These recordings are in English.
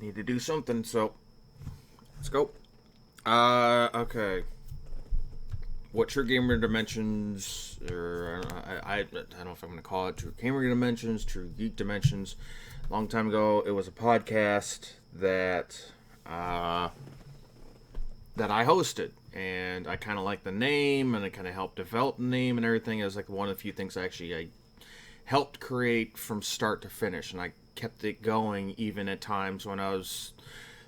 need to do something, so let's go. Okay. What Tru Gamer Dimensions, or I don't know if I'm going to call it Tru Gamer Dimensions, Tru Geek Dimensions. A long time ago, it was a podcast that I hosted, and I kind of liked the name, and it kind of helped develop the name and everything. It was like one of the few things I helped create from start to finish, and I kept it going even at times when I was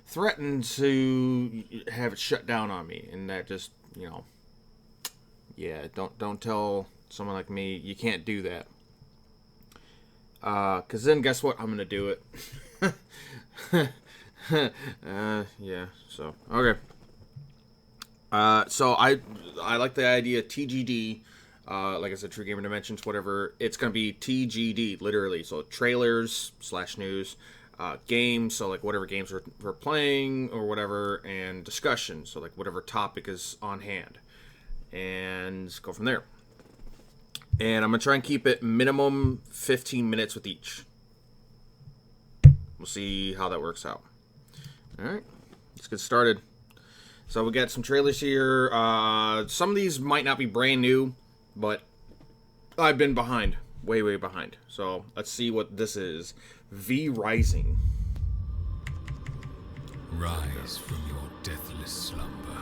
threatened to have it shut down on me, and that just, yeah, don't tell someone like me you can't do that, because then guess what, I'm gonna do it. Yeah, so okay. So I like the idea of TGD. Like I said, Tru Gamer Dimensions, whatever. It's going to be TGD, literally. So trailers / news, games, so like whatever games we're playing or whatever, and discussion, so like whatever topic is on hand. And go from there. And I'm going to try and keep it minimum 15 minutes with each. We'll see how that works out. Alright, let's get started. So we got some trailers here. Some of these might not be brand new, but I've been behind. Way behind. So let's see what this is. V Rising. Rise from your deathless slumber.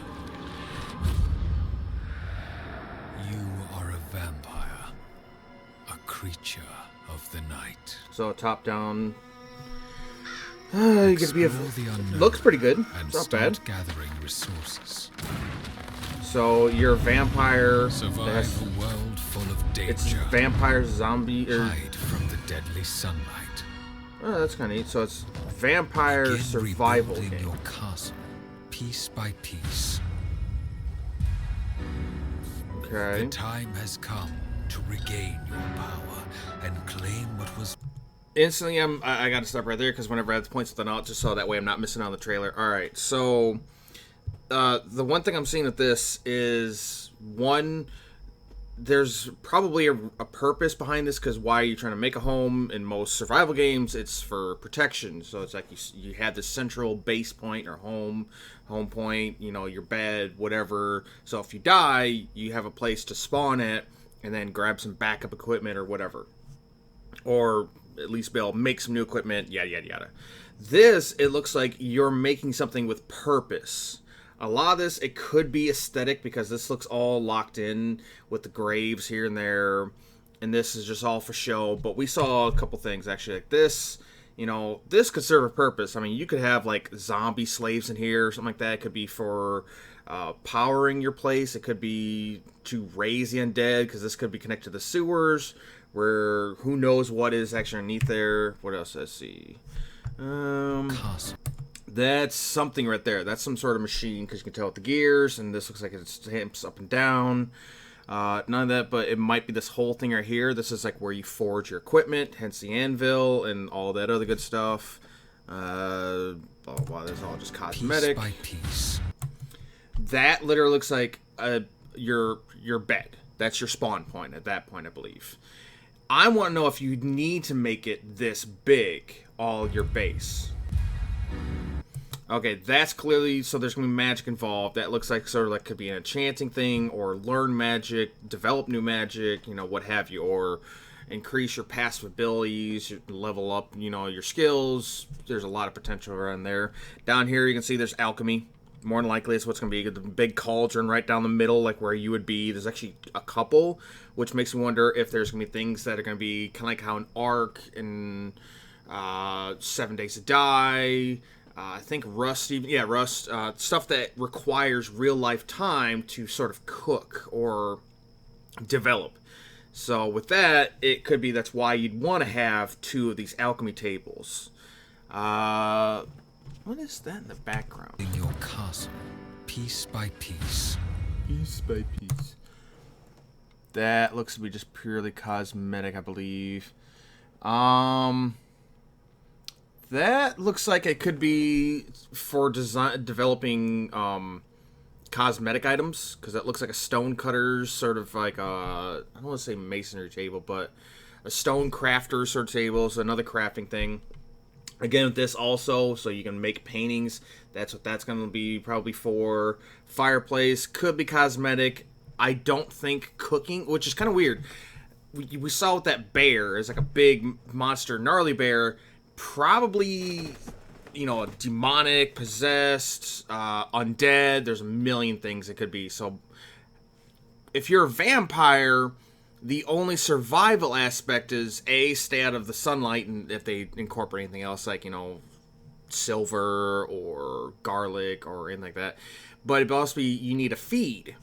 You are a vampire. A creature of the night. So top down. You get to be looks pretty good. It's not bad. Gathering resources. So you're a vampire. Survive a world full of danger. It's vampire zombie. Hide from the deadly sunlight. Oh, that's kind of neat. So it's vampire survival game. Your castle, piece by piece. Okay. The time has come to regain your power and claim what was. Instantly, I got to stop right there because whenever I have to point something out, just so that way I'm not missing on the trailer. All right, so the one thing I'm seeing with this is, one, there's probably a purpose behind this, because why are you trying to make a home? In most survival games, it's for protection. So it's like you have this central base point or home point, your bed, whatever. So if you die, you have a place to spawn at and then grab some backup equipment or whatever. Or at least be able to make some new equipment, yada, yada, yada. This, it looks like you're making something with purpose. A lot of this, it could be aesthetic, because this looks all locked in with the graves here and there, and this is just all for show. But we saw a couple things, actually, like this. This could serve a purpose. I mean, you could have, like, zombie slaves in here or something like that. It could be for powering your place. It could be to raise the undead, because this could be connected to the sewers, where who knows what is actually underneath there. What else? Let's see. That's something right there. That's some sort of machine, because you can tell with the gears, and this looks like it stamps up and down. None of that, but it might be this whole thing right here. This is like where you forge your equipment, hence the anvil and all that other good stuff. Oh wow, this is all just cosmetic. Piece by piece. That literally looks like your bed. That's your spawn point at that point, I believe. I want to know if you need to make it this big, all your base. Okay, that's clearly, so there's going to be magic involved. That looks like sort of like could be an enchanting thing, or learn magic, develop new magic, what have you, or increase your passive abilities, level up, your skills. There's a lot of potential around there. Down here, you can see there's alchemy. More than likely, it's what's going to be the big cauldron right down the middle, like where you would be. There's actually a couple, which makes me wonder if there's going to be things that are going to be kind of like how an ARK and 7 Days to Die. I think Rust, Rust, stuff that requires real-life time to sort of cook or develop. So with that, it could be that's why you'd want to have 2 of these alchemy tables. What is that in the background? In your castle, piece by piece. Piece by piece. That looks to be just purely cosmetic, I believe. That looks like it could be for developing cosmetic items, because that looks like a stone cutter's sort of like I don't want to say masonry table, but a stone crafter sort of table. So another crafting thing. Again, with this also, so you can make paintings. That's what that's going to be probably for. Fireplace could be cosmetic. I don't think cooking, which is kind of weird. We saw with that bear, it's like a big monster, gnarly bear, probably, you know, demonic, possessed, undead. There's a million things it could be. So if you're a vampire, the only survival aspect is A, stay out of the sunlight, and if they incorporate anything else, like, you know, silver or garlic or anything like that. But it also be, you need a feed.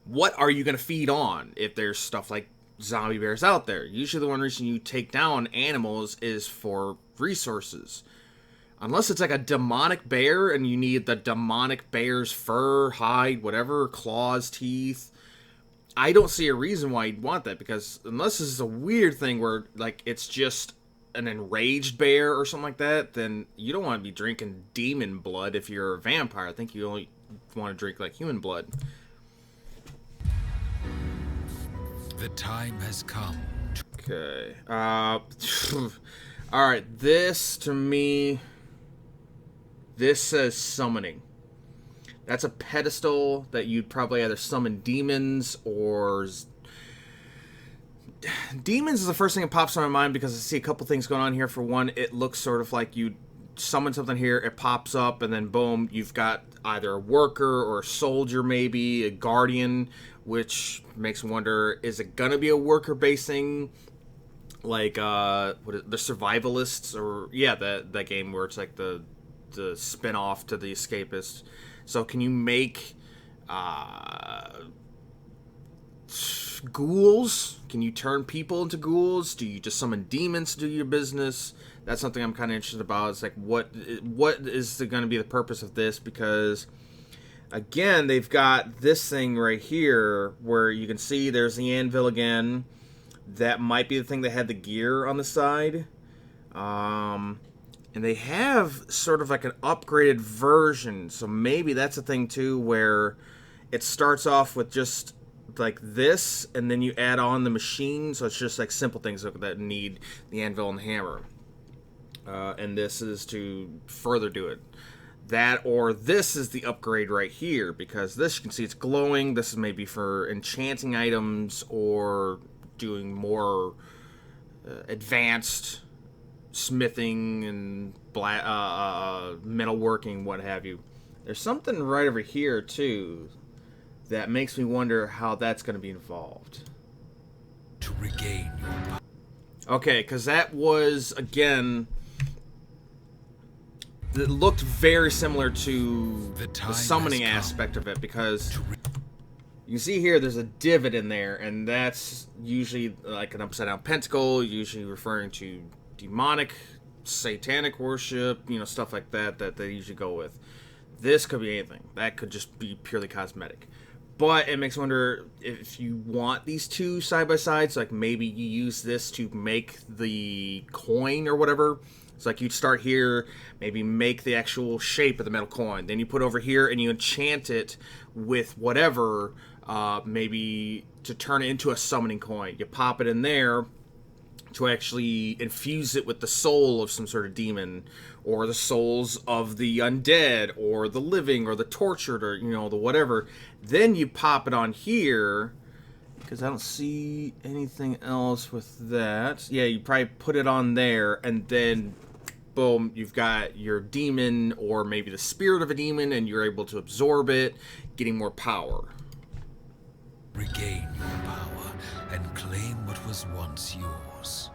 What are you going to feed on if there's stuff like zombie bears out there? Usually the one reason you take down animals is for resources. Unless it's like a demonic bear and you need the demonic bear's fur, hide, whatever, claws, teeth. I don't see a reason why you'd want that, because unless this is a weird thing where, like, it's just an enraged bear or something like that, then you don't want to be drinking demon blood if you're a vampire. I think you only want to drink, like, human blood. The time has come. Okay. Alright, this, to me, this says summoning. That's a pedestal that you'd probably either summon demons or... Demons is the first thing that pops in my mind because I see a couple things going on here. For one, it looks sort of like you summon something here, it pops up, and then boom, you've got either a worker or a soldier, maybe, a guardian, which makes me wonder, is it gonna be a worker-based thing? Like, the Survivalists, or, yeah, that game where it's like the spin-off to the Escapist. So can you make ghouls? Can you turn people into ghouls? Do you just summon demons to do your business? That's something I'm kind of interested about. It's like, what is going to be the purpose of this? Because, again, they've got this thing right here where you can see there's the anvil again. That might be the thing that had the gear on the side. And they have sort of like an upgraded version, so maybe that's a thing too, where it starts off with just like this, and then you add on the machine, so it's just like simple things that need the anvil and the hammer. And this is to further do it. That, or this is the upgrade right here, because this, you can see it's glowing. This is maybe for enchanting items or doing more advanced smithing and metalworking, what have you. There's something right over here too that makes me wonder how that's going to be involved. To regain your power. Okay, because that was, again, it looked very similar to the summoning aspect of it, because you can see here there's a divot in there, and that's usually like an upside down pentacle, usually referring to demonic, satanic worship, you know, stuff like that they usually go with. This could be anything. That could just be purely cosmetic. But it makes me wonder if you want these two side by side, so like maybe you use this to make the coin or whatever. It's like you'd start here, maybe make the actual shape of the metal coin. Then you put over here and you enchant it with whatever, maybe to turn it into a summoning coin. You pop it in there to actually infuse it with the soul of some sort of demon, or the souls of the undead, or the living, or the tortured, or, you know, the whatever. Then you pop it on here, because I don't see anything else with that. Yeah, you probably put it on there, and then boom, you've got your demon, or maybe the spirit of a demon, and you're able to absorb it, getting more power. Regain your power and claim what was once yours.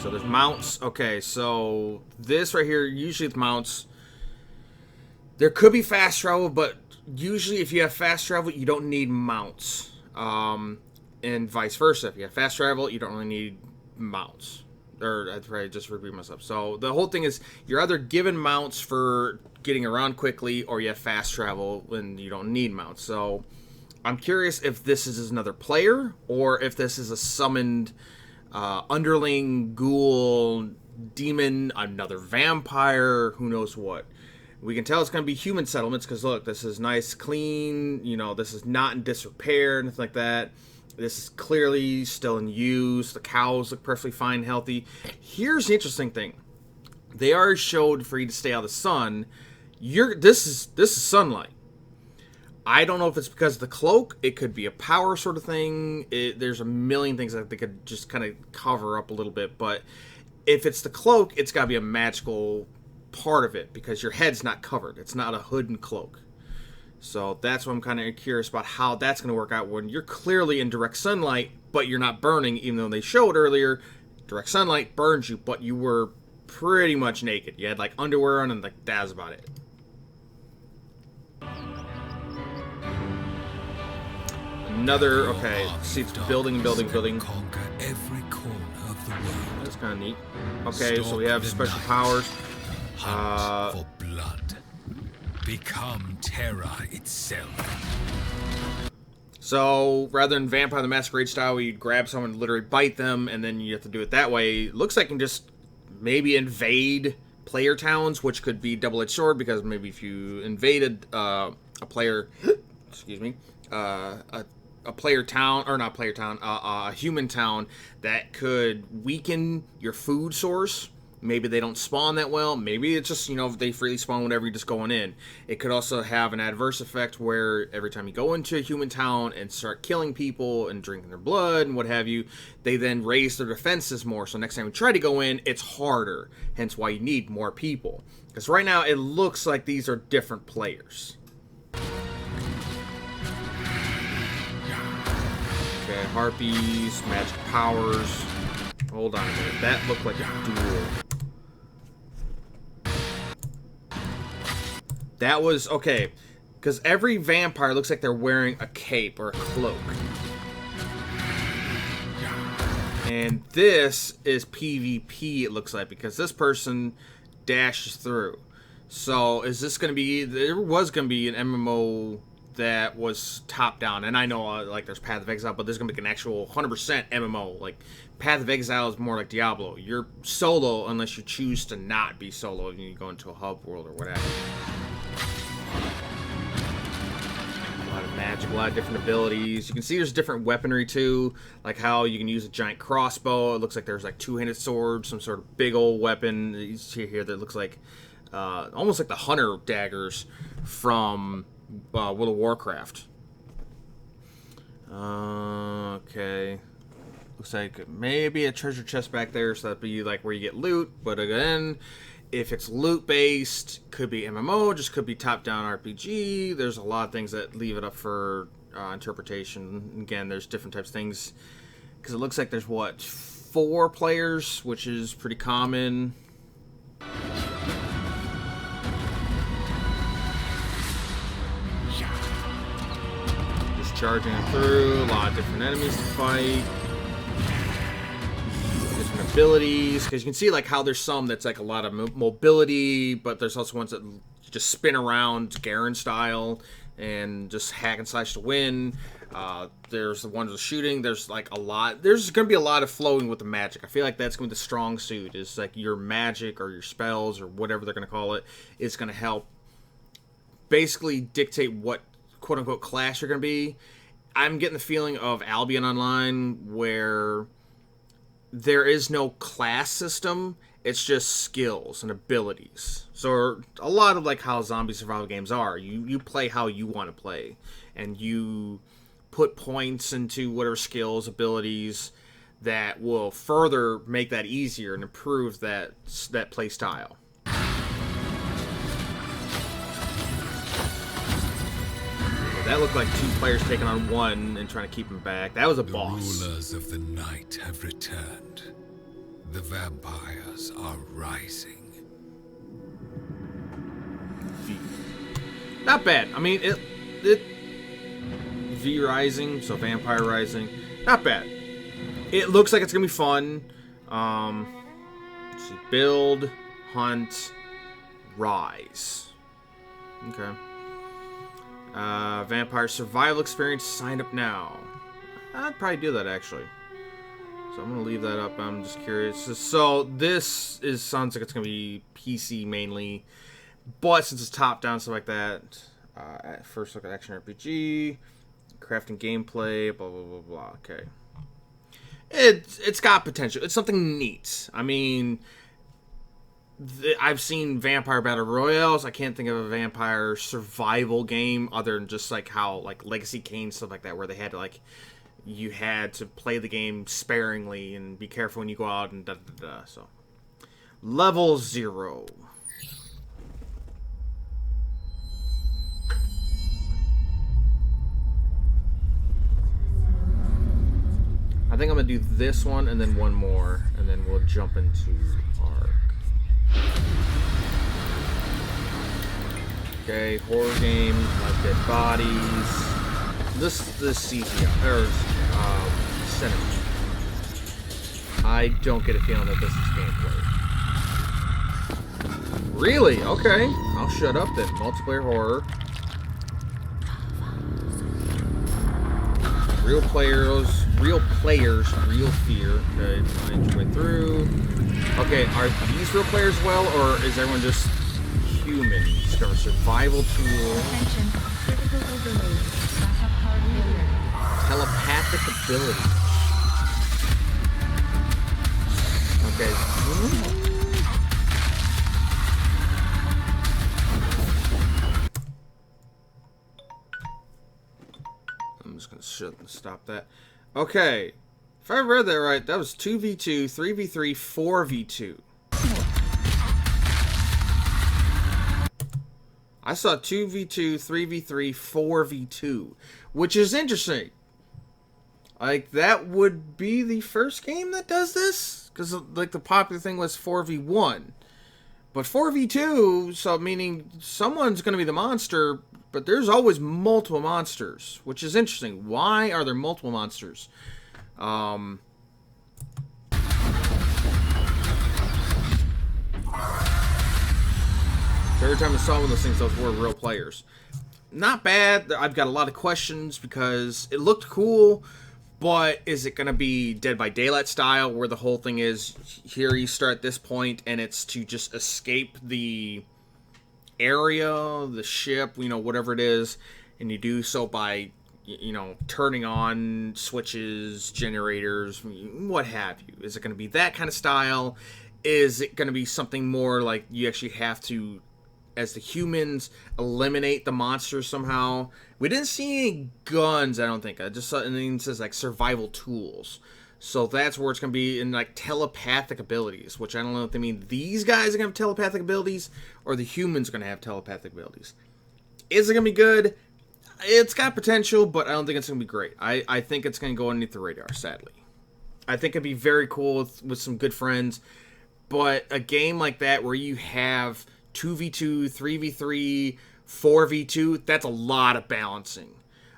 So there's mounts. Okay, so this right here, usually with mounts, there could be fast travel, but usually if you have fast travel, you don't need mounts. And vice versa. If you have fast travel, you don't really need mounts. Or I'd probably just repeat myself. So the whole thing is, you're either given mounts for getting around quickly, or you have fast travel when you don't need mounts. So I'm curious if this is another player, or if this is a summoned underling, ghoul, demon, another vampire, who knows what. We can tell it's going to be human settlements, because look, this is nice, clean, you know, this is not in disrepair, nothing like that. This is clearly still in use. The cows look perfectly fine and healthy. Here's the interesting thing. They already showed for you to stay out of the sun. This is sunlight. I don't know if it's because of the cloak. It could be a power sort of thing. There's a million things that they could just kind of cover up a little bit. But if it's the cloak, it's got to be a magical part of it because your head's not covered. It's not a hood and cloak. So that's what I'm kind of curious about how that's going to work out when you're clearly in direct sunlight, but you're not burning, even though they showed earlier direct sunlight burns you, but you were pretty much naked. You had like underwear on and like that was about it. Another, okay, see, it's building. Conquer every corner of the world. That's kind of neat. Okay, so we have special powers. Hunt for blood. Become terror itself. So, rather than Vampire the Masquerade style, where you grab someone and literally bite them, and then you have to do it that way, looks like you can just maybe invade player towns, which could be double-edged sword, because maybe if you invaded a player, excuse me, a player town, or not player town, a human town, that could weaken your food source. Maybe they don't spawn that well. Maybe it's just, you know, they freely spawn whenever you're just going in. It could also have an adverse effect where every time you go into a human town and start killing people and drinking their blood and what have you, they then raise their defenses more. So next time you try to go in, it's harder. Hence why you need more people. Because right now it looks like these are different players. Okay, harpies, magic powers. Hold on a minute. That looked like a duel. That was, okay, because every vampire looks like they're wearing a cape or a cloak. And this is PvP, it looks like, because this person dashes through. So, is this going to be, there was going to be an MMO that was top-down, and I know, like, there's Path of Exile, but there's going to be an actual 100% MMO. Like, Path of Exile is more like Diablo. You're solo unless you choose to not be solo and you go into a hub world or whatever. A lot of magic, a lot of different abilities. You can see there's different weaponry too, like how you can use a giant crossbow. It looks like there's like two-handed swords, some sort of big old weapon. You see here that looks like almost like the hunter daggers from World of Warcraft. Okay. Looks like maybe a treasure chest back there, so that'd be like where you get loot. But again, if it's loot-based, could be MMO, just could be top-down RPG. There's a lot of things that leave it up for interpretation. Again, there's different types of things. Because it looks like there's, what, 4 players, which is pretty common. Just charging through, a lot of different enemies to fight. Different abilities, because you can see like how there's some that's like a lot of mobility, but there's also ones that just spin around Garen style and just hack and slash to win. There's the ones with shooting. There's like a lot. There's going to be a lot of flowing with the magic. I feel like that's going to be the strong suit. Is like your magic or your spells or whatever they're going to call it is going to help basically dictate what quote unquote class you're going to be. I'm getting the feeling of Albion Online where there is no class system, it's just skills and abilities. So a lot of like how zombie survival games are. You play how you want to play. And you put points into whatever skills, abilities that will further make that easier and improve that play style. That looked like 2 players taking on 1 and trying to keep him back. That was a boss. The rulers of the night have returned. The vampires are rising. Not bad. I mean, it V Rising, so Vampire Rising. Not bad. It looks like it's gonna be fun. Let's see. Build, hunt, rise. Okay. Vampire survival experience. Sign up now. I'd probably do that actually. So I'm gonna leave that up. I'm just curious. So this sounds like it's gonna be PC mainly, but since it's top down stuff like that, first look at action RPG. Crafting gameplay, blah, blah, blah, blah. Okay. It's got potential. It's something neat. I mean, I've seen vampire battle royales. I can't think of a vampire survival game other than just like how like Legacy Kane, stuff like that, where they had to like you had to play the game sparingly and be careful when you go out and da da da. So level 0. I think I'm gonna do this one and then one more, and then we'll jump into ARK. Okay, horror game, like dead bodies. This CGI or cinema. I don't get a feeling that this is gameplay. Really? Okay, I'll shut up then. Multiplayer horror. Real players, real fear. Okay, inch way through. Okay, are these real players well, or is everyone just human? Discover survival tool. Attention, critical overload. Backup power failure. Telepathic ability. Okay. I'm just gonna stop that. Okay. If I read that right, that was 2v2, 3v3, 4v2. I saw 2v2, 3v3, 4v2, which is interesting. Like, that would be the first game that does this? Because, like, the popular thing was 4v1. But 4v2, so meaning someone's going to be the monster, but there's always multiple monsters, which is interesting. Why are there multiple monsters? So every time I saw one of those things, those were real players. Not bad. I've got a lot of questions because it looked cool, but is it going to be Dead by Daylight style, where the whole thing is, here you start at this point, and it's to just escape the area, the ship, you know, whatever it is, and you do so by, you know, turning on switches, generators, what have you. Is it going to be that kind of style? Is it going to be something more like you actually have to, as the humans, eliminate the monsters somehow? We didn't see any guns, I don't think. I just saw, and then it says like survival tools. So that's where it's going to be in like telepathic abilities, which I don't know if they mean these guys are going to have telepathic abilities or the humans are going to have telepathic abilities. Is it going to be good? It's got potential, but I don't think it's going to be great. I think it's going to go underneath the radar, sadly. I think it'd be very cool with some good friends, but a game like that where you have 2v2, 3v3, 4v2, that's a lot of balancing.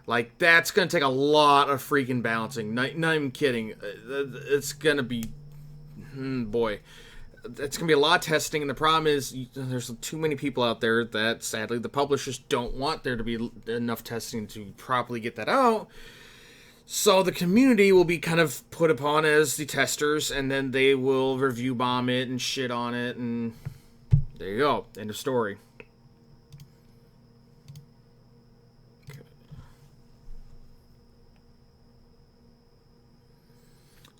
Like, that's going to take a lot of freaking balancing. Not even kidding. It's going to be... boy. It's going to be a lot of testing, and the problem is there's too many people out there that, sadly, the publishers don't want there to be enough testing to properly get that out. So the community will be kind of put upon as the testers, and then they will review bomb it and shit on it, and there you go. End of story.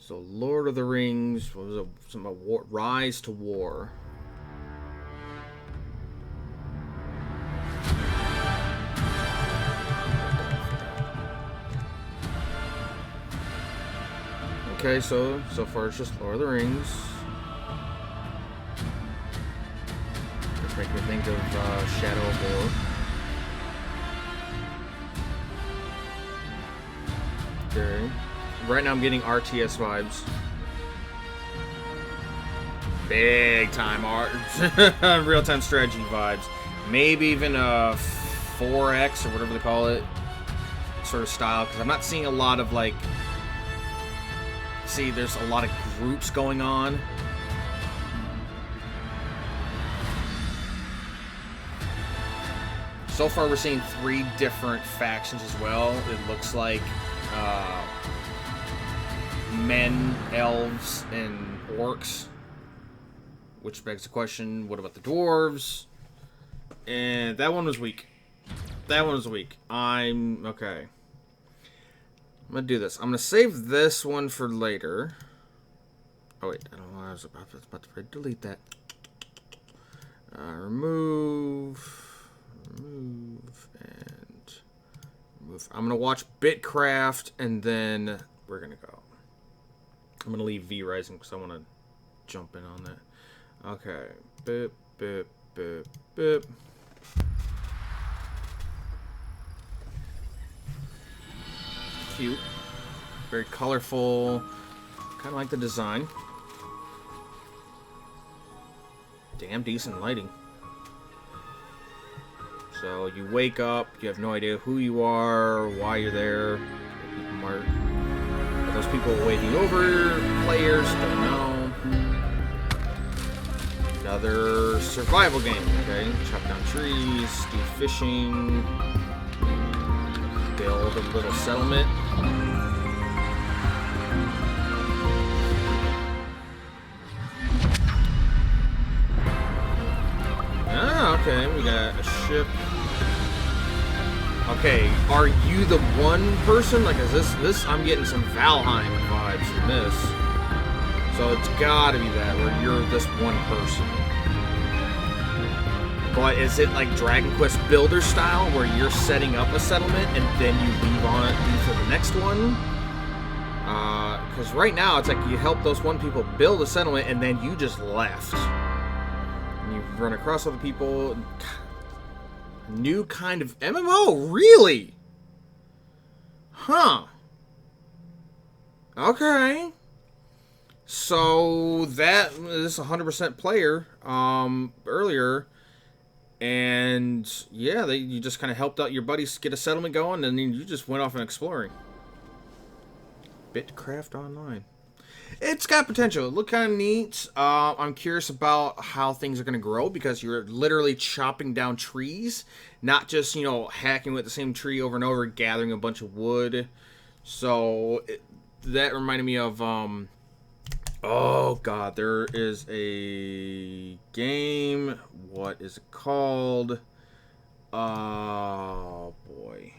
So, Lord of the Rings, what was it? Something about war, Rise to War. Okay, so far it's just Lord of the Rings. Just making me think of Shadow of War. Okay. Right now I'm getting RTS vibes. Big time art. Real-time strategy vibes. Maybe even a 4X or whatever they call it. Sort of style. Because I'm not seeing a lot of like... See, there's a lot of groups going on. So far we're seeing 3 different factions as well. It looks like... men, elves, and orcs. Which begs the question, what about the dwarves? And that one was weak. That one was weak. Okay. I'm gonna do this. I'm gonna save this one for later. Oh wait, I don't know. I was about to delete that. Remove, and remove. I'm gonna watch Bitcraft, and then we're gonna go. I'm gonna leave V Rising because I want to jump in on that. Okay, bip, bip, bip, bip. Cute, very colorful. Kind of like the design. Damn decent lighting. So you wake up, you have no idea who you are, why you're there. Are those people waiting over? Players, don't know. Another survival game, okay? Chop down trees, do fishing, build a little settlement. Okay, we got a ship. Okay, are you the one person? Like, is this? I'm getting some Valheim vibes from this. So it's gotta be that, where you're this one person. But is it like Dragon Quest Builder style, where you're setting up a settlement and then you leave for the next one? Because right now it's like you help those one people build a settlement and then you just left. You run across other people. New kind of MMO? Really? Huh. Okay. So that is 100% player earlier. And yeah, you just kind of helped out your buddies get a settlement going, and then you just went off and exploring. Bitcraft Online. It's got potential. It looked kind of neat. I'm curious about how things are going to grow because you're literally chopping down trees, not just, hacking with the same tree over and over, gathering a bunch of wood. So that reminded me of, oh god, there is a game. What is it called? Oh boy.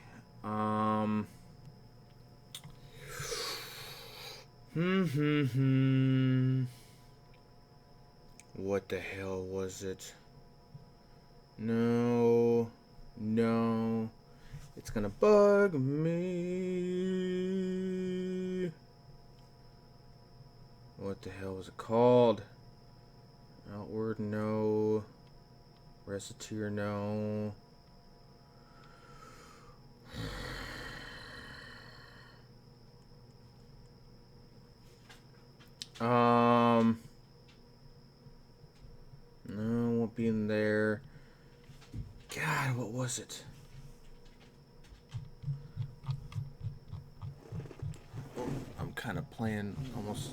What the hell was it? No. It's gonna bug me. What the hell was it called? Outward, no. Reciteer, no. No, won't be in there. God, what was it? I'm kind of playing almost.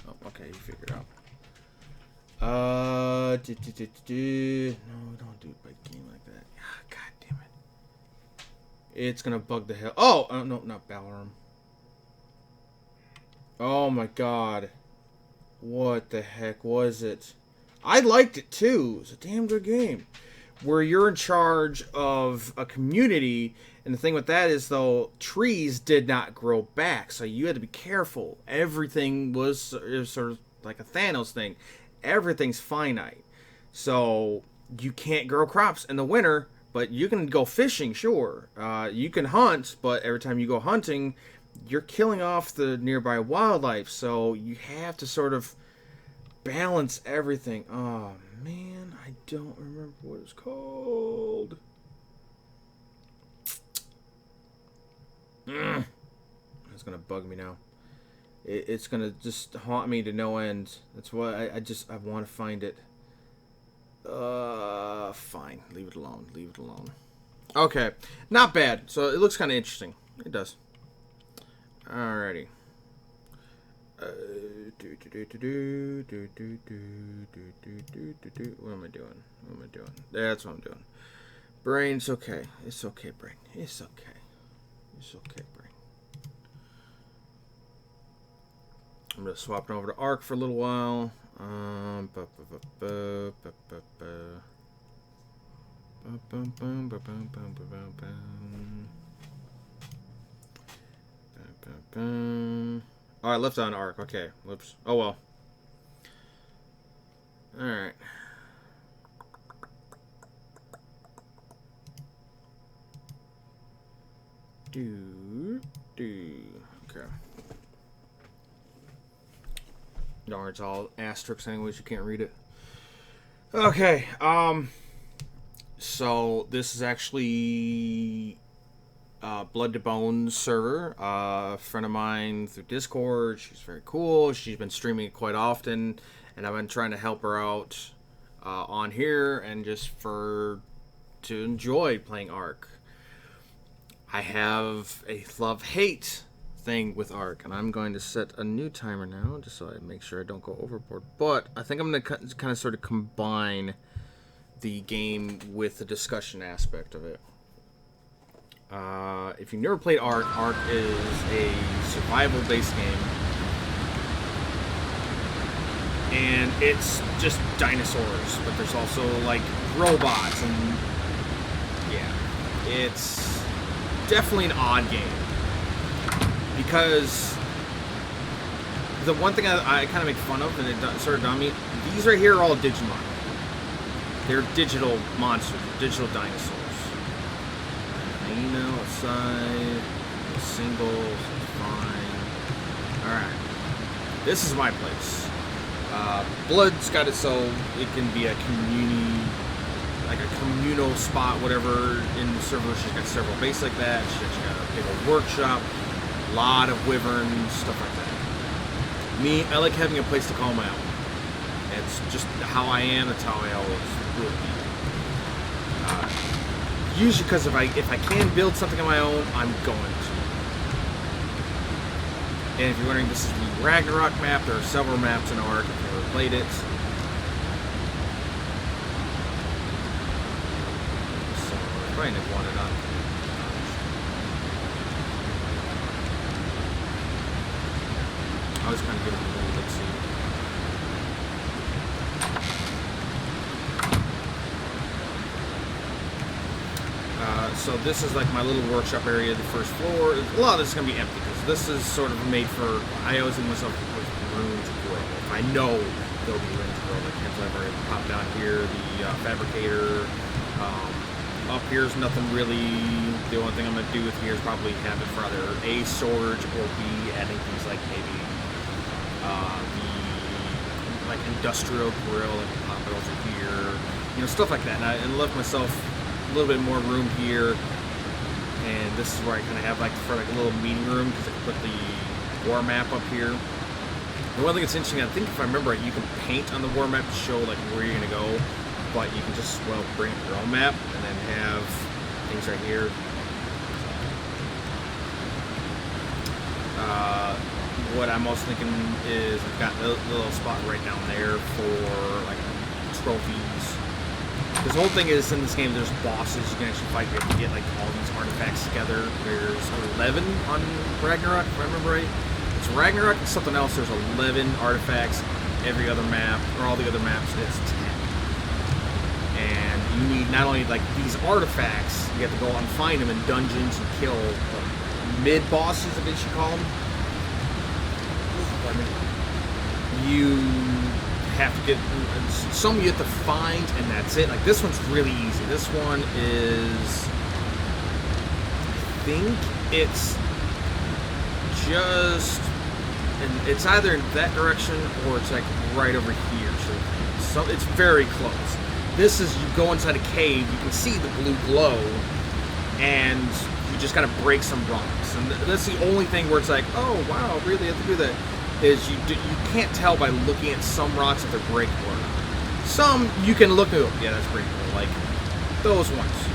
Oh, okay, you figured out. No, don't do it by game like that. Ah, God damn it. It's gonna bug the hell. Oh, no, not Balaram. Oh my god. What the heck was it? I liked it too. It was a damn good game. Where you're in charge of a community, and the thing with that is, though, trees did not grow back, so you had to be careful. Everything was sort of like a Thanos thing. Everything's finite. So you can't grow crops in the winter, but you can go fishing, sure. You can hunt, but every time you go hunting, you're killing off the nearby wildlife, so you have to sort of balance everything. Oh man, I don't remember what it's called. It's gonna bug me now. It's gonna just haunt me to no end. That's why I want to find it. Fine, leave it alone. Okay, not bad. So it looks kind of interesting. It does. Alrighty. What am I doing? That's what I'm doing. Brain's okay. It's okay, brain. It's okay, brain. I'm just swapping over to ARK for a little while. Oh, I left on ARK. Okay. Whoops. Oh, well. Alright. Okay. Darn, it's all asterisks anyways, you can't read it. Okay, so this is actually Blood to Bones server. A friend of mine through Discord. She's very cool. She's been streaming it quite often, and I've been trying to help her out on here and just to enjoy playing ARK. I have a love-hate thing with ARK, and I'm going to set a new timer now just so I make sure I don't go overboard. But I think I'm going to kind of sort of combine the game with the discussion aspect of it. If you've never played ARK, ARK is a survival-based game. And it's just dinosaurs, but there's also, like, robots, and yeah, it's definitely an odd game. Because the one thing I kind of make fun of, and it sort of dawned me, these right here are all Digimon. They're digital monsters, digital dinosaurs. Hyena outside, singles, fine. Alright. This is my place. Blood's got it so it can be a community, like a communal spot, whatever, in the server. She's got several bases like that. She's got a big old workshop, a lot of wyverns, stuff like that. Me, I like having a place to call my own. It's just how I am. That's how I always will be. Usually, because if I can build something on my own, I'm going to. And if you're wondering, this is the Ragnarok map. There are several maps in ARK if you've never played it. So, I probably didn't want it on. I was kind of giving it a little look-see. So this is like my little workshop area, the first floor. A lot of this is going to be empty because this is sort of made for, I always think to myself, room to grow. I know there'll be room to grow. Like, I've already popped down here, the fabricator. Up here's nothing really. The only thing I'm going to do with here is probably have it for either A, storage, or B, adding things like maybe the like industrial grill, like pop it over here, you know, stuff like that. And I left myself a little bit more room here, and this is where I kind of have like for like a little meeting room because I can put the war map up here. And one thing that's interesting, I think if I remember right, you can paint on the war map to show like where you're gonna go, but you can just bring up your own map and then have things right here. What I'm also thinking is I've got a little spot right down there for like trophies. This whole thing is in this game, there's bosses you can actually fight. You have to get like all these artifacts together. There's 11 on Ragnarok, if I remember right. It's Ragnarok and something else. There's 11 artifacts. Every other map, or all the other maps, it's 10. And you need not only like these artifacts, you have to go out and find them in dungeons and kill mid-bosses, I guess you call them. You have to get some you have to find, and that's it. Like this one's really easy. This one is, I think it's just, and it's either in that direction or it's like right over here. So it's very close. This is, you go inside a cave, you can see the blue glow, and you just gotta break some rocks. And that's the only thing where it's like, oh wow, really have to do that. Is you can't tell by looking at some rocks if they're breakable or not. Some you can look at, yeah, that's breakable. Like those ones,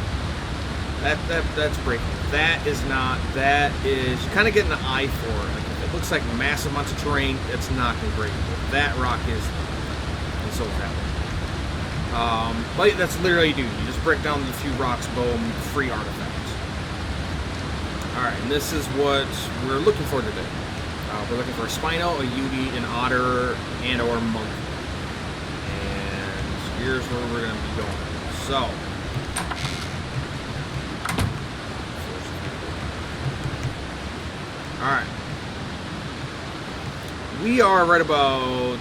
that's breakable. That is not. That is, you kind of get an eye for it. Like if it looks like massive amounts of terrain, it's not gonna be breakable. That rock is, and so is that one. But that's literally you do. You just break down the few rocks, boom, free artifacts. All right, and this is what we're looking for today. We're looking for a Spino, a Yudi, an Otter, and or Monk. And here's where we're going to be going. So, alright. we are right about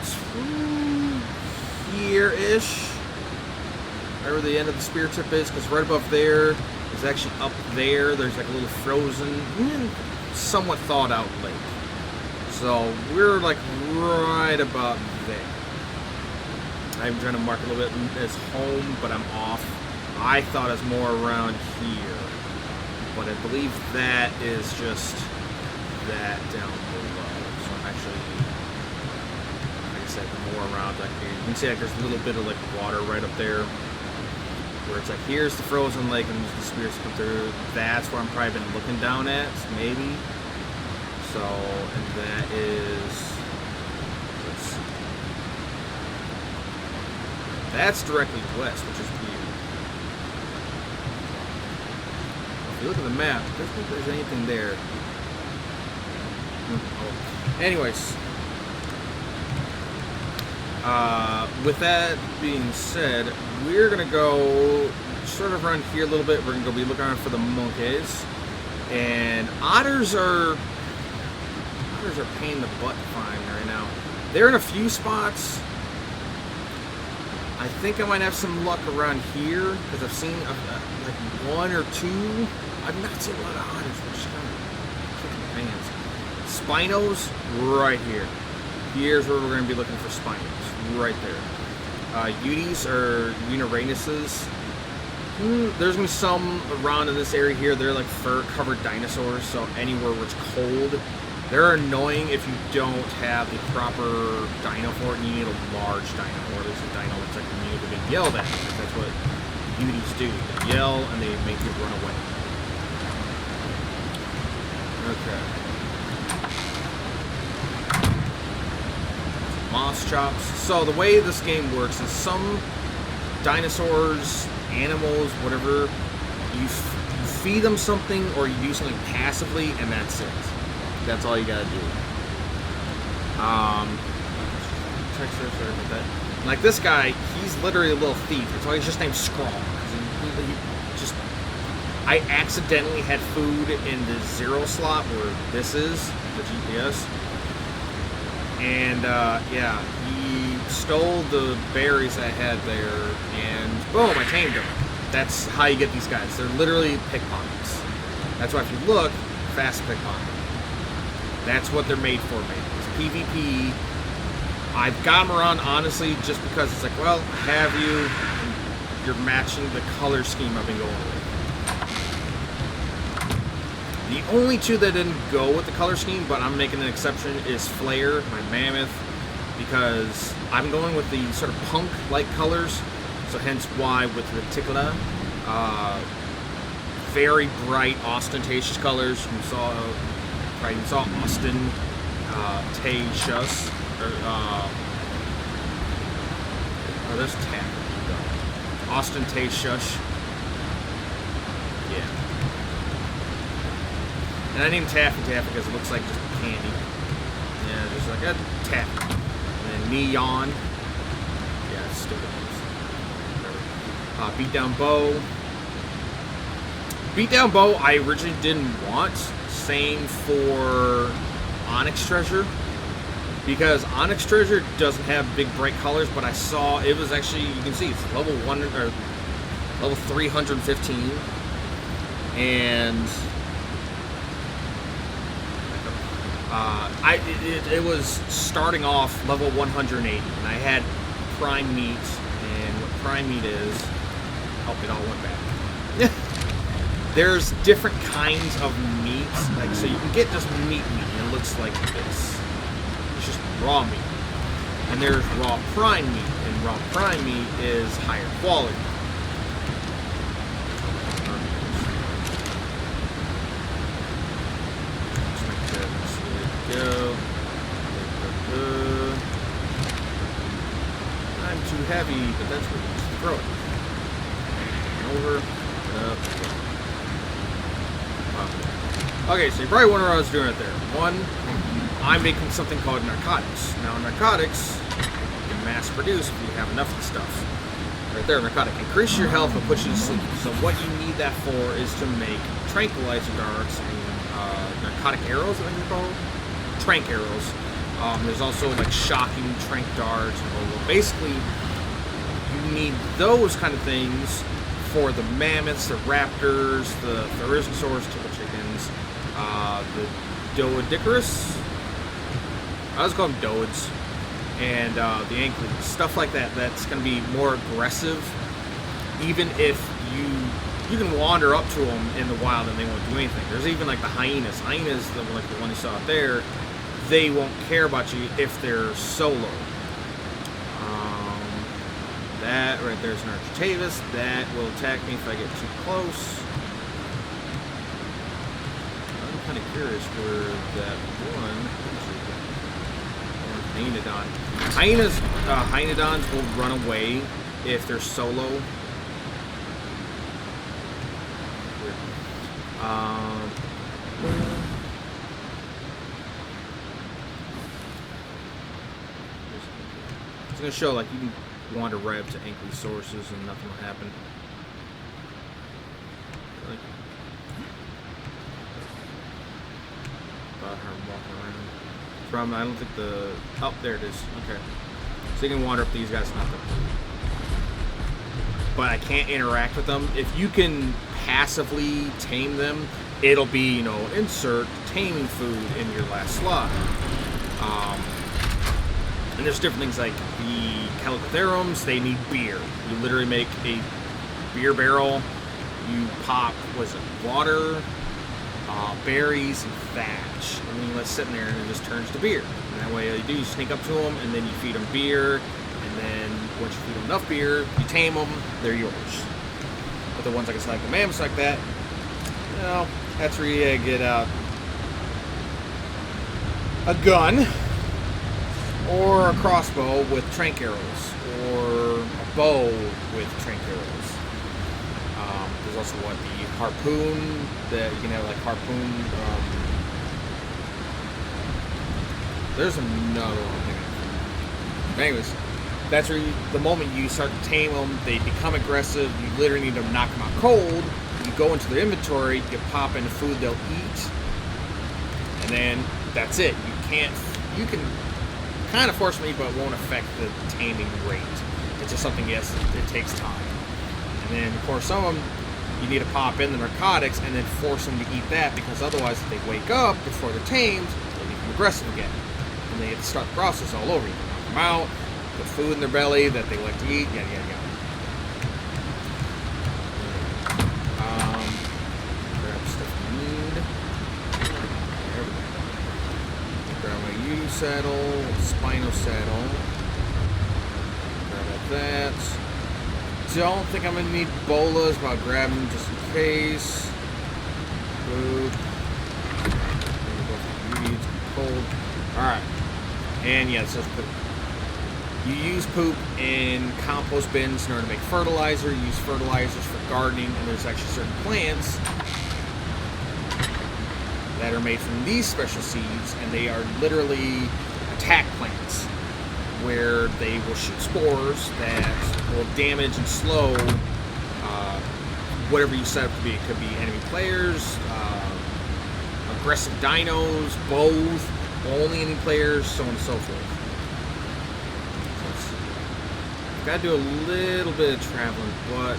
here-ish. Right where the end of the spear tip is, because right above there is actually up there. There's like a little frozen, somewhat thawed out lake. So we're like right about there. I'm trying to mark a little bit as home, but I'm off. I thought it was more around here, but I believe that is just that down below. So I'm actually, like I said, more around like here. You can see like there's a little bit of like water right up there, where it's like here's the frozen lake and the spears come through. That's where I'm probably been looking down at, maybe. So, and that is, let's see. That's directly west, which is weird. If you look at the map, I don't think there's anything there. Oh. Anyways, with that being said, we're gonna go sort of around here a little bit. We're gonna go be looking around for the monkeys, and otters are a pain in the butt to find right now. They're in a few spots. I think I might have some luck around here because I've seen like one or two. I've not seen a lot of otters, which is kind of kicking my pants. Spinos, right here. Here's where we're going to be looking for spinos, right there. Utis or Uniranuses. There's going to be some around in this area here. They're like fur-covered dinosaurs, so anywhere where it's cold. They're annoying if you don't have the proper dino for it, and you need a large dino, or at least a dino that's like immune to being yelled at, because that's what Utis do. They yell and they make you run away. Okay. Moss chops. So the way this game works is some dinosaurs, animals, whatever, you feed them something or you do something passively, and that's it. That's all you gotta do. Like this guy, he's literally a little thief. That's why he's just named Scrawl. I accidentally had food in the 0 slot where this is, the GPS. And yeah, he stole the berries I had there, and boom, I tamed him. That's how you get these guys. They're literally pickpockets. That's why if you look, fast pickpocket. That's what they're made for, man. It's PvP. I've got them around, honestly, just because it's like, well, have you? And you're matching the color scheme I've been going with. The only two that didn't go with the color scheme, but I'm making an exception, is Flare, my mammoth, because I'm going with the sort of punk-like colors, so hence why with Reticula, very bright, ostentatious colors. You saw Austin Tatious, there's Taff. Austin Tatious. Yeah. And I named Taffy because it looks like just candy. Yeah, just like a Taffy. And then Neon. Yeah, it's stupid. Beatdown Bow. Beatdown Bow I originally didn't want. Same for Onyx Treasure. Because Onyx Treasure doesn't have big bright colors, but I saw it was actually, you can see it's level 1 or level 315. And it was starting off level 180, and I had prime meat, and what prime meat is, oh, it all went back. There's different kinds of meat, like, so you can get just meat, and it looks like this. It's just raw meat. And there's raw prime meat, and raw prime meat is higher quality. Go. I'm too heavy, but that's what you throw it. Over, up, up. Okay, so you're probably wondering what I was doing right there. One, I'm making something called narcotics. Now, narcotics you can mass produce if you have enough of the stuff. Right there, narcotic. Increase your health and put you to sleep. So what you need that for is to make tranquilizer darts and narcotic arrows, I think they're called. Trank arrows. There's also like shocking trank darts. And basically, you need those kind of things for the mammoths, the raptors, the Therizinosaurs, triple chickens, the Doedicarus. I was calling them Doeds, and the Anklets, stuff like that. That's going to be more aggressive, even if you can wander up to them in the wild and they won't do anything. There's even like the hyenas. Hyenas, like the one you saw out there, they won't care about you if they're solo. That right there's an Architavis. That will attack me if I get too close. I'm kind of curious where that one. Hyenodons will run away if they're solo. It's gonna show like you can wander right up to Ankylosaurus and nothing will happen. Like, about her walking around. From I don't think the there it is. Okay, so you can wander up these guys, nothing. But I can't interact with them. If you can passively tame them, it'll be, you know, insert taming food in your last slot. And there's different things like the Calicotherums, they need beer. You literally make a beer barrel, you pop, water, berries, and thatch. And then you let it sit in there and it just turns to beer. And that way all you do, you sneak up to them and then you feed them beer. And then once you feed them enough beer, you tame them, they're yours. But the ones like the mammoths like that, you know, that's where you get out a gun, or a crossbow with trank arrows, or a bow with trank arrows. There's also the harpoon, that you can have like harpoon. There's another one. But anyways, that's where the moment you start to tame them, they become aggressive. You literally need to knock them out cold. You go into their inventory, you pop in the food they'll eat, and then that's it. You can kind of force me, but it won't affect the taming rate. It's just something, yes, it takes time. And then, of course, some of them, you need to pop in the narcotics and then force them to eat that, because otherwise, if they wake up before they're tamed, they'll become aggressive again. And they have to start the process all over. You can knock them out, put food in their belly that they like to eat, yada, yada, yada. Grab stuff we need. There we go. Grab my U saddle, Spino saddle. Grab that. Don't think I'm gonna need bolas, but I'll grab them just in case. Food. It's cold. Alright. And yeah, it says poop. You use poop in compost bins in order to make fertilizer. You use fertilizers for gardening, and there's actually certain plants that are made from these special seeds, and they are literally attack plants, where they will shoot spores that will damage and slow whatever you set up to be. It could be enemy players, aggressive dinos, both, only enemy players, so on and so forth. So got to do a little bit of traveling, but I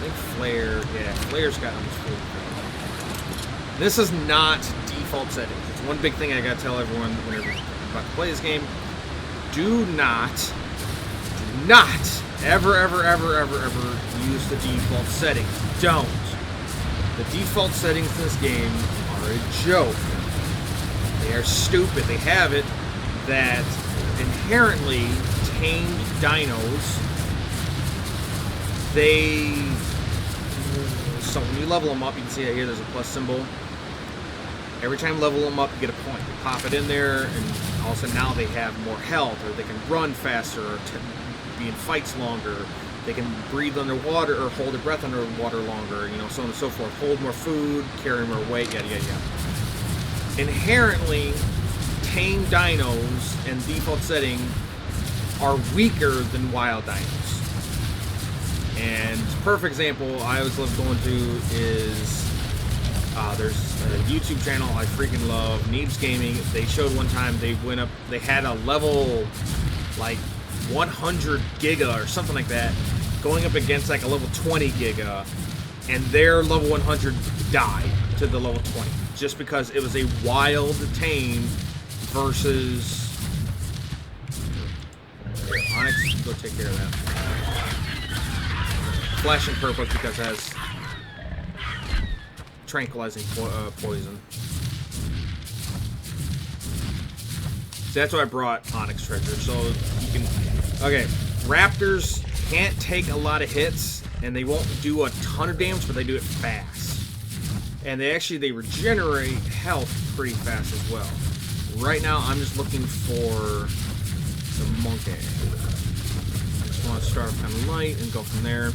think Flare's got almost full. This is not default settings. It's one big thing I got to tell everyone whenever you're about to play this game. Do not ever use the default settings. Don't. The default settings in this game are a joke. They are stupid. They have it that inherently tamed dinos, so when you level them up, you can see out here there's a plus symbol. Every time you level them up, you get a point. You pop it in there, and all of a sudden now they have more health, or they can run faster, or be in fights longer. They can breathe underwater, or hold their breath underwater longer, you know, so on and so forth. Hold more food, carry more weight, yada, yada, yada. Inherently, tame dinos and default setting are weaker than wild dinos. And perfect example I always love going to is there's YouTube channel I freaking love, Neebs Gaming. They showed one time they went up, they had a level like 100 giga or something like that, going up against like a level 20 giga, and their level 100 died to the level 20 just because it was a wild tame versus. Onyx, go take care of that. Flashing purple because it has tranquilizing poison. So that's why I brought Onyx Treasure. So you can. Okay, Raptors can't take a lot of hits, and they won't do a ton of damage, but they do it fast. And they regenerate health pretty fast as well. Right now, I'm just looking for the monkey. I just want to start off kind of light and go from there.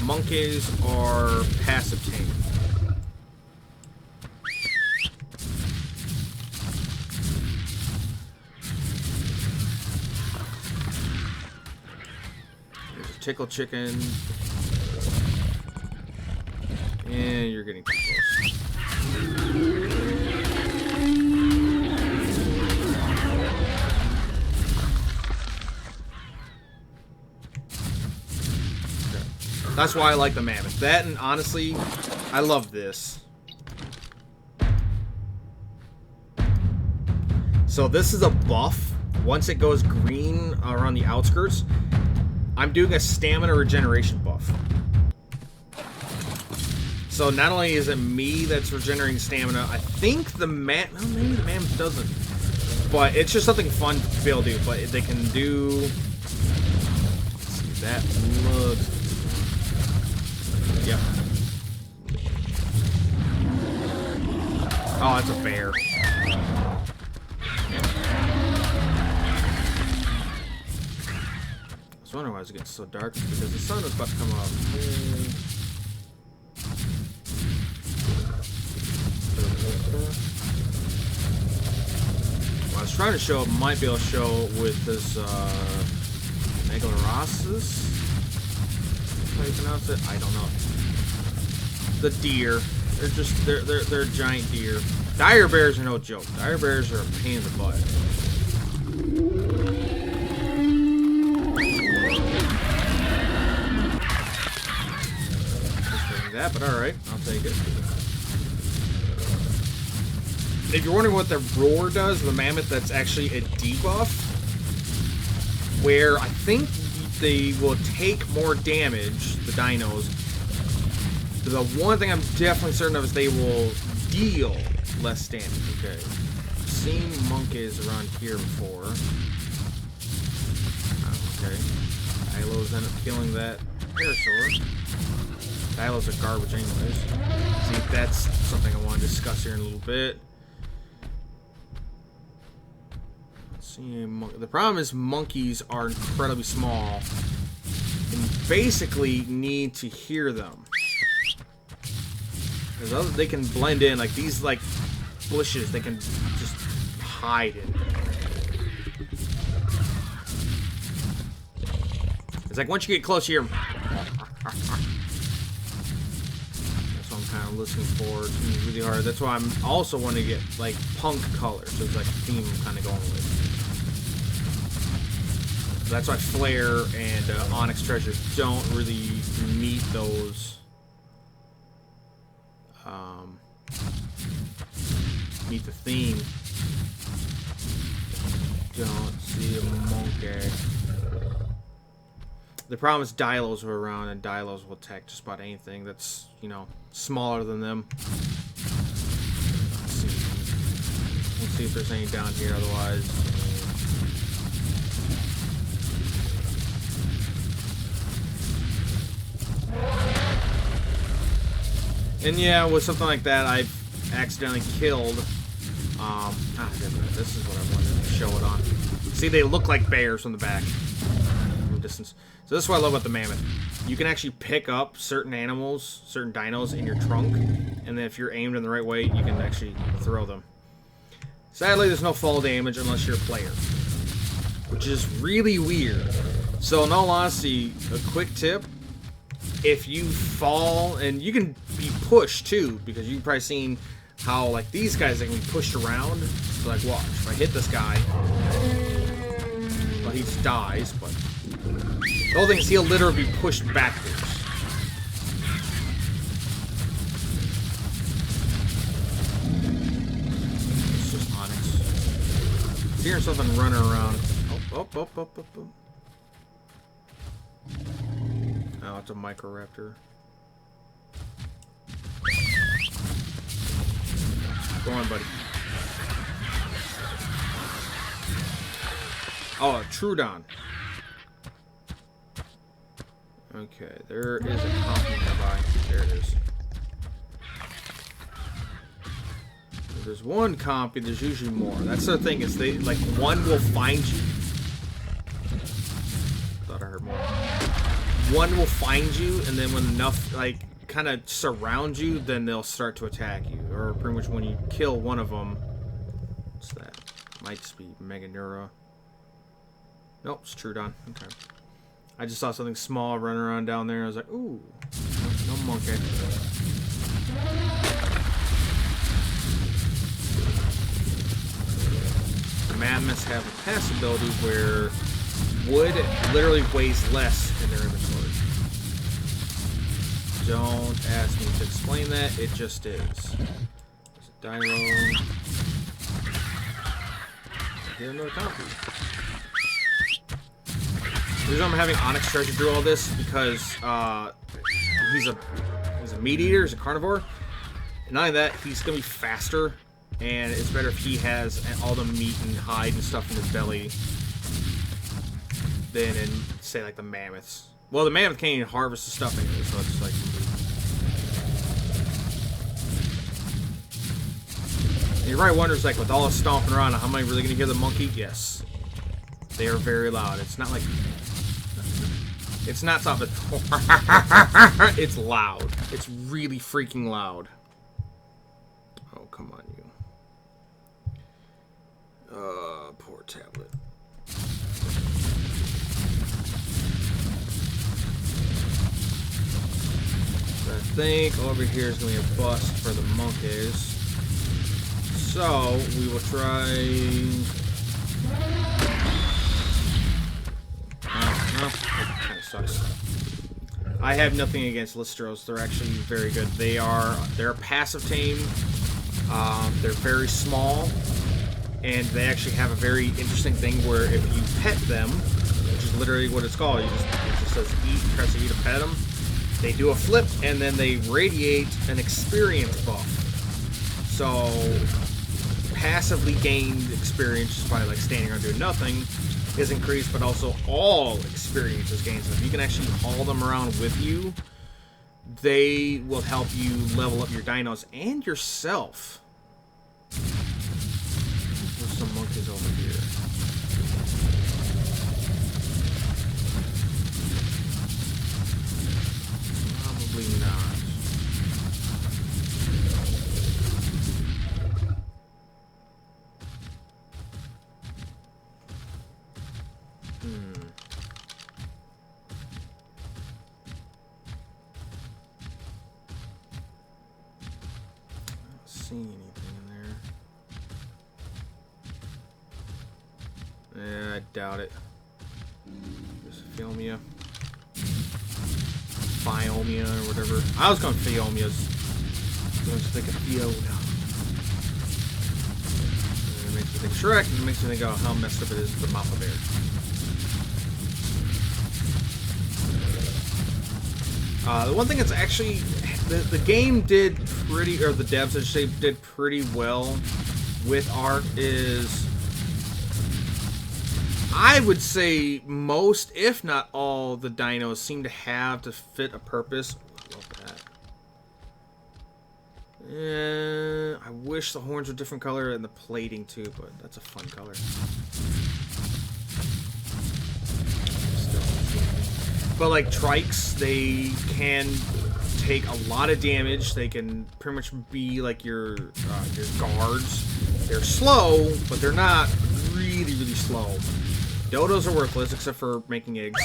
Monkeys are passive tame. There's a tickle chicken. And you're getting too close. That's why I like the mammoth. That, and honestly, I love this. So this is a buff. Once it goes green around the outskirts, I'm doing a stamina regeneration buff. So not only is it me that's regenerating stamina, I think the maybe the mammoth doesn't. But it's just something fun to be able to do. But they can do. Let's see, that looks. Yep. Oh, that's a bear. I was wondering why it was getting so dark, because the sun was about to come up. What I was trying to show, might be able to show with this Megalorosis. How do you pronounce it? I don't know. The deer. They're just they're giant deer. Dire bears are no joke. Dire bears are a pain in the butt. Just that, but alright, I'll take it. If you're wondering what the roar does, the mammoth, that's actually a debuff, where I think they will take more damage, the dinos. The one thing I'm definitely certain of is they will deal less damage. Okay. I've seen monkeys around here before. Okay. Dilos end up killing that parasaur. Dilos are garbage anyways. See, that's something I want to discuss here in a little bit. The problem is monkeys are incredibly small and basically need to hear them. Because they can blend in, like these like bushes, they can just hide in. It's like once you get close, you hear them. That's what I'm kind of listening for. It's gonna be really hard. That's why I'm also wanting to get like punk color, so it's like a theme I'm kind of going with. That's why Flare and Onyx Treasures don't really meet those. Meet the theme. Don't see a monkey. The problem is Dilos are around, and Dilos will attack just about anything that's, you know, smaller than them. Let's see if there's any down here, otherwise. And yeah, with something like that, I've accidentally killed. This is what I wanted to show it on. See, they look like bears from the back, from distance. So this is what I love about the mammoth. You can actually pick up certain animals, certain dinos in your trunk, and then if you're aimed in the right way, you can actually throw them. Sadly, there's no fall damage unless you're a player, which is really weird. So in all honesty, a quick tip. If you fall, and you can be pushed too, because you've probably seen how like these guys, they can be pushed around. So like, watch, if I hit this guy, well, he just dies, but the whole thing is he'll literally be pushed backwards. It's just Onyx. Hearing something running around. Oh. Oh, it's a Microraptor. Go on, buddy. Oh, a Trudon. Okay, there is a compy nearby. There it is. If there's one compy, there's usually more. That's the thing, is they, like, one will find you. Thought I heard more. One will find you, and then when enough, like, kind of surround you, then they'll start to attack you. Or pretty much when you kill one of them. What's that? Might just be Meganeura. Nope, it's Trudon. Okay. I just saw something small running around down there. I was like, ooh, no monkey. Mammoths have a pass ability where wood literally weighs less in their inventory. Don't ask me to explain that, it just is. There's a Dino. Get another copy. The reason I'm having Onyx charge through all this because he's a meat eater, he's a carnivore. And not only that, he's gonna be faster, and it's better if he has all the meat and hide and stuff in his belly than in, say, like the mammoths. Well, the mammoth can't even harvest the stuff anyway, so it's like. And you're right, wonders like with all the stomping around, how am I really gonna hear the monkey? Yes, they are very loud. It's not like. It's not something. It's loud. It's really freaking loud. Oh, come on, you. Poor tablet. I think over here is going to be a bust for the monkeys. So, we will try... that kind of sucks. I have nothing against Listros. They're actually very good. They're a passive tame. They're very small, and they actually have a very interesting thing where if you pet them, which is literally what it's called, it just says eat, press E to pet them. They do a flip, and then they radiate an experience buff. So passively gained experience just by like standing around doing nothing is increased, but also all experience is gained. So if you can actually haul them around with you, they will help you level up your dinos and yourself. There's some monkeys over here. Probably not. See anything in there? Yeah, I doubt it. Just Phiomia. Phiomia or whatever. I was going Phiomias. I was thinking Fiona. And it makes me think Shrek, and it makes me think, oh, how messed up it is with the Mama Bear. The one thing that's actually, the game did pretty, or the devs, I should say, did pretty well with ARK is, I would say most, if not all, the dinos seem to have to fit a purpose. I love that. I wish the horns were different color and the plating too, but that's a fun color. But like trikes, they can take a lot of damage. They can pretty much be like your guards. They're slow, but they're not really, really slow. Dodos are worthless except for making eggs.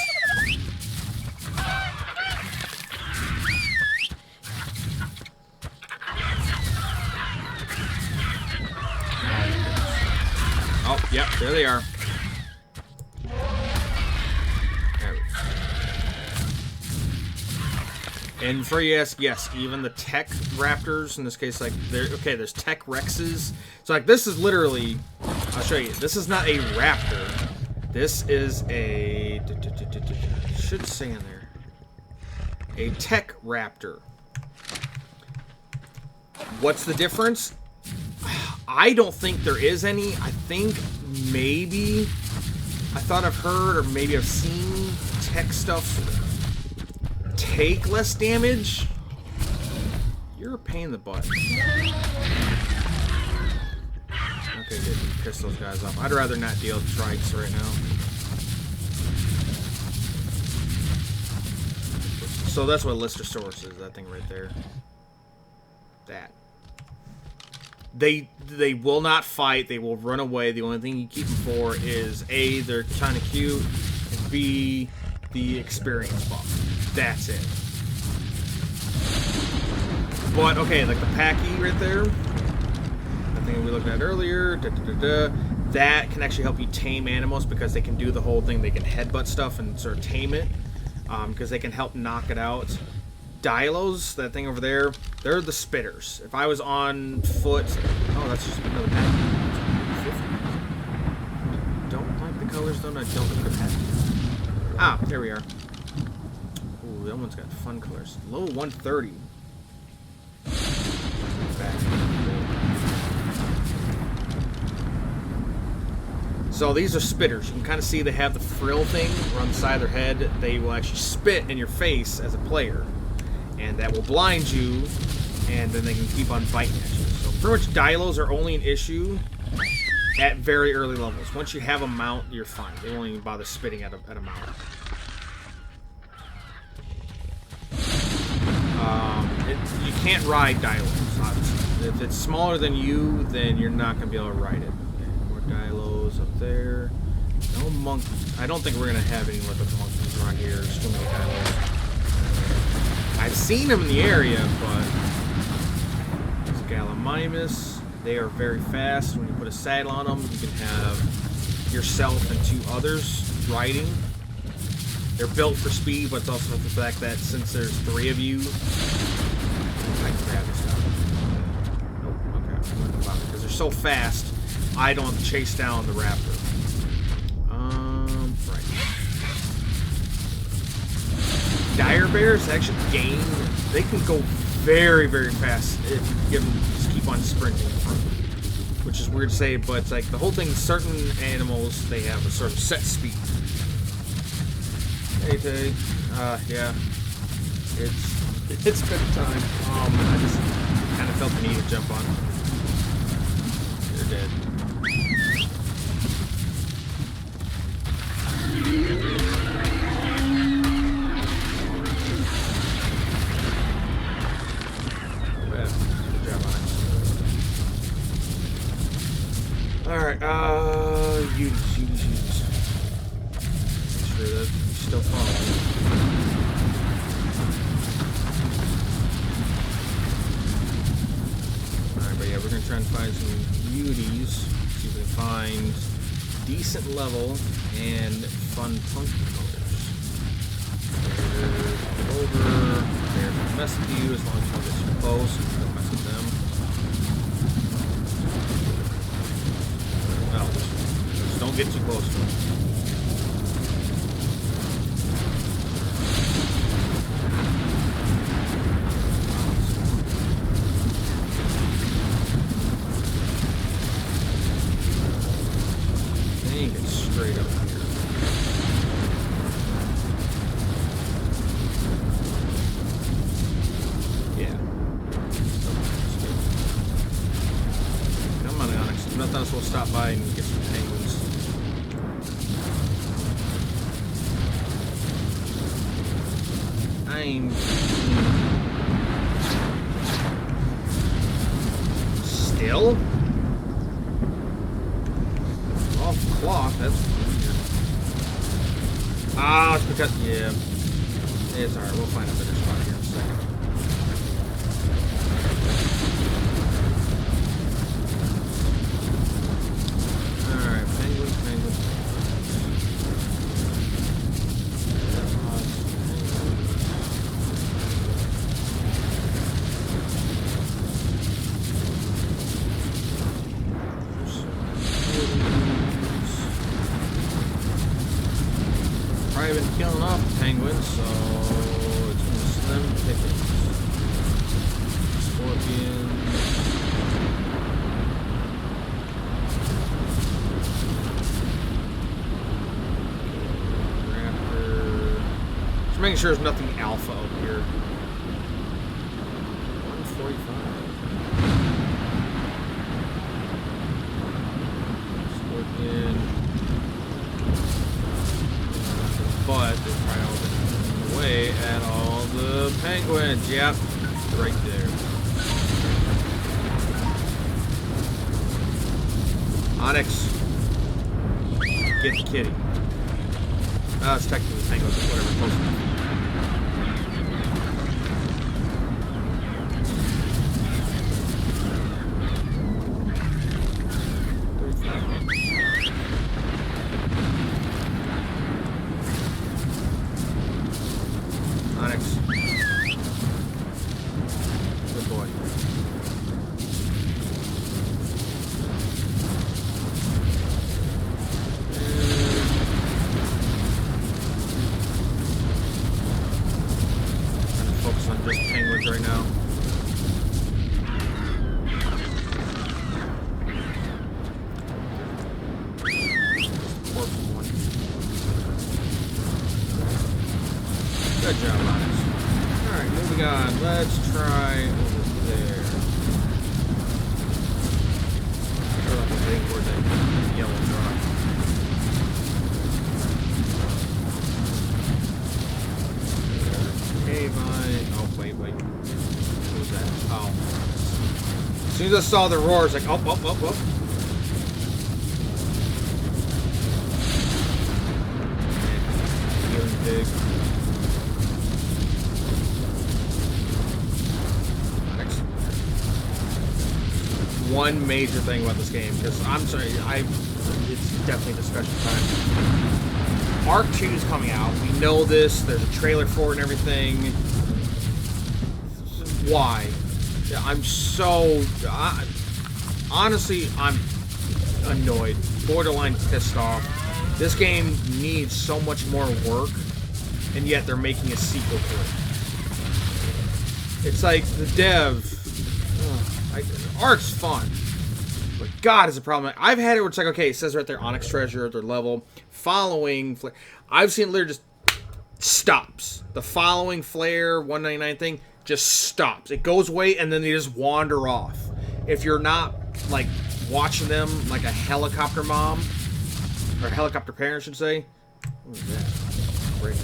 Oh, yep, there they are. There we go. And for you ask, yes, even the tech raptors, in this case, like, there's tech rexes. So, like, this is literally, I'll show you. This is not a raptor. This is a, it should say in there, a tech raptor. What's the difference? I don't think there is any. I think maybe, I thought I've heard or maybe I've seen tech stuff take less damage. You're a pain in the butt. Okay, good. Piss those guys off. I'd rather not deal with strikes right now. So that's what Listersaurus is, that thing right there. That. They will not fight. They will run away. The only thing you keep them for is A, they're kind of cute, and B, the experience buff. That's it. But, okay, like the Packy right there, that thing we looked at earlier, that can actually help you tame animals because they can do the whole thing. They can headbutt stuff and sort of tame it because they can help knock it out. Dilos, that thing over there, they're the spitters. If I was on foot... Oh, that's just another Packy. Don't like the colors, though, and I don't like the Packy. Ah, there we are. Ooh, that one's got fun colors. Low 130. So these are spitters. You can kind of see they have the frill thing around the side of their head. They will actually spit in your face as a player. And that will blind you, and then they can keep on biting at you. So pretty much Dilos are only an issue at very early levels. Once you have a mount, you're fine. They won't even bother spitting at a mount. You can't ride Dilos, obviously. If it's smaller than you, then you're not going to be able to ride it. Okay, more Dilos up there. No monkeys. I don't think we're going to have any luck with monkeys around here. There's too many Dilos. I've seen them in the area, but... There's Gallimimus. They are very fast. When you put a saddle on them, you can have yourself and 2 others riding. They're built for speed, but it's also the fact that since there's 3 of you, I can grab this stuff. Nope, okay. Because they're so fast, I don't have to chase down the raptor. Right. Dire bears actually gain, they can go very, very fast if you give them, just keep on sprinting. Which is weird to say, but it's like the whole thing, certain animals, they have a sort of set speed. Hey, Tay. Yeah. It's been a time. I just kind of felt the need to jump on. You're dead. Good job on it. Alright, Utis. Make sure that you're still following. Alright, but yeah, we're gonna try and find some Utis. See if we can find decent level and fun funky colors. There's over. There's a mess with you as long as you don't get too close. You don't mess with them. No, just don't get too close to them. Dang it, straight up here. Yeah. Come on, Onyx. Nothing else will stop by and get some penguins. I'm still off clock. That's weird. Ah, it's because it's alright. We'll find a better spot here in a second. Alright. killing off the penguins, so it's going to slim pickings. Scorpions. Raptor. Just making sure there's nothing alpha up here. 145. Scorpion. But they're probably all getting away at all the penguins. Yep, right there. Onyx, get the kitty. It's technically the penguins, but whatever, close enough. Onyx. Good boy. Trying to focus on just penguins right now. Corpse one. Good job, Onyx. Alright, moving on. Let's try over there. Sort of heading toward that yellow drop. Hey, oh, wait. What was that? Oh. As soon as I saw the roar, it's like, oh. Healing pig. One major thing about this game, because I'm sorry, it's definitely discussion time. ARK 2 is coming out. We know this. There's a trailer for it and everything. Why? I'm so... honestly, I'm annoyed. Borderline pissed off. This game needs so much more work, and yet they're making a sequel to it. It's like the dev... ARK's fun, but God is a problem. I've had it where it's like, okay, it says right there, Onyx Treasure at their level. Following flare. I've seen it literally just stops. The following flare 199 thing just stops. It goes away, and then they just wander off. If you're not, like, watching them like a helicopter mom, or a helicopter parent, I should say. What is that? Great.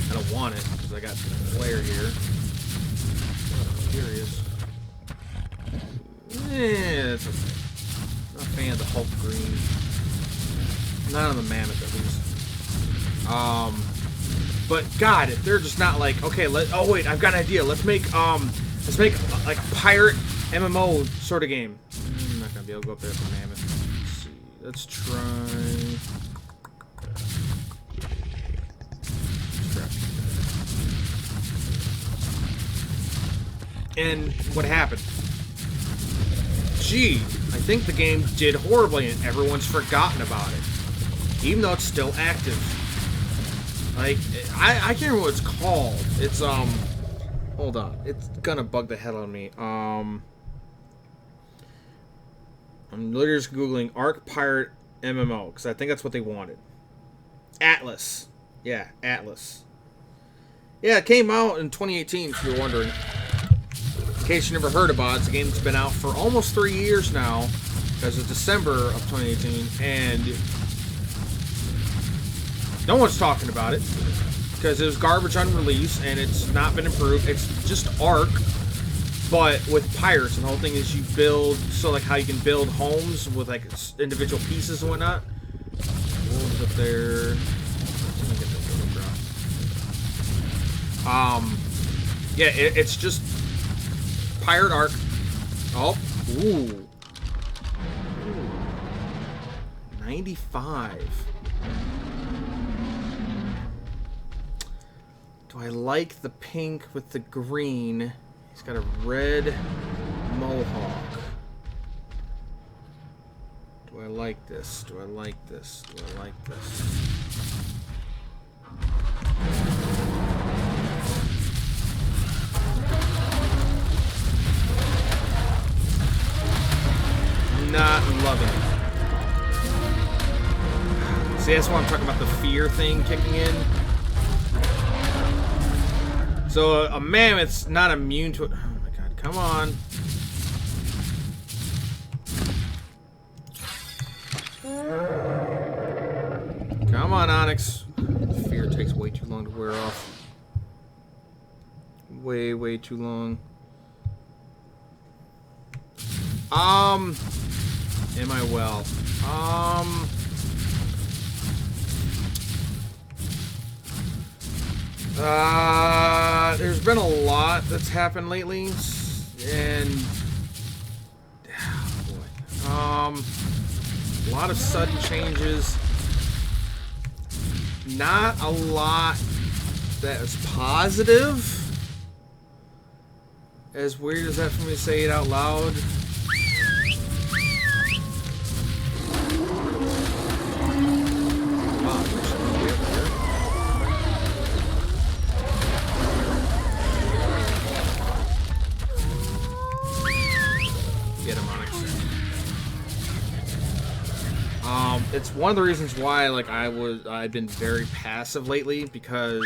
I don't want it, because I got the flare here. Curious. It's okay. Not a fan of the Hulk green. Not on the mammoth, at least. But God, if they're just not like, okay, oh wait, I've got an idea. Let's make like a pirate MMO sort of game. I'm not gonna be able to go up there for mammoth. Let's see. Let's try. And what happened? Gee, I think the game did horribly and everyone's forgotten about it. Even though it's still active. Like, I can't remember what it's called. It's, hold on. It's gonna bug the hell out of me. I'm literally just Googling ARK Pirate MMO, because I think that's what they wanted. Atlas. Yeah, Atlas. Yeah, it came out in 2018, if you're wondering. In case you never heard about it, it's a game that's been out for almost 3 years now, as of December of 2018, and no one's talking about it, because it was garbage on release, and it's not been improved. It's just ARK, but with pirates, and the whole thing is you build, so like how you can build homes with like individual pieces and whatnot. Wolves up there. Yeah, it's just Pirate ARK. Oh, ooh. 95. Do I like the pink with the green? He's got a red mohawk. Do I like this? Do I like this? Do I like this? Not loving it. See, that's why I'm talking about the fear thing kicking in. So a mammoth's not immune to it. Oh my god, come on. Come on, Onyx. Fear takes way too long to wear off. Way, way too long. Am I well? There's been a lot that's happened lately, and oh boy, a lot of sudden changes. Not a lot that is positive. As weird as that for me to say it out loud. Get him, Onyx. It's one of the reasons why, like, I've been very passive lately, because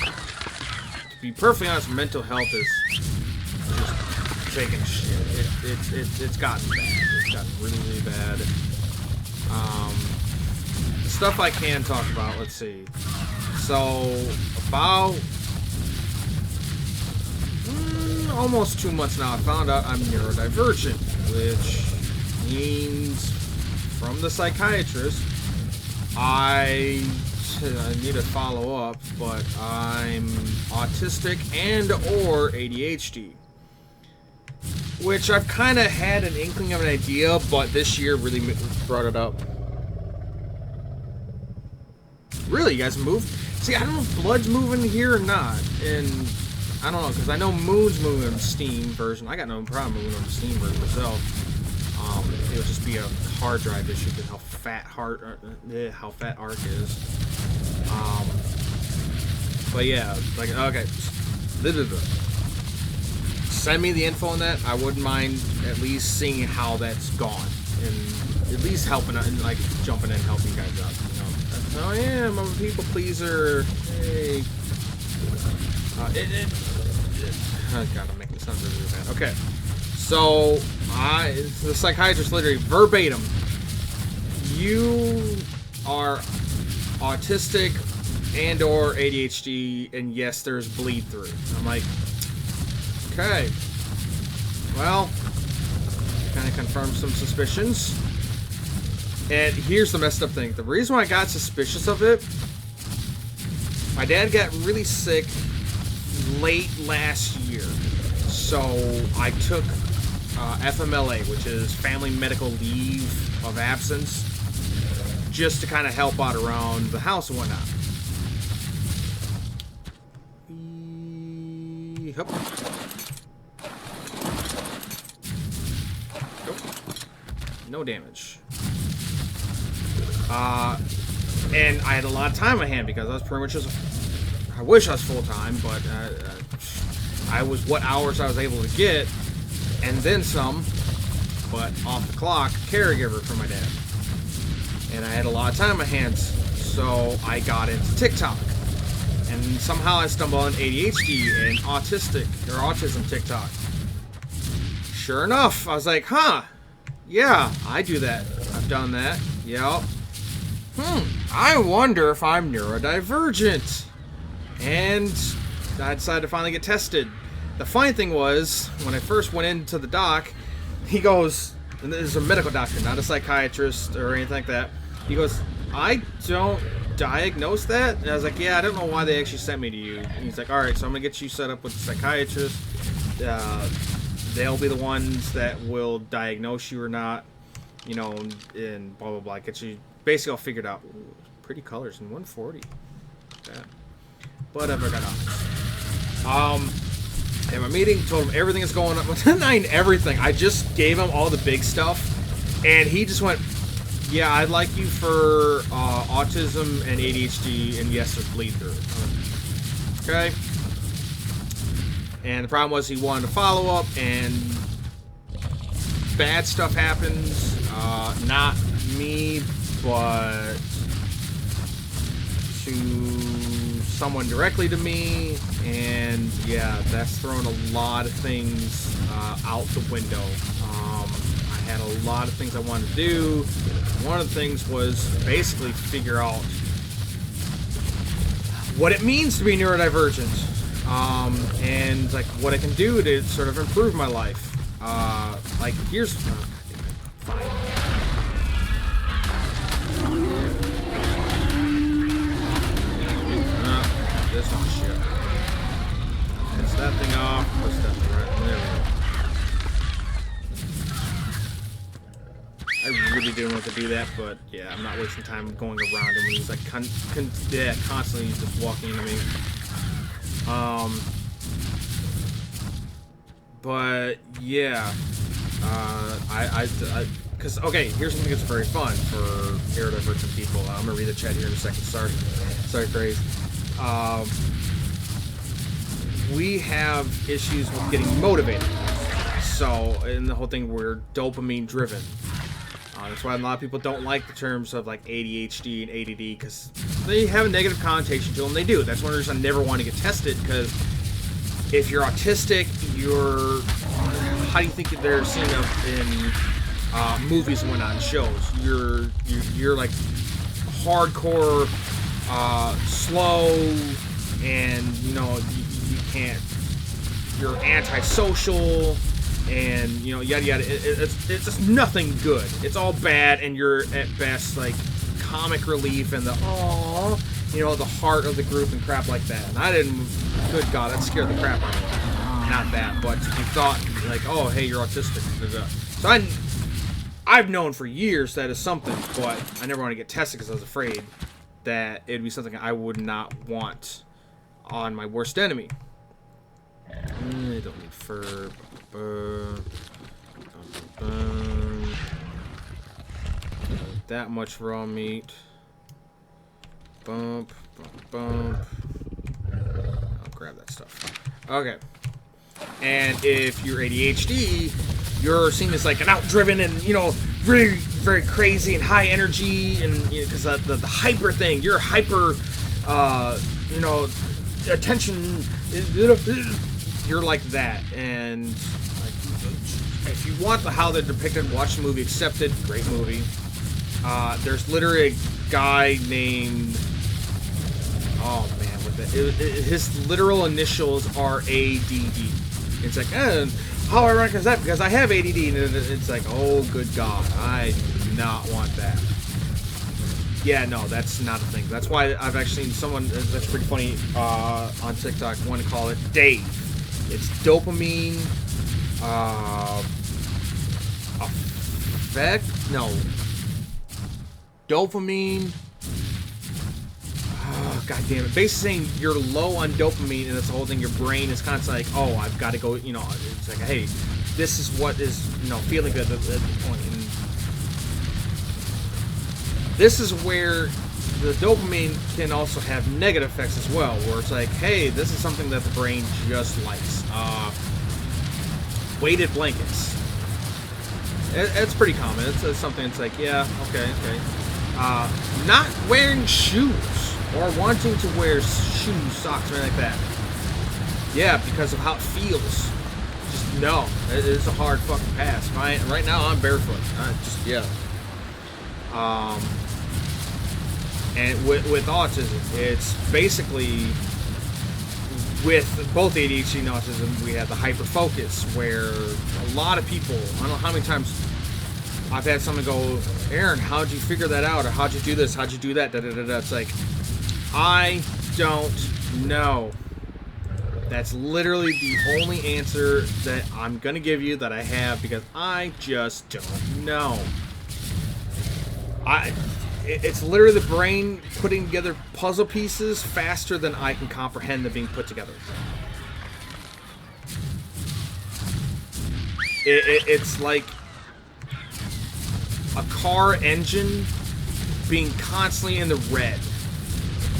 to be perfectly honest, mental health is just taking shit. It's gotten bad. It's gotten really, really bad. The stuff I can talk about. Let's see. So about almost 2 months now, I found out I'm neurodivergent, which means from the psychiatrist, I need to follow up, but I'm autistic and or ADHD, which I've kind of had an inkling of an idea, but this year really brought it up. Really, you guys moved? See, I don't know if blood's moving here or not, and I don't know, because I know Moon's moving on the Steam version. I got no problem moving on the Steam version myself. It'll just be a hard drive issue because how fat ARK is. But yeah, like, okay. Send me the info on that. I wouldn't mind at least seeing how that's gone, and at least helping out and like jumping in and helping you guys out. You know, that's how I am. I'm a people pleaser. Hey. Oh god, I'm making sound really bad. Okay. So, the psychiatrist literally verbatim, you are autistic and or ADHD, and yes, there's bleed through. I'm like, okay, well, kind of confirms some suspicions. And here's the messed up thing. The reason why I got suspicious of it, my dad got really sick late last year. So I took FMLA, which is Family Medical Leave of Absence, just to kind of help out around the house and whatnot. Yep. Nope. No damage. And I had a lot of time on my hand because I was pretty much just... I wish I was full-time, but I was what hours I was able to get, and then some, but off the clock, caregiver for my dad. And I had a lot of time on my hands, so I got into TikTok. And somehow I stumbled on ADHD and autism TikTok. Sure enough, I was like, huh, yeah, I do that. I've done that. Yep. I wonder if I'm neurodivergent. And I decided to finally get tested. The funny thing was, when I first went into the doc, he goes, and this is a medical doctor, not a psychiatrist or anything like that. He goes, I don't diagnose that. And I was like, yeah, I don't know why they actually sent me to you. And he's like, all right, so I'm going to get you set up with a psychiatrist. They'll be the ones that will diagnose you or not, you know, and blah, blah, blah. Get you basically all figured out. Ooh, pretty colors in 140. Yeah. Whatever, got on. In my meeting, told him everything is going on. Not everything. I just gave him all the big stuff, and he just went, Yeah, I'd like you for autism and ADHD, and yes, there's bleed through. Okay. And the problem was he wanted to follow up, and bad stuff happens. Not me, but to someone directly to me, and yeah, that's thrown a lot of things out the window. I had a lot of things I wanted to do. One of the things was basically figure out what it means to be neurodivergent, and like what I can do to sort of improve my life. Like here's fine. This one shit. Push that thing off. Push that thing right there. I really didn't want to do that, but yeah, I'm not wasting time going around him when he's like constantly just walking into me. But yeah, because okay, here's something that's very fun for neurodivergent people. I'm gonna read the chat here in a second. Sorry, Grace. We have issues with getting motivated. So, in the whole thing, we're dopamine driven. That's why a lot of people don't like the terms of like ADHD and ADD, because they have a negative connotation to them. They do. That's one reason I never want to get tested, because if you're autistic, how do you think they're seen in movies and whatnot, and shows? You're like hardcore, slow, and you know you can't. You're antisocial, and you know yada yada. It's just nothing good. It's all bad, and you're at best like comic relief and the aww, you know, the heart of the group and crap like that. And I didn't. Good God, that scared the crap out of me. Not that, but you thought like, oh hey, you're autistic. So I've known for years that is something, but I never want to get tested because I was afraid that it'd be something I would not want on my worst enemy. I don't need fur. That much raw meat. Bump, bump, bump. I'll grab that stuff. Okay. And if you're ADHD, you're seen as like an outdriven and, you know, very, very crazy and high energy, and because you know, the hyper thing, you're hyper, you know, attention, you're like that. And like, if you want how they're depicted, watch the movie Accepted. Great movie. There's literally a guy named, oh man, what the, his literal initials are ADD. It's like, how ironic is that? Because I have ADD, and it's like, oh good God, I do not want that. Yeah, no, that's not a thing. That's why I've actually seen someone that's pretty funny on TikTok want to call it Dave. It's dopamine effect. No, dopamine. Oh, God damn it. Basically saying you're low on dopamine, and that's the whole thing. Your brain is constantly like, oh, I've got to go, you know, it's like, hey, this is what is, you know, feeling good at the point. And this is where the dopamine can also have negative effects as well, where it's like, hey, this is something that the brain just likes. Weighted blankets. It's pretty common. It's something that's like, yeah, okay. Not wearing shoes. Or wanting to wear shoes, socks, or anything like that. Yeah, because of how it feels. Just no. It's a hard fucking pass. Right now, I'm barefoot. Yeah. And with autism, it's basically, with both ADHD and autism, we have the hyperfocus, where a lot of people, I don't know how many times I've had someone go, Aaron, how'd you figure that out? Or how'd you do this? How'd you do that? It's like, I don't know. That's literally the only answer that I'm gonna give you that I have, because I just don't know. It's literally the brain putting together puzzle pieces faster than I can comprehend them being put together. It's like a car engine being constantly in the red.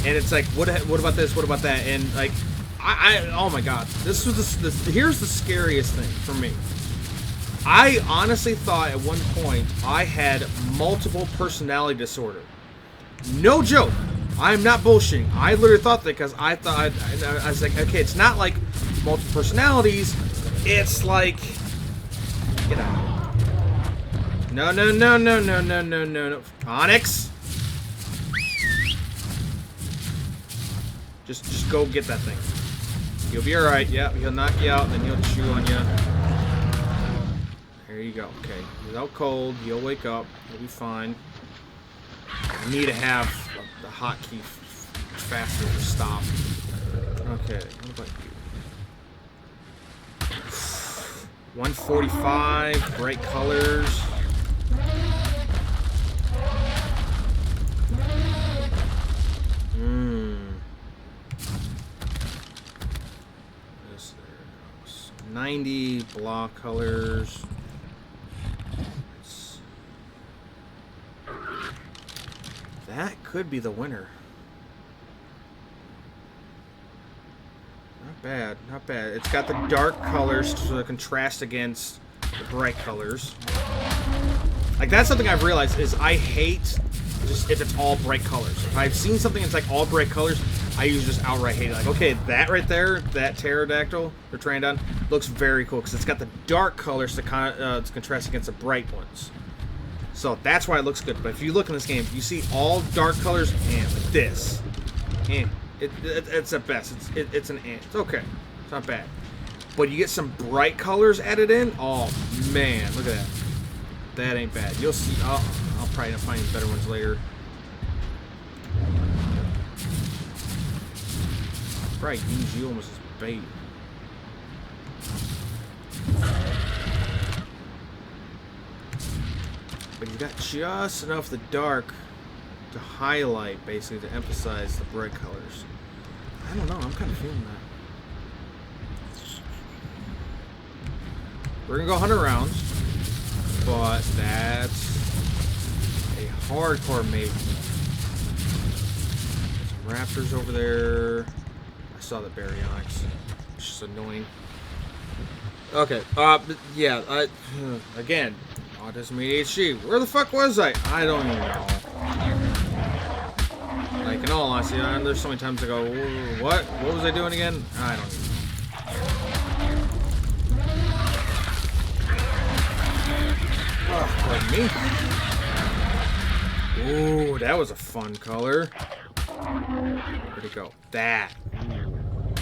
And it's like, what about this? What about that? And like, oh my god, this was here's the scariest thing for me. I honestly thought at one point I had multiple personality disorder. No joke. I'm not bullshitting. I literally thought that because I thought I was like, okay, it's not like multiple personalities. It's like, get out. No, no, no, no, no, no, no, no, no. Onyx. Just go get that thing. You'll be alright. Yeah, he'll knock you out, and then he'll chew on you. There you go. Okay. He's out cold. He'll wake up. He'll be fine. I need to have the hotkey faster to stop. Okay. What about you? 145. Bright colors. Mmm. 90 block colors. That could be the winner. Not bad, not bad. It's got the dark colors to contrast against the bright colors. Like, that's something I've realized is I hate just if it's all bright colors. If I've seen something that's like all bright colors, I usually just outright hate it. Like, okay, that right there, that pterodactyl, the Pteranodon, looks very cool because it's got the dark colors to contrast against the bright ones. So that's why it looks good. But if you look in this game, you see all dark colors, and like this, and it's the best. It's an ant. It's okay. It's not bad. But you get some bright colors added in. Oh man, look at that. That ain't bad. You'll see. I'll probably find better ones later. Right, use you almost as bait. But you got just enough of the dark to highlight, basically, to emphasize the bright colors. I don't know, I'm kind of feeling that. We're gonna go 100 rounds, but that's a hardcore maybe. There's raptors over there. I saw the baryonyx. It's just annoying. Okay, yeah, again, autism ADHD. Where the fuck was I? I don't even know. Like, in all honesty, there's so many times I go, what? What was I doing again? I don't even know. Oh, pardon me. Ooh, that was a fun color. Where'd it go? That.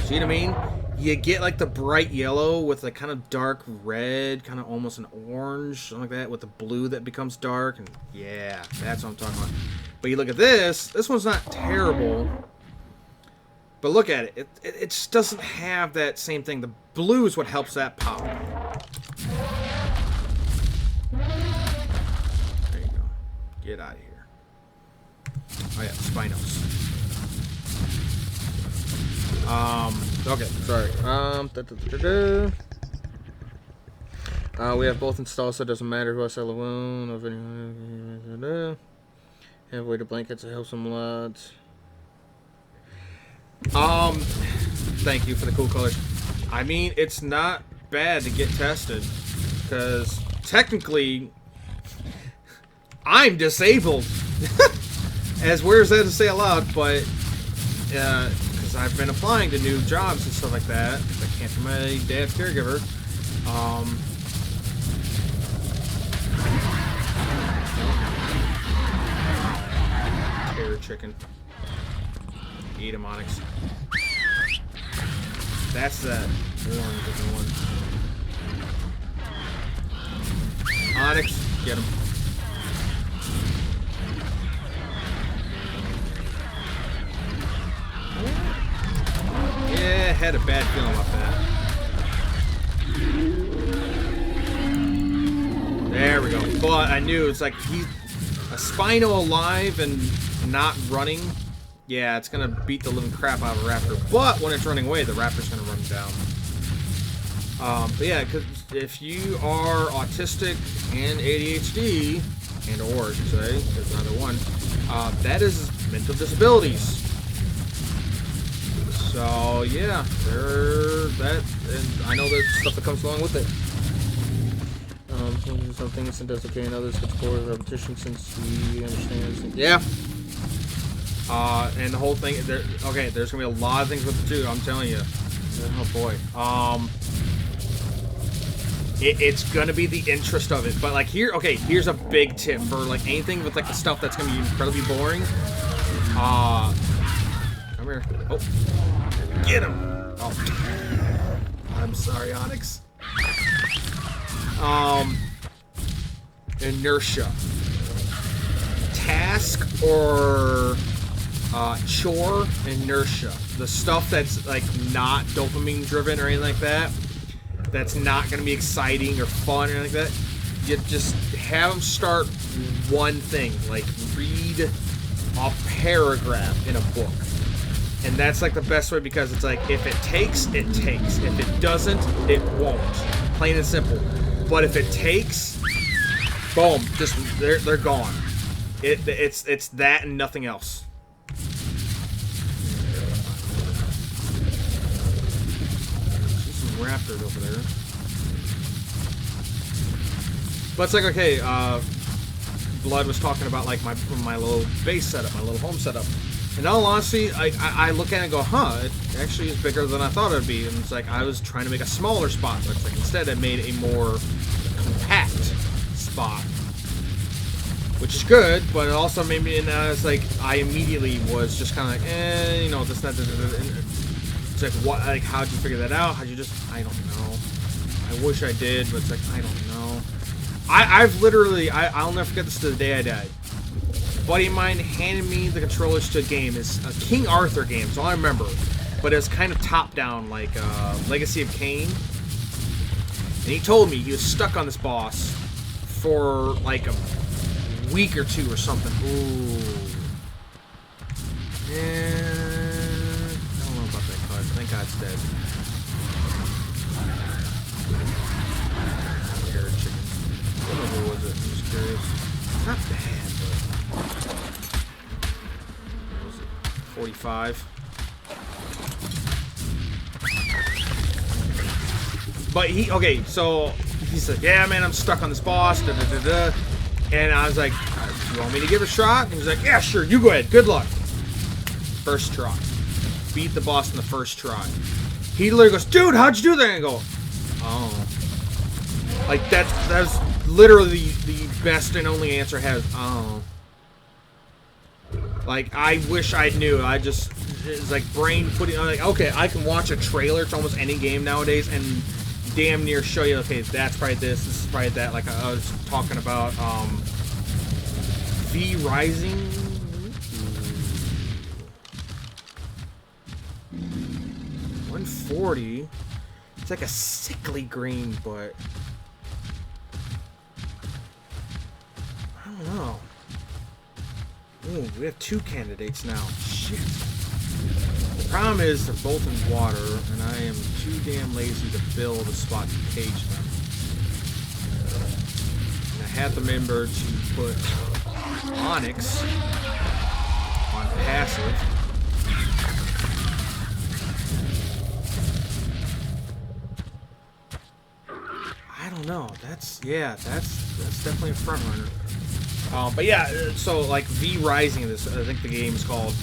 See what I mean? You get like the bright yellow with the kind of dark red, kind of almost an orange, something like that, with the blue that becomes dark. And yeah, that's what I'm talking about. But you look at this. This one's not terrible. But look at it. It just doesn't have that same thing. The blue is what helps that pop. There you go. Get out of here. Oh yeah, Spinos. Okay, sorry. We have both installed, so it doesn't matter who I sell alone. Have weighted blankets, it helps them a lot. Thank you for the cool colors. I mean, it's not bad to get tested, because technically, I'm disabled. As weird as that to say aloud, but because I've been applying to new jobs and stuff like that, because I can't be my dad's caregiver. Terror chicken. Eat him, Onyx. That's that orange looking one. Onyx, get him. Yeah, had a bad feeling about that. There we go. But I knew it's like he's a Spino alive and not running. Yeah, it's gonna beat the living crap out of a raptor. But when it's running away, the raptor's gonna run down. But yeah, because if you are autistic and ADHD, and or I should say, there's either one. That is mental disabilities. So yeah, and I know there's stuff that comes along with it. Some things and that's okay, and others explore repetition since we understand. Yeah. And the whole thing, there's gonna be a lot of things with it too. I'm telling you. Oh boy. It's gonna be the interest of it, but like here's a big tip for like anything with like the stuff that's gonna be incredibly boring. Come here. Oh, get him. Oh, I'm sorry, Onyx. Inertia. Task or chore, inertia. The stuff that's like not dopamine driven or anything like that. That's not going to be exciting or fun or anything like that. You just have them start one thing, like read a paragraph in a book. And that's like the best way, because it's like if it takes, it takes. If it doesn't, it won't. Plain and simple. But if it takes, boom, just they're gone. It's that and nothing else. Raptors over there. But it's like, okay, Blood was talking about like my little base setup, my little home setup. In all honesty, I look at it and go, huh, it actually is bigger than I thought it would be. And it's like I was trying to make a smaller spot, but it's like instead I made a more compact spot. Which is good, but it also made me, and it's like I immediately was just kind of like, you know, this, that, it's like, what, like, how'd you figure that out? How'd you just, I don't know. I wish I did, but it's like, I don't know. I've literally, I'll never forget this to the day I died. A buddy of mine handed me the controllers to a game. It's a King Arthur game, so I remember. But it's kind of top-down, like Legacy of Kain. And he told me he was stuck on this boss for, like, a week or two or something. Ooh. And I don't know about that card. Thank God it's dead. Air chicken. What level was it? I'm just curious. Not bad, but what was it? 45. But so he said, yeah, man, I'm stuck on this boss, da da da da. And I was like, you want me to give it a shot? And he's like, yeah, sure, you go ahead. Good luck. First try. Beat the boss in the first try. He literally goes, dude, how'd you do that? And I go, oh. Like, that's literally the best and only answer I have. Oh. Like, I wish I knew. It's like brain putting, I'm like, okay, I can watch a trailer to almost any game nowadays and damn near show you, okay, that's probably this is probably that. Like I was talking about V Rising. 140. It's like a sickly green, but I don't know. Ooh, we have two candidates now. Shit. The problem is they're both in water, and I am too damn lazy to build a spot to cage them. And I had the member to put Onyx on passive. I don't know. That's definitely a front runner. But yeah, so like V Rising, this I think the game is called.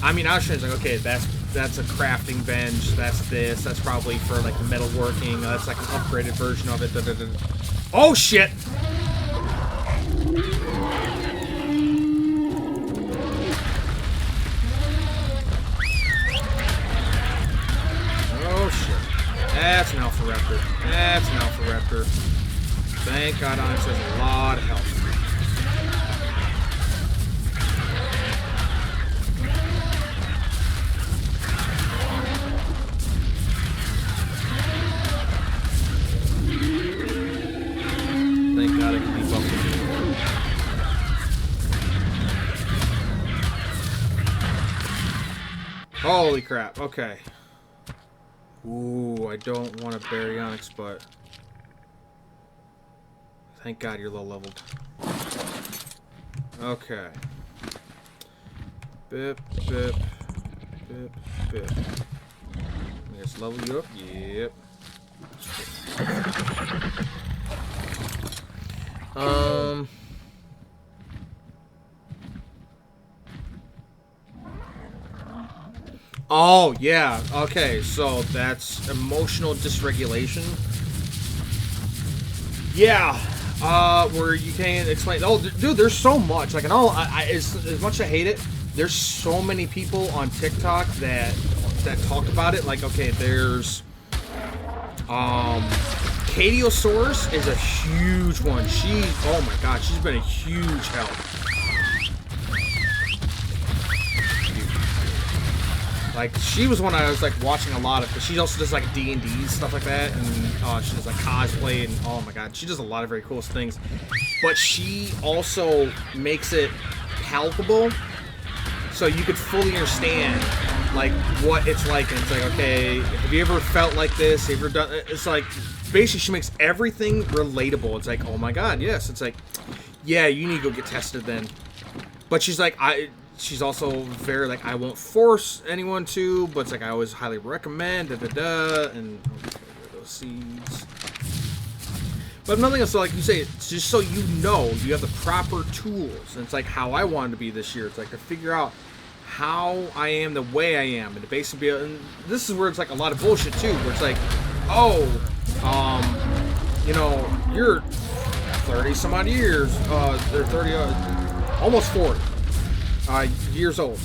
I mean, I was trying to like, okay, that's a crafting bench. That's this. That's probably for like metalworking. That's like an upgraded version of it. Da, da, da. Oh shit! Oh shit! That's an Alpha Raptor. That's an Alpha Raptor. Thank God, Onyx has a lot of health. Thank God I can keep up with you. Holy crap, okay. Ooh, I don't want to bury Onyx, but thank God you're low leveled. Okay. Bip, bip, bip, bip. Let's level you up. Yep. Oh, yeah. Okay, so that's emotional dysregulation. Yeah. Where you can't explain. Oh, dude, there's so much. Like, and all, as much as I hate it, there's so many people on TikTok that talk about it. Like, okay, there's, Katiosaurus is a huge one. Oh my god, she's been a huge help. Like, she was one I was, like, watching a lot of, because she also does, like, D&D, stuff like that, and she does, like, cosplay, and, oh my god, she does a lot of very cool things. But she also makes it palpable, so you could fully understand, like, what it's like, and it's like, okay, have you ever felt like this? Have you ever done, it's like, basically, she makes everything relatable. It's like, oh my god, yes. It's like, yeah, you need to go get tested then. But she's like, she's also very, like, I won't force anyone to, but it's like, I always highly recommend, and, okay, those seeds. But nothing else, so like you say, it's just so you know, you have the proper tools. And it's like how I wanted to be this year. It's like to figure out how I am the way I am, and to basically be, and this is where it's like a lot of bullshit too, where it's like, oh, you know, you're 30 some odd years, they're 30, almost 40. Years old.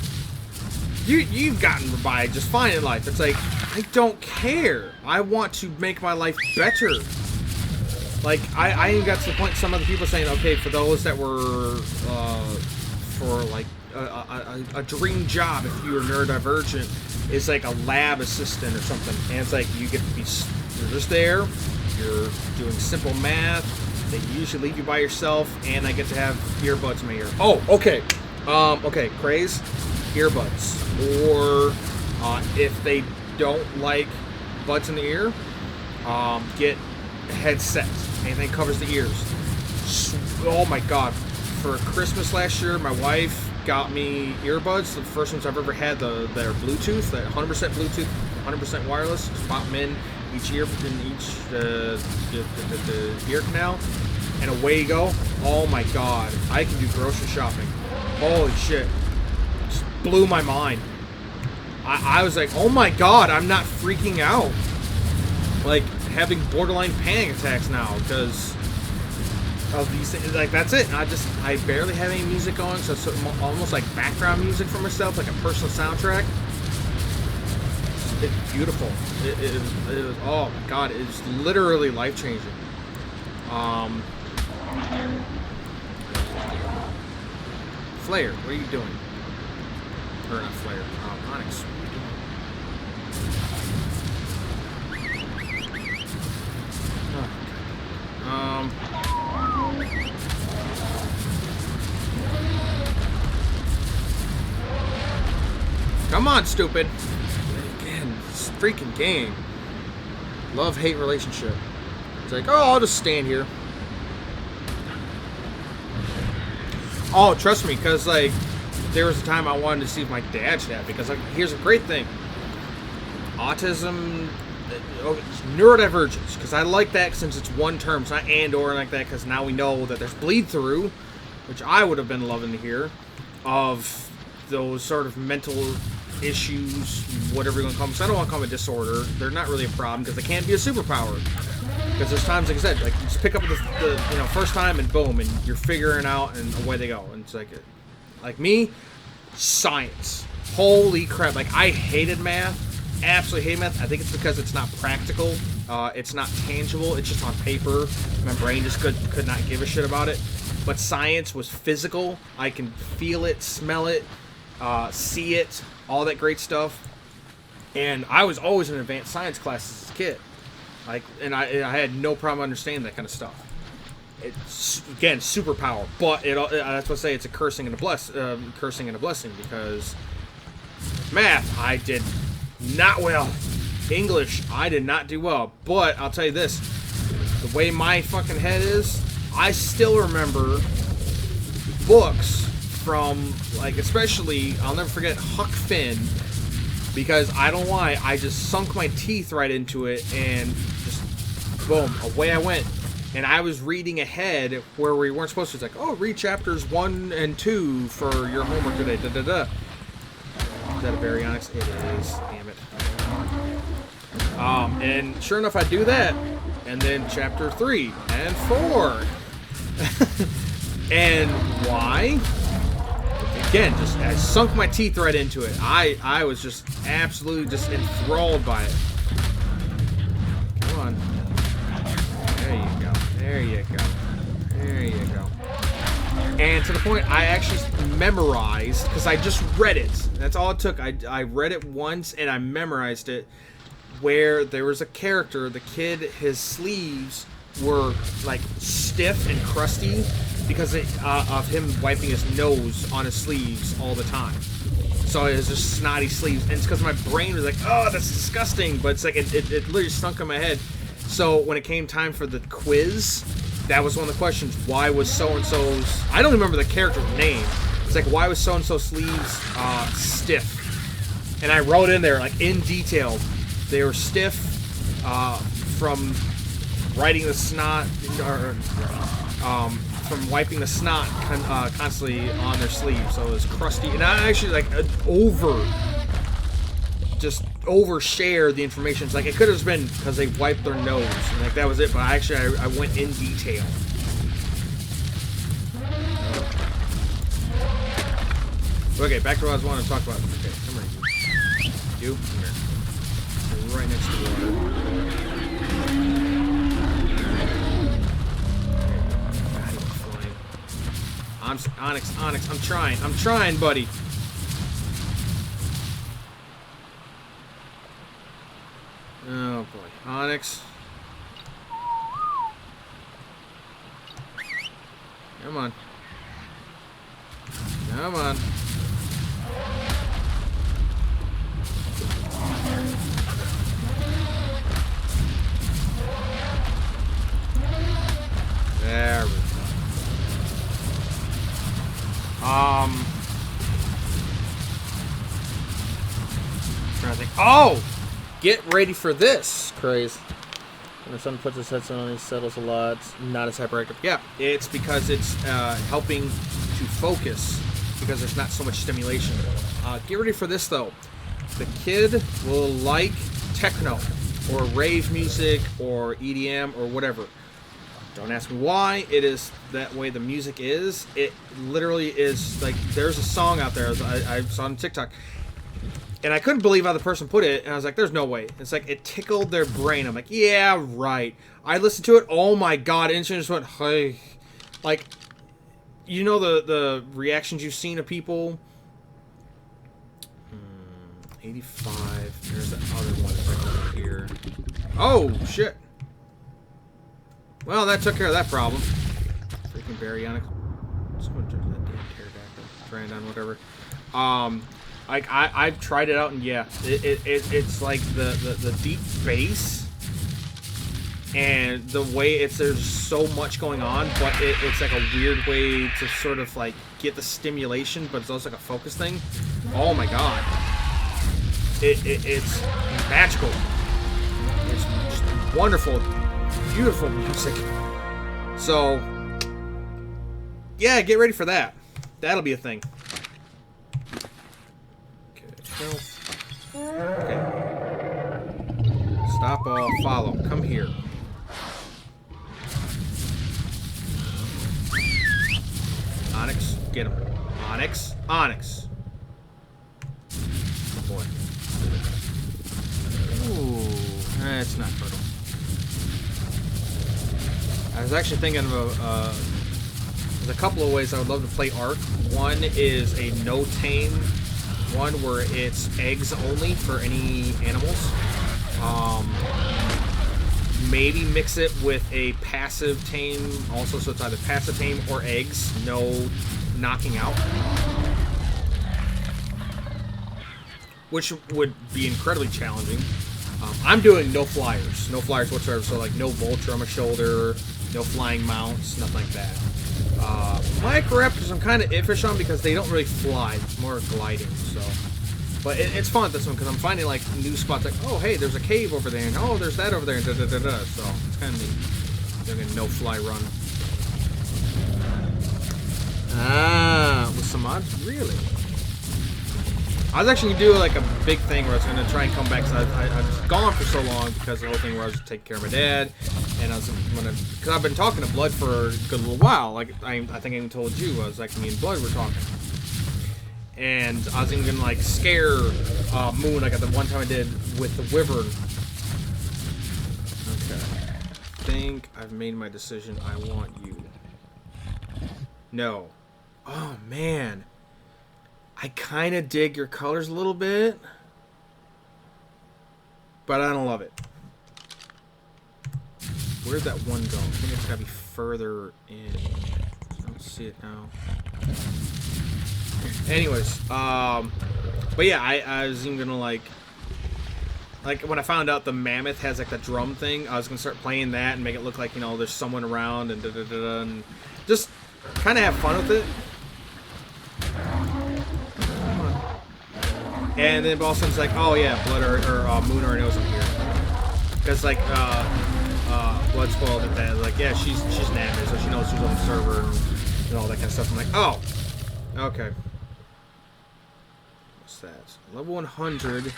You've gotten by just fine in life. It's like, I don't care. I want to make my life better. Like, I even got to the point, some of the people saying, okay, for those that were, for like, a dream job, if you were neurodivergent, it's like a lab assistant or something. And it's like, you get to be, you're just there, you're doing simple math, they usually leave you by yourself, and I get to have earbuds in my ear. Oh, okay. Okay, Craze, earbuds. Or, if they don't like buds in the ear, get headsets. Anything covers the ears. Oh my god. For Christmas last year, my wife got me earbuds. The first ones I've ever had, that are Bluetooth, that 100% Bluetooth, 100% wireless. Just pop them in each ear, in each, the ear canal. And away you go. Oh my god. I can do grocery shopping. Holy shit. Just blew my mind. I was like, oh my god, I'm not freaking out. Like, having borderline panic attacks now because of these things. Like, that's it. I barely have any music going, so it's almost like background music for myself, like a personal soundtrack. It's beautiful. It was, oh my god, it's literally life-changing. Flare, what are you doing? Or not Flare, Onyx. Come on, stupid. Again, this freaking game. Love-hate relationship. It's like, oh, I'll just stand here. Oh, trust me, because, like, there was a time I wanted to see if my dad should have, because, like, here's a great thing. Autism, neurodivergence, because I like that since it's one term. It's not and or like that, because now we know that there's bleed through, which I would have been loving to hear, of those sort of mental issues, whatever you want to call them. So I don't want to call them a disorder. They're not really a problem, because they can't be a superpower. Because there's times, like I said, like, you just pick up the first time and boom, and you're figuring out, and away they go. And it's like me, science. Holy crap. Like, I hated math. Absolutely hate math. I think it's because it's not practical. It's not tangible. It's just on paper. My brain just could not give a shit about it. But science was physical. I can feel it, smell it, see it, all that great stuff. And I was always in advanced science classes as a kid. Like, and I had no problem understanding that kind of stuff. It's, again, superpower, but that's what I say. It's a cursing and a blessing, because math I did not well. English I did not do well. But I'll tell you this: the way my fucking head is, I still remember books from, like, especially, I'll never forget Huck Finn, because I don't lie, I just sunk my teeth right into it and just boom, away I went. And I was reading ahead where we weren't supposed to. It's like, oh, read chapters 1 and 2 for your homework today. Da da da. Is that a baryonyx? It is. Damn it. And sure enough, I do that. And then chapter 3 and 4. And why? Again, just I sunk my teeth right into it. I was just absolutely just enthralled by it. Come on. There you go. There you go. There you go. And to the point, I actually memorized, because I just read it. That's all it took. I read it once, and I memorized it, where there was a character, the kid, his sleeves were, like, stiff and crusty because of him wiping his nose on his sleeves all the time. So it was just snotty sleeves. And it's because my brain was like, oh, that's disgusting. But it's like, it literally stunk in my head. So when it came time for the quiz, that was one of the questions. Why was so-and-so's... I don't remember the character's name. It's like, why was so-and-so's sleeves stiff? And I wrote in there, like, in detail, they were stiff from writing the snot, or from wiping the snot constantly on their sleeves. So it was crusty. And I actually, like, overshare the information. It's like, it could have been because they wiped their nose, and like that was it. But actually, I went in detail. Okay, back to what I was wanting to talk about. Okay, come here. You come here. You're right next to the water. God, he's flying. Onyx, I'm trying, buddy. Oh boy, Onyx. Come on. Come on. There we go. Trying to think. Oh! Get ready for this, craze. When the son puts his headset on, he settles a lot. Not as hyperactive. Yeah, it's because it's helping to focus, because there's not so much stimulation. Get ready for this, though. The kid will like techno, or rave music, or EDM, or whatever. Don't ask me why. It is that way the music is. It literally is, like, there's a song out there I saw on TikTok. And I couldn't believe how the person put it, and I was like, there's no way. It's like, it tickled their brain. I'm like, yeah, right. I listened to it, oh my god, instantly just went, hey. Like, you know the reactions you've seen of people? 85, there's that other one right over here. Oh, shit. Well, that took care of that problem. Freaking baryonyx. Someone took that damn pterodactyl. Pteranodon, whatever. Like, I've tried it out, and yeah, it's like the deep bass, and the way there's so much going on, but it's like a weird way to sort of like get the stimulation, but it's also like a focus thing. Oh my god, it's magical. It's just wonderful, beautiful music. So yeah, get ready for that. That'll be a thing. Okay. Stop all, follow. Come here. Onyx, get him. Onyx, Onyx. Oh boy. Ooh, that's not fertile. I was actually thinking of there's a couple of ways I would love to play ARK. One is a no-tame one where it's eggs only for any animals. Maybe mix it with a passive tame also, so it's either passive tame or eggs, no knocking out. Which would be incredibly challenging. I'm doing no flyers whatsoever. So like no vulture on my shoulder, no flying mounts, nothing like that. Microraptors I'm kind of iffish on because they don't really fly. It's more gliding. So, but it's fun at this one because I'm finding like new spots. Like, oh hey, there's a cave over there, and oh there's that over there, and da da da da. So it's kind of neat. Doing a no fly run. With some mods, really. I was actually gonna do like a big thing where I was gonna try and come back because I was gone for so long because the whole thing where I was taking care of my dad, and I was gonna because I've been talking to Blood for a good little while. Like I think I even told you I was like me and Blood were talking, and I was even gonna like scare Moon like at the one time I did with the Wyvern. Okay, I think I've made my decision. I want you. No. Oh man. I kind of dig your colors a little bit, but I don't love it. Where'd that one go? I think it's gotta be further in. I don't see it now. Anyways, but yeah, I was even gonna like when I found out the mammoth has like the drum thing, I was gonna start playing that and make it look like, you know, there's someone around and and just kind of have fun with it. And then all of a sudden it's like, oh yeah, Blood or Moon already knows I'm here. Because like Blood spoiled it that like, yeah, she's Nami, so she knows who's on the server and all that kind of stuff. I'm like, oh, okay. What's that? Level 100.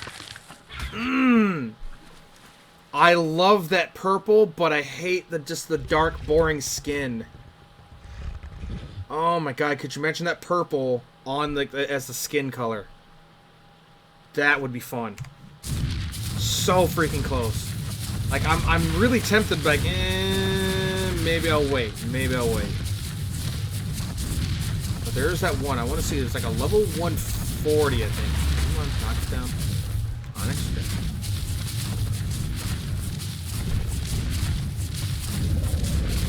I love that purple, but I hate just the dark, boring skin. Oh my god, could you mention that purple on as the skin color? That would be fun. So freaking close. Like I'm really tempted, but like, maybe I'll wait. Maybe I'll wait. But there's that one. I want to see. There's like a level 140, I think. Come on, knock it down. Onyx.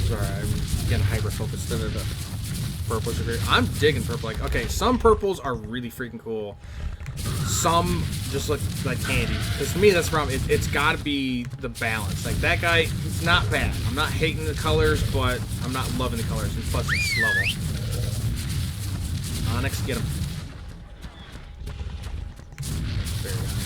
Sorry, I'm getting hyper focused. Purples are great. I'm digging purple. Like, okay, some purples are really freaking cool. Some just look like candy. Because to me, that's the problem. It's got to be the balance. Like, that guy, it's not bad. I'm not hating the colors, but I'm not loving the colors. And plus, it's level. Onyx, get him. Very nice.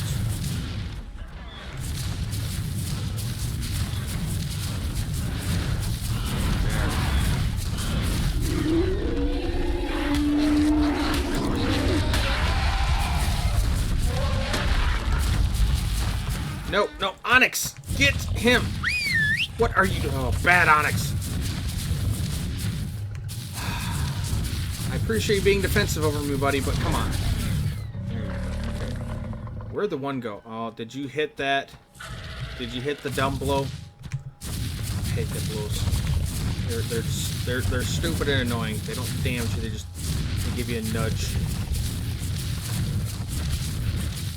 No, no, Onyx! Get him! What are you doing? Oh, bad Onyx. I appreciate you being defensive over me, buddy, but come on. There you go. Okay. Where'd the one go? Oh, did you hit that? Did you hit the dumb blow? I hate that blows. They're stupid and annoying. They don't damage you, they give you a nudge.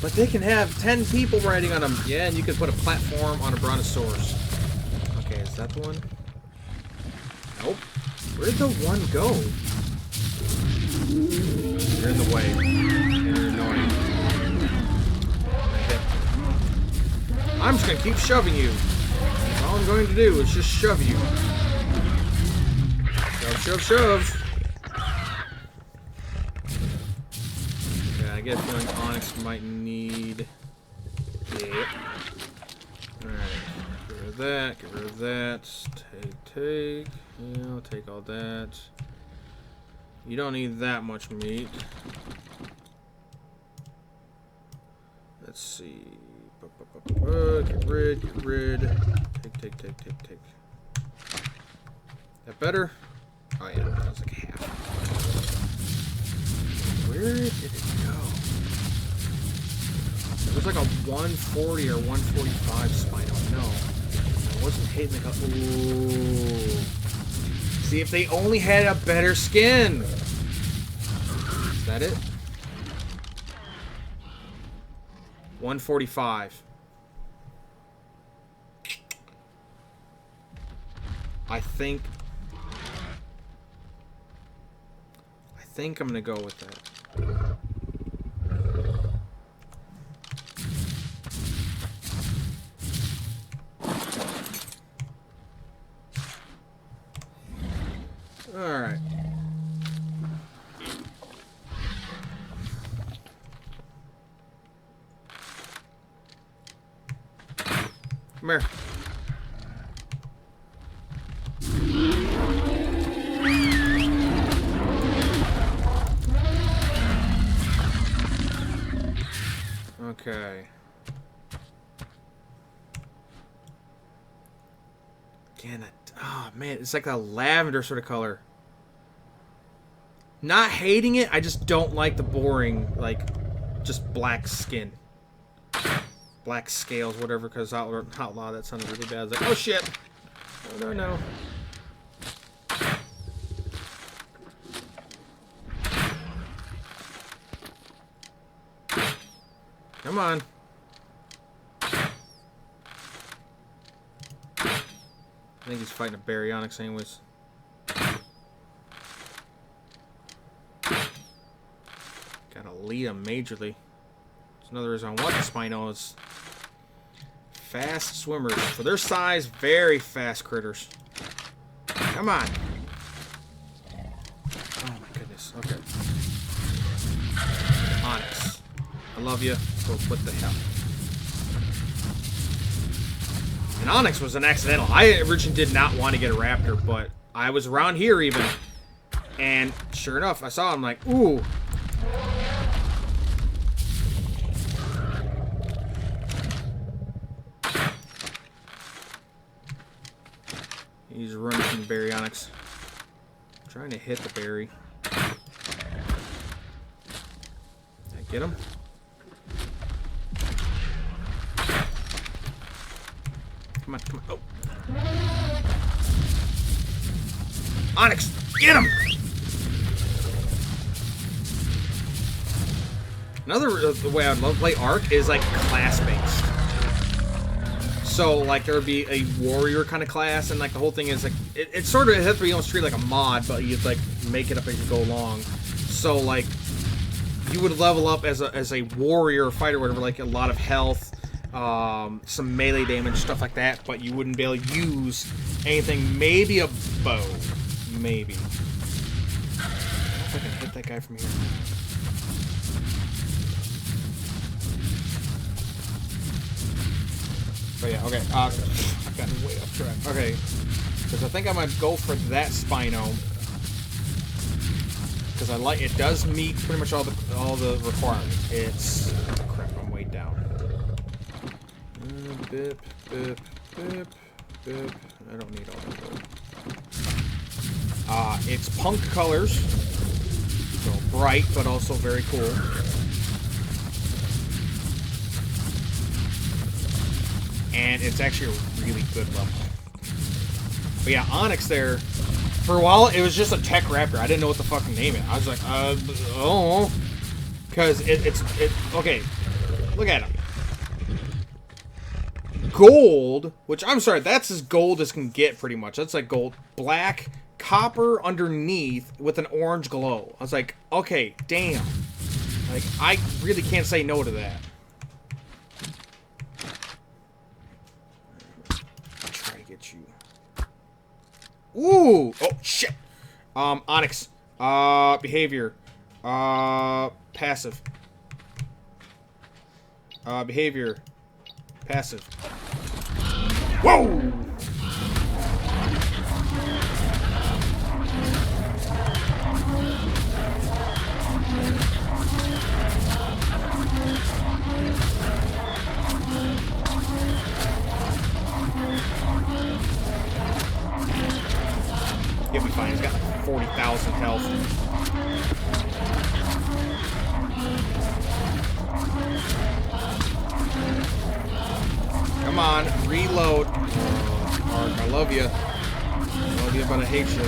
But they can have 10 people riding on them. Yeah, and you can put a platform on a brontosaurus. Okay, is that the one? Nope. Where'd the one go? You're in the way. And you're annoying. I'm just gonna keep shoving you. That's all I'm going to do is just shove you. Shove, shove, shove. I get a feeling Onyx might need... Yep. Alright. Get rid of that. Get rid of that. Take. Yeah, I'll take all that. You don't need that much meat. Let's see. Get rid. Take. That better? Oh yeah, that was like half. Where did it go? It was like a 140 or 145 Spino. No. I wasn't hitting the... Ooh. See, if they only had a better skin. Is that it? 145. I think I'm gonna go with that. Come here. Okay. Again, oh man, it's like a lavender sort of color. Not hating it, I just don't like the boring, like, just black skin. Black scales, whatever, because outlaw, that sounded really bad. I was like, oh shit! Oh no. Come on. I think he's fighting a baryonyx anyways. Gotta lead him majorly. That's another reason I want the Spinos. Fast swimmers. For their size, very fast critters. Come on. Oh my goodness. Okay. Onyx. I love you. So what the hell? And Onyx was an accidental. I originally did not want to get a raptor, but I was around here even. And sure enough, I saw him like, ooh. He's running from the baryonyx. Trying to hit the berry. Did I get him? Come on, come on. Oh. Onyx, get him! Another the way I'd love to play ARK is like class-based. So like there would be a warrior kind of class, and like the whole thing is like it sort of has to be almost treated like a mod, but you'd like make it up as you go along. So like you would level up as a warrior fighter, whatever, like a lot of health, some melee damage, stuff like that. But you wouldn't be able to use anything. Maybe a bow, maybe. I don't know if I can hit that guy from here. But yeah, okay. I've gotten way off track. Okay, because I think I'm gonna go for that Spino because I like it. Does meet pretty much all the requirements. It's crap. I'm way down. Bip, bip, bip, bip. I don't need all that. It's punk colors, so bright but also very cool. And it's actually a really good level. But yeah, Onyx there, for a while, it was just a tech raptor. I didn't know what the fucking name it. I was like, oh. Because it's okay, look at him. Gold, which I'm sorry, that's as gold as can get pretty much. That's like gold. Black, copper underneath with an orange glow. I was like, okay, damn. Like, I really can't say no to that. Ooh! Oh, shit! Onyx. Behavior. Passive. Behavior. Passive. Whoa! He'll be fine. He's got like 40,000 health. Come on, reload. Ark, I love you. I love you, but I hate you.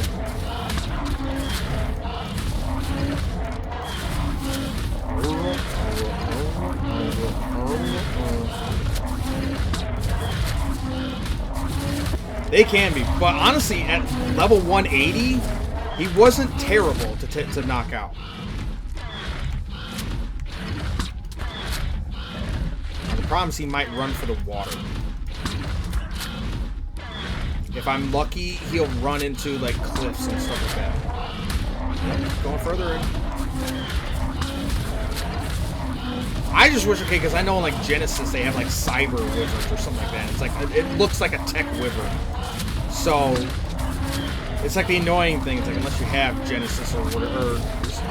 They can be, but honestly, at level 180, he wasn't terrible to knock out. Now, the problem is he might run for the water. If I'm lucky, he'll run into like cliffs and stuff like that. Yep, going further in. I just wish, okay, because I know in like Genesis they have like cyber wyverns or something like that. It's like it looks like a tech wyvern. So it's like the annoying thing. It's like unless you have Genesis or whatever,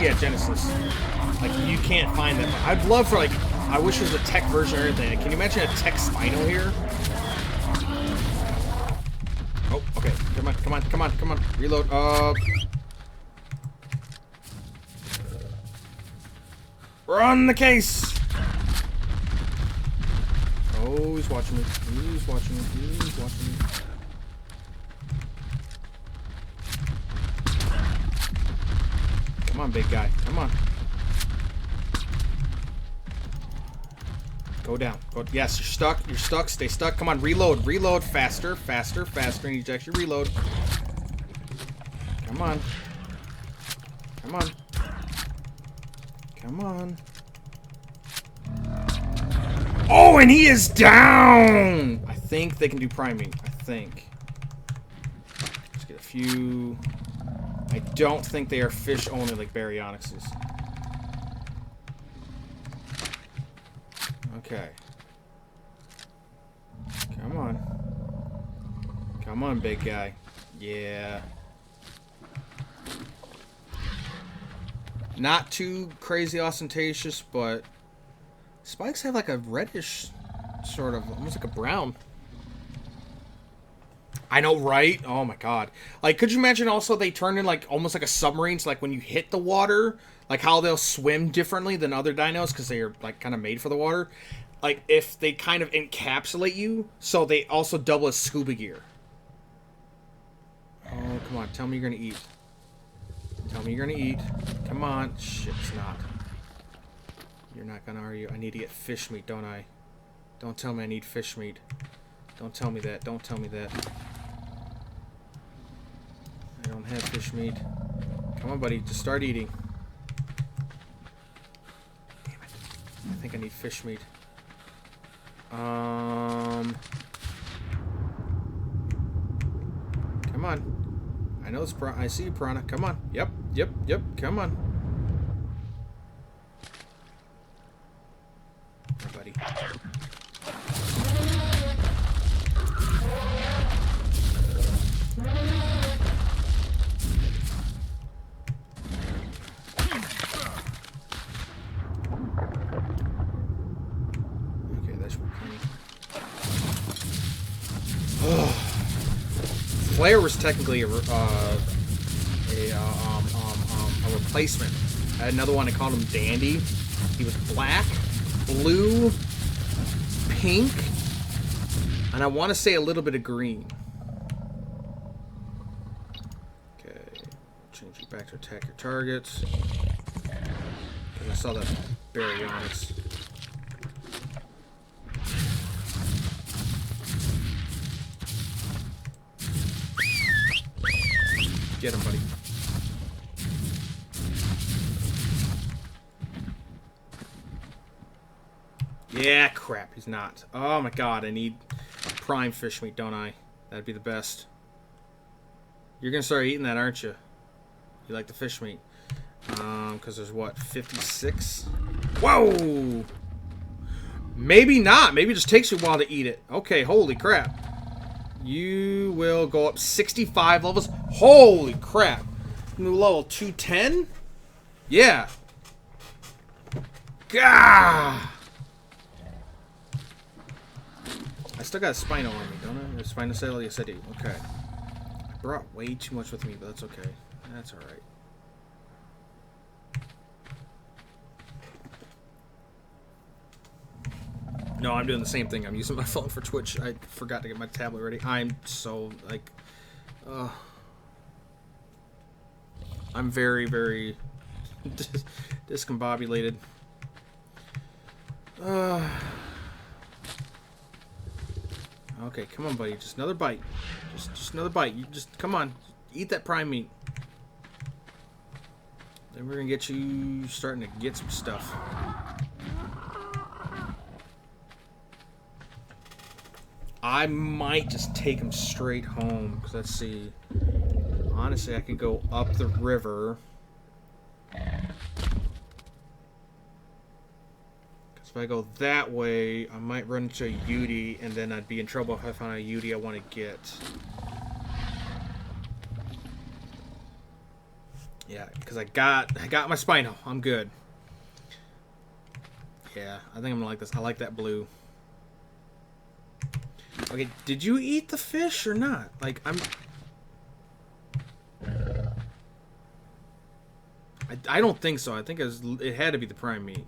yeah, Genesis, like you can't find that. But I'd love for like, I wish there was a tech version or anything. Can you imagine a tech Spino here? Oh, okay. Come on, come on, come on, come on. Reload. Run the case. Oh, he's watching me. He's watching me. He's watching me. Come on, big guy. Come on. Go down. Go. Yes, you're stuck. You're stuck. Stay stuck. Come on, reload. Reload. Faster. Faster. Faster. I need to actually reload. Come on. Come on. Come on. Oh, and he is down! I think they can do priming. I think. Let's get a few. I don't think they are fish only like baryonyxes. Okay. Come on. Come on, big guy. Yeah. Not too crazy ostentatious, but spikes have like a reddish sort of, almost like a brown. I know, right? Oh my god. Like, could you imagine also they turn in like almost like a submarine, so like when you hit the water, like how they'll swim differently than other dinos because they are like kind of made for the water. Like if they kind of encapsulate you, so they also double as scuba gear. Oh, come on. Tell me you're gonna eat. Tell me you're gonna eat. Come on. Shit, it's not. You're not gonna, are you? I need to get fish meat, don't I? Don't tell me I need fish meat. Don't tell me that. Don't tell me that. I don't have fish meat. Come on, buddy. Just start eating. Damn it. I think I need fish meat. Come on. I know it's I see you, piranha. Come on. Yep. Yep. Yep. Come on. Here, buddy. Okay, that should be plenty. Flare was technically a replacement. I had another one. I called him Dandy. He was black, blue, pink, and I want to say a little bit of green. Okay, change you back to attack your targets. I saw that baryonyx. Get him, buddy. Yeah, crap, he's not. Oh my god, I need prime fish meat, don't I? That'd be the best. You're gonna start eating that, aren't you? You like the fish meat. Because there's what, 56? Whoa! Maybe not. Maybe it just takes you a while to eat it. Okay, holy crap. You will go up 65 levels. Holy crap. New level 210? Yeah. Gah! I still got a Spino on me, don't I? A Spinosaurus? Yes, I do. Okay. I brought way too much with me, but that's okay. That's alright. No, I'm doing the same thing. I'm using my phone for Twitch. I forgot to get my tablet ready. I'm so, like... I'm very, very... discombobulated. Okay, come on, buddy. Just another bite. Just another bite. You just... Come on. Eat that prime meat. Then we're gonna get you starting to get some stuff. I might just take him straight home, because let's see. Honestly, I could go up the river. Because So if I go that way, I might run into a Yudi, and then I'd be in trouble if I found a Yudi I want to get. Yeah, because I got my Spino. I'm good. Yeah, I think I'm gonna like this. I like that blue. Okay, did you eat the fish or not? Like, I don't think so. I think it had to be the prime meat.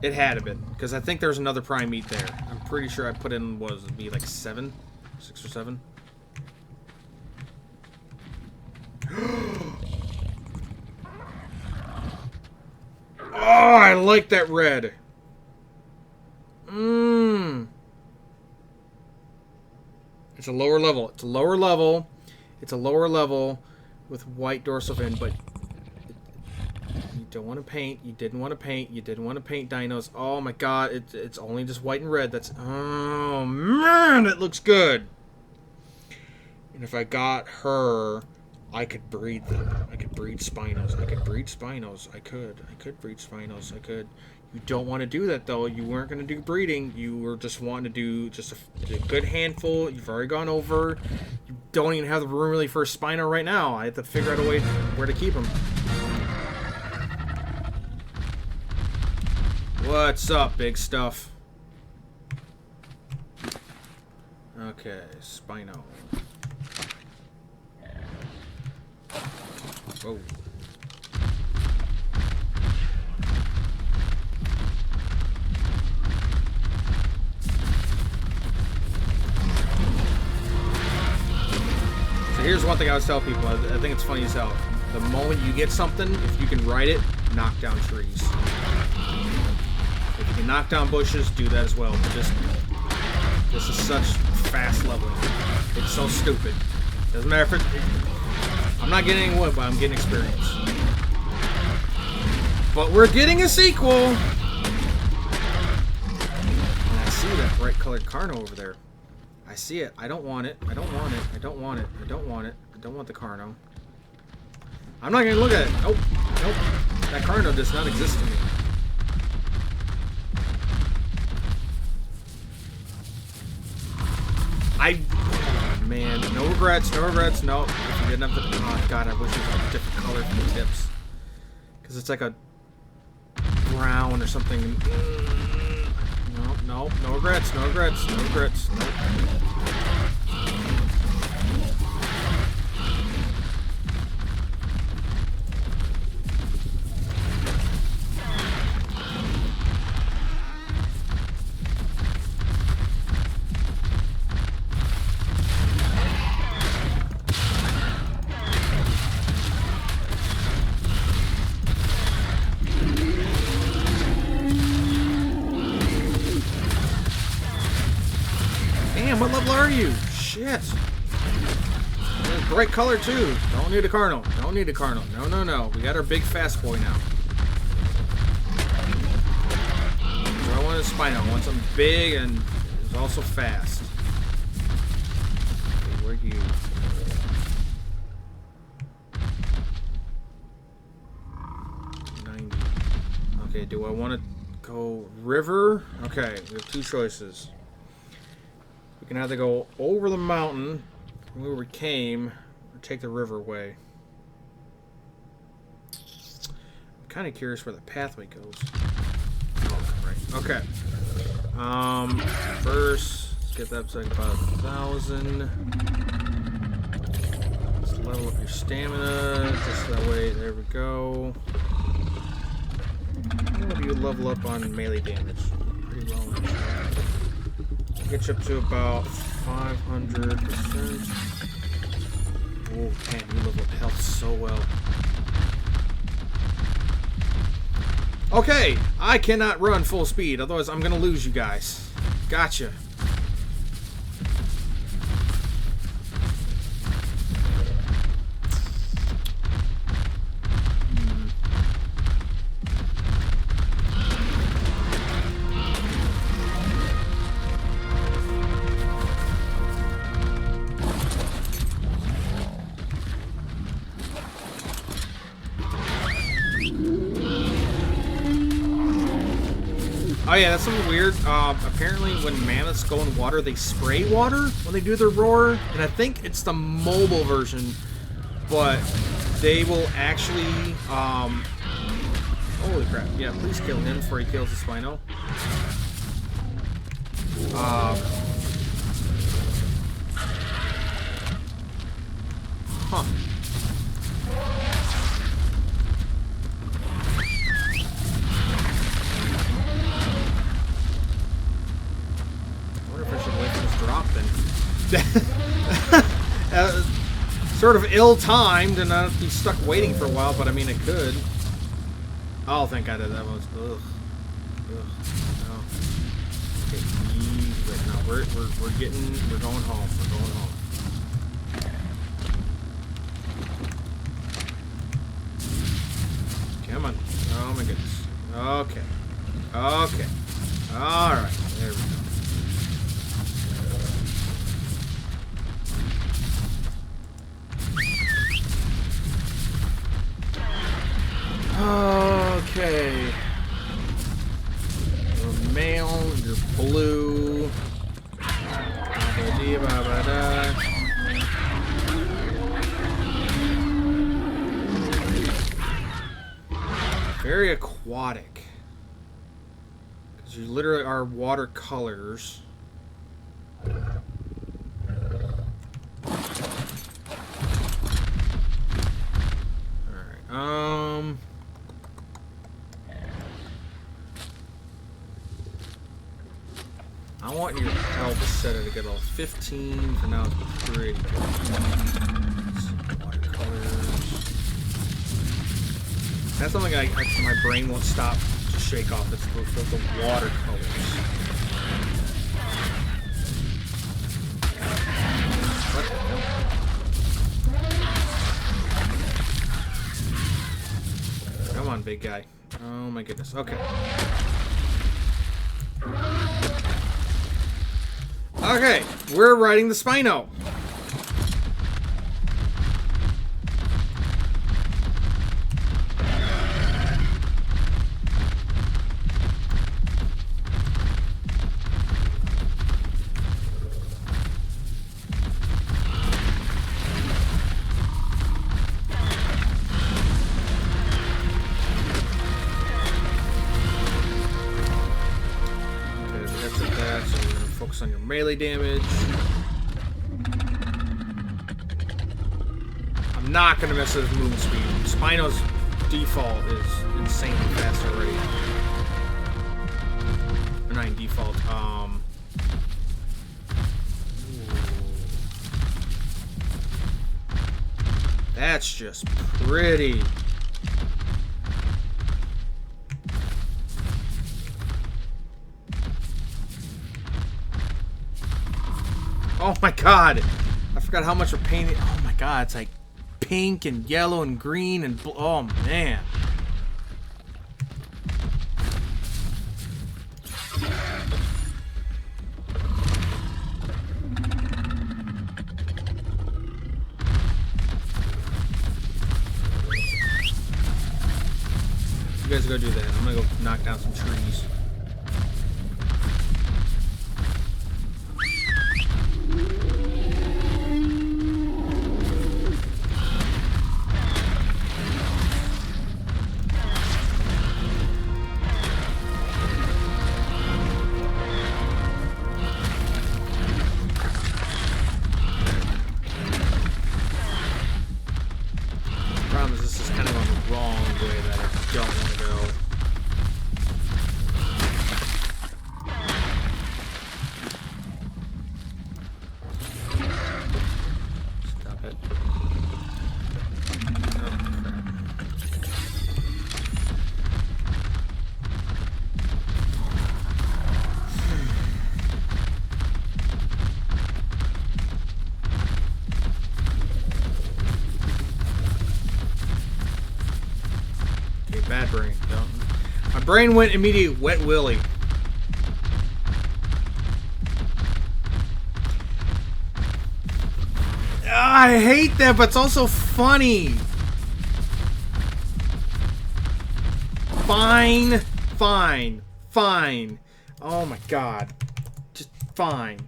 It had to be, because I think there's another prime meat there. I'm pretty sure I put in, what was it, be like 6 or 7? Oh, I like that red. Mmm. It's a lower level. It's a lower level. It's a lower level with white dorsal fin, but you don't want to paint. You didn't want to paint. You didn't want to paint dinos. Oh my god, it's only just white and red. That's, oh man, it looks good. And if I got her, I could breed them. I could breed Spinos. I could breed Spinos. I could breed Spinos. I could. You don't want to do that, though. You weren't going to do breeding. You were just wanting to do just a good handful. You've already gone over. You don't even have the room really for a Spino right now. I have to figure out a way where to keep them. What's up, big stuff? Okay, Spino. Whoa. So here's one thing I always tell people. I think it's funny as hell. The moment you get something, if you can ride it, knock down trees. If you can knock down bushes, do that as well. But this is such fast leveling. It's so stupid. Doesn't matter if I'm not getting any wood, but I'm getting experience. But we're getting a sequel! And I see that bright colored Carno over there. I see it. I don't want it. I don't want it. I don't want it. I don't want it. I don't want the Carno. I'm not gonna look at it. Nope. Nope. That Carno does not exist to me. Oh, man, no regrets, no regrets, no. If you didn't have the, oh god, I wish it was a different color for the tips. Because it's like a brown or something. No, no regrets, no regrets, no regrets, no. What level are you? Shit. Bright color too. Don't need a Carno. Don't need a Carno. No, no, no. We got our big fast boy now. So I want a Spino. I want something big and is also fast. Okay, where are you? Okay, do I want to go river? Okay, we have two choices. We can either go over the mountain from where we came, or take the river way. I'm kind of curious where the pathway goes. Oh, right. Okay. First, let's get that up to like about 1,000. Let's level up your stamina, just that way. There we go. How do you level up on melee damage? Pretty well. Get you up to about 500%. Oh, man, you level up health so well. Okay, I cannot run full speed, otherwise I'm gonna lose you guys. Gotcha. Oh yeah, that's something weird. Apparently when mammoths go in water, they spray water when they do their roar. And I think it's the mobile version. But they will actually, holy crap. Yeah, please kill him before he kills the Spino. Huh. I wonder if I should wait for this drop then. Sort of ill-timed and not be stuck waiting for a while, but I mean, it could. Oh, thank God that was. Ugh. Ugh. No. Okay, easy right now. We're going home. We're going home. Come on. Oh my goodness. Okay. Okay. Alright. There we go. Okay. You're male, you're blue. Very aquatic. Because you literally are watercolors. Alright, I want your health set it to get all 15. For now, it's pretty good. Watercolors. That's something my brain won't stop to shake off. It's the watercolors. What the hell? Come on, big guy. Oh my goodness. Okay. Okay, we're riding the Spino. On your melee damage. I'm not gonna mess with his movement speed. Spino's default is insanely fast already. Or not default. That's just pretty. Oh my God! I forgot how much we're painting. Oh my God! It's like pink and yellow and green and blue. Oh man! You guys go do that. I'm gonna go knock down some trees. Bad brain. No. My brain went immediately wet willy. I hate that, but it's also funny. Fine, fine, fine. Oh my god. Just fine.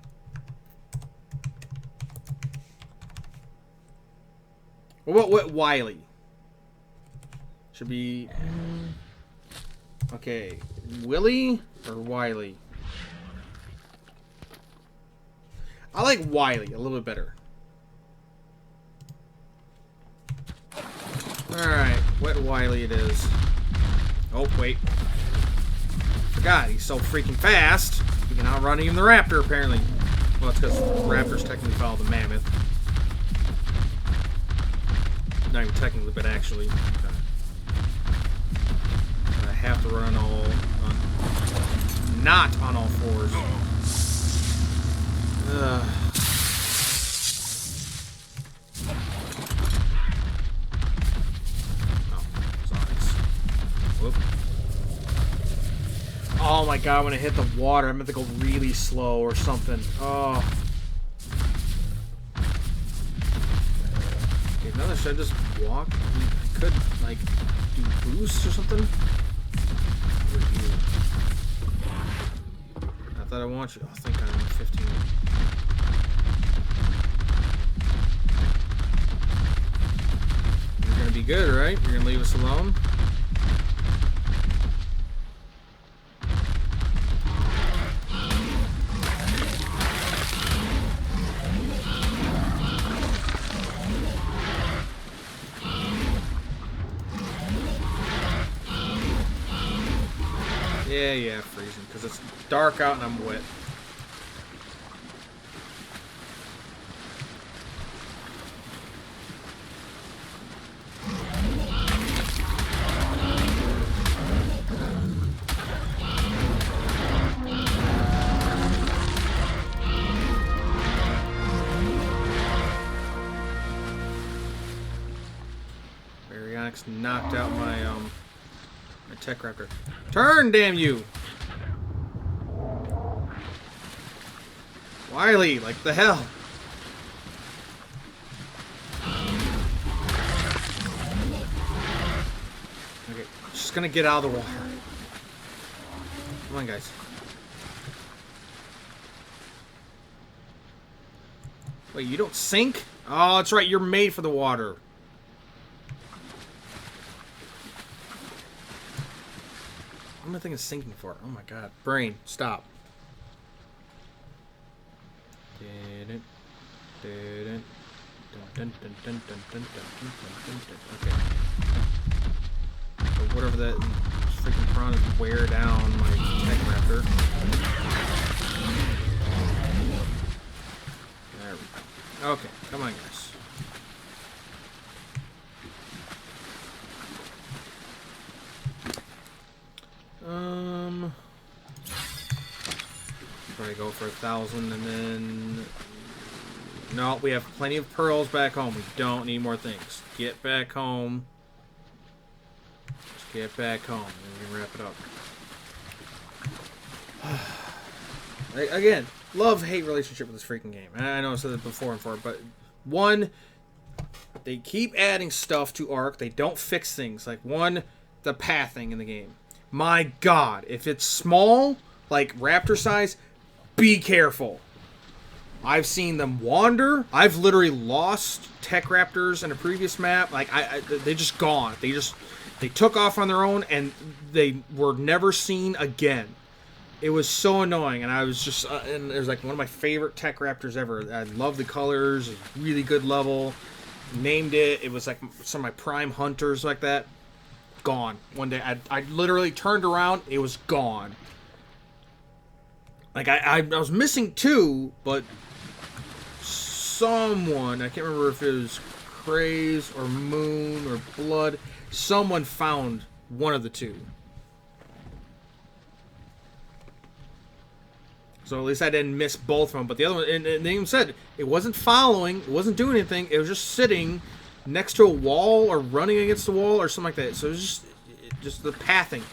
What Wiley? Should be... Okay. Willie or Wiley? I like Wiley a little bit better. Alright, Wet Wiley it is. Oh, wait. Forgot, he's so freaking fast. He can outrun even the raptor, apparently. Well, it's because raptors technically follow the mammoth. Not even technically, but actually. I have to run not on all fours. Whoop. Oh my god, when I hit the water, I meant to go really slow or something. Oh. Okay, now should I just walk? I mean, I could, like, do boosts or something? Where's you? I thought I want you. Oh, thank god, I'm 15. You're gonna be good, right? You're gonna leave us alone? Yeah, freezing, because it's dark out and I'm wet. Baryonyx knocked out my Tech Raptor. Turn, damn you! Wiley, like the hell? Okay, just gonna get out of the water. Come on, guys. Wait, you don't sink? Oh, that's right, you're made for the water. What am I thinking sinking for? Oh my god. Brain, stop. Okay. So whatever that freaking prawn is, wear down my Tech Raptor. There we go. Okay, come on, guys. Probably go for 1,000 and then... No, we have plenty of pearls back home. We don't need more things. Get back home. Just get back home. And we can wrap it up. Again, love-hate relationship with this freaking game. I know I said it before and before, but one, they keep adding stuff to ARK. They don't fix things. Like, one, the pathing in the game. My god, if it's small, like raptor size, be careful. I've seen them wander. I've literally lost Tech Raptors in a previous map. Like, they just gone. They took off on their own, and they were never seen again. It was so annoying, and I was just, and it was like one of my favorite Tech Raptors ever. I love the colors, it was really good level. Named it. It was like some of my prime hunters like that. Gone. One day, I literally turned around, it was gone. Like, I was missing two, but someone, I can't remember if it was Craze or Moon or Blood, someone found one of the two. So at least I didn't miss both of them, but the other one, and they even said, it wasn't following, it wasn't doing anything, it was just sitting next to a wall or running against the wall or something like that. So it was just the pathing.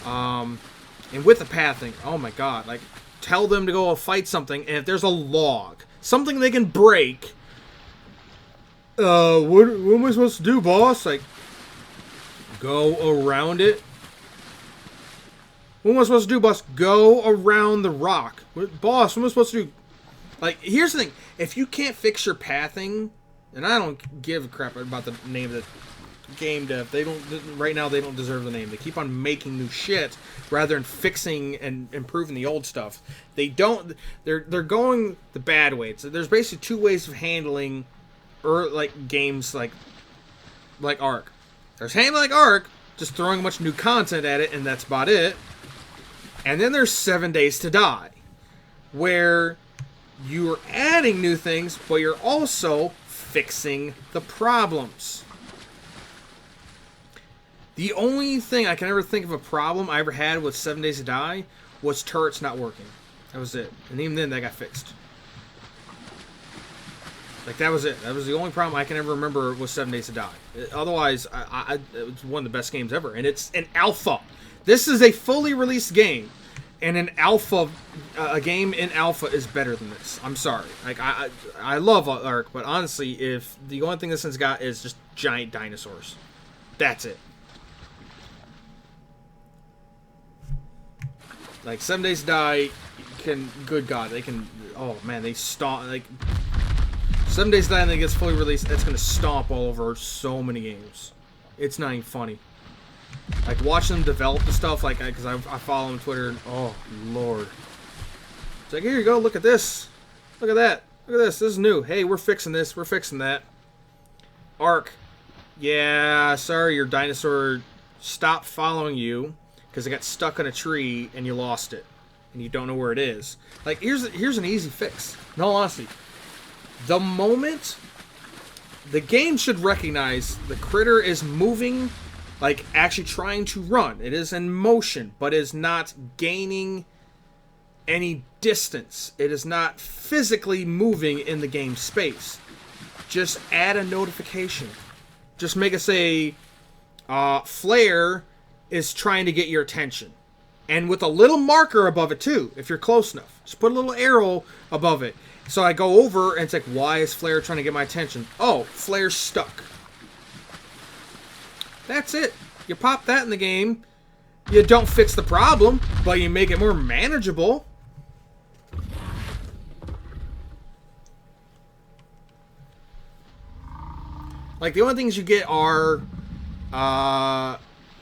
And with the pathing, oh my god, like, tell them to go fight something, and if there's a log, something they can break, what am I supposed to do, boss? Like, go around it. What am I supposed to do, boss? Go around the rock. Boss, what am I supposed to do? Like, here's the thing. If you can't fix your pathing, and I don't give a crap about the name of the game dev. They don't, right now they don't deserve the name. They keep on making new shit rather than fixing and improving the old stuff. They're going the bad way. So there's basically two ways of handling games like ARK. There's handling like ARK, just throwing a bunch of new content at it, and that's about it. And then there's 7 Days to Die, where you're adding new things, but you're also fixing the problems. The only thing I can ever think of a problem I ever had with 7 Days to Die was turrets not working. That was it. And even then, that got fixed. Like, that was it. That was the only problem I can ever remember was 7 Days to Die. Otherwise, it's one of the best games ever. And it's an alpha. This is a fully released game. And an alpha, a game in alpha is better than this. I'm sorry. Like, I love ARK, but honestly, if the only thing this one's got is just giant dinosaurs. That's it. Like, 7 Days to Die can, good God, they can, oh man, they stomp, like, 7 Days to Die and then it gets fully released, it's gonna stomp all over so many games. It's not even funny. Like, watching them develop the stuff, like, because I follow them on Twitter, and, oh, Lord. It's like, here you go, look at this. Look at that. Look at this, this is new. Hey, we're fixing this, we're fixing that. ARK. Yeah, sorry, your dinosaur stopped following you because it got stuck in a tree and you lost it. And you don't know where it is. Like, here's an easy fix. In all honesty. The moment the game should recognize the critter is moving, like actually trying to run. It is in motion, but is not gaining any distance. It is not physically moving in the game space. Just add a notification. Just make it say, Flare is trying to get your attention. And with a little marker above it too, if you're close enough. Just put a little arrow above it. So I go over and it's like, why is Flare trying to get my attention? Oh, Flare's stuck. That's it. You pop that in the game. You don't fix the problem, but you make it more manageable. Like, the only things you get are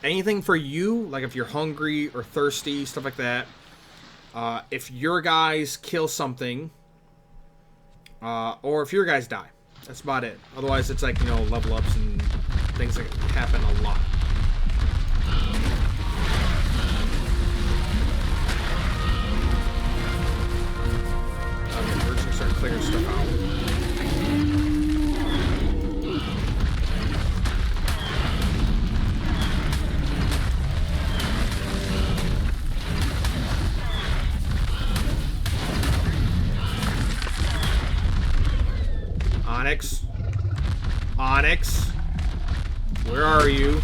anything for you, like if you're hungry or thirsty, stuff like that. If your guys kill something, or if your guys die. That's about it. Otherwise, it's like, you know, level ups and things that happen a lot. Okay, we're just gonna start clearing stuff out. Onyx. Onyx. Where are you?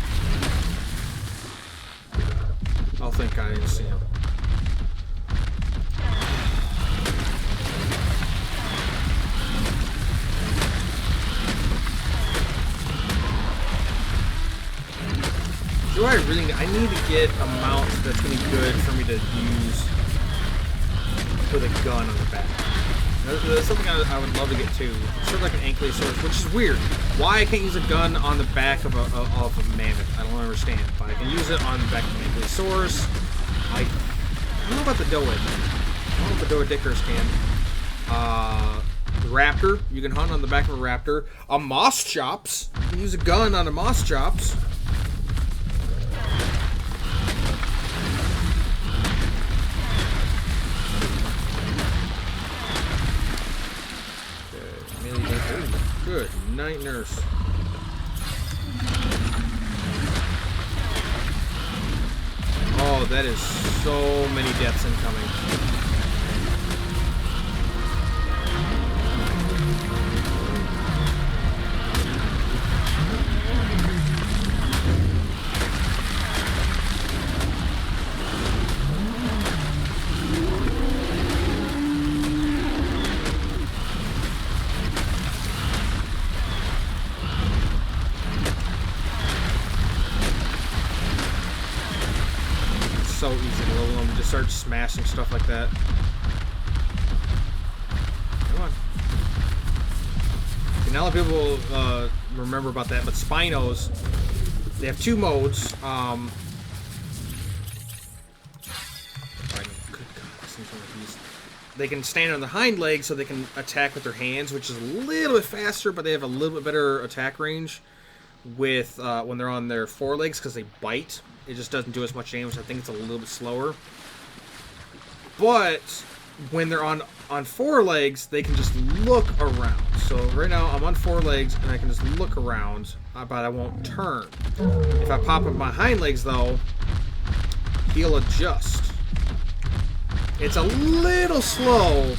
Oh, thank God I didn't see him. Do I really... I need to get a mount that's going to be good for me to use with a gun on the back. That's something I would love to get to. Sort of like an ankylosaurus, which is weird. Why I can't use a gun on the back of a mammoth, I don't understand. But I can use it on the back of an ankylosaurus. I don't know about the Doed. I don't know if the Doedicurs can. The raptor, you can hunt on the back of a raptor. A moss chops, you can use a gun on a moss chops. Good night, nurse. Oh, that is so many deaths incoming. So easy to start smashing stuff like that. Come on. Okay, now that people remember about that, but Spinos, they have 2 modes. Good God, this thing's like these. They can stand on their hind legs so they can attack with their hands, which is a little bit faster, but they have a little bit better attack range with when they're on their forelegs because they bite. It just doesn't do as much damage. I think it's a little bit slower. But when they're on forelegs, they can just look around. So right now I'm on forelegs and I can just look around, but I won't turn. If I pop up my hind legs though, he'll adjust. It's a little slow,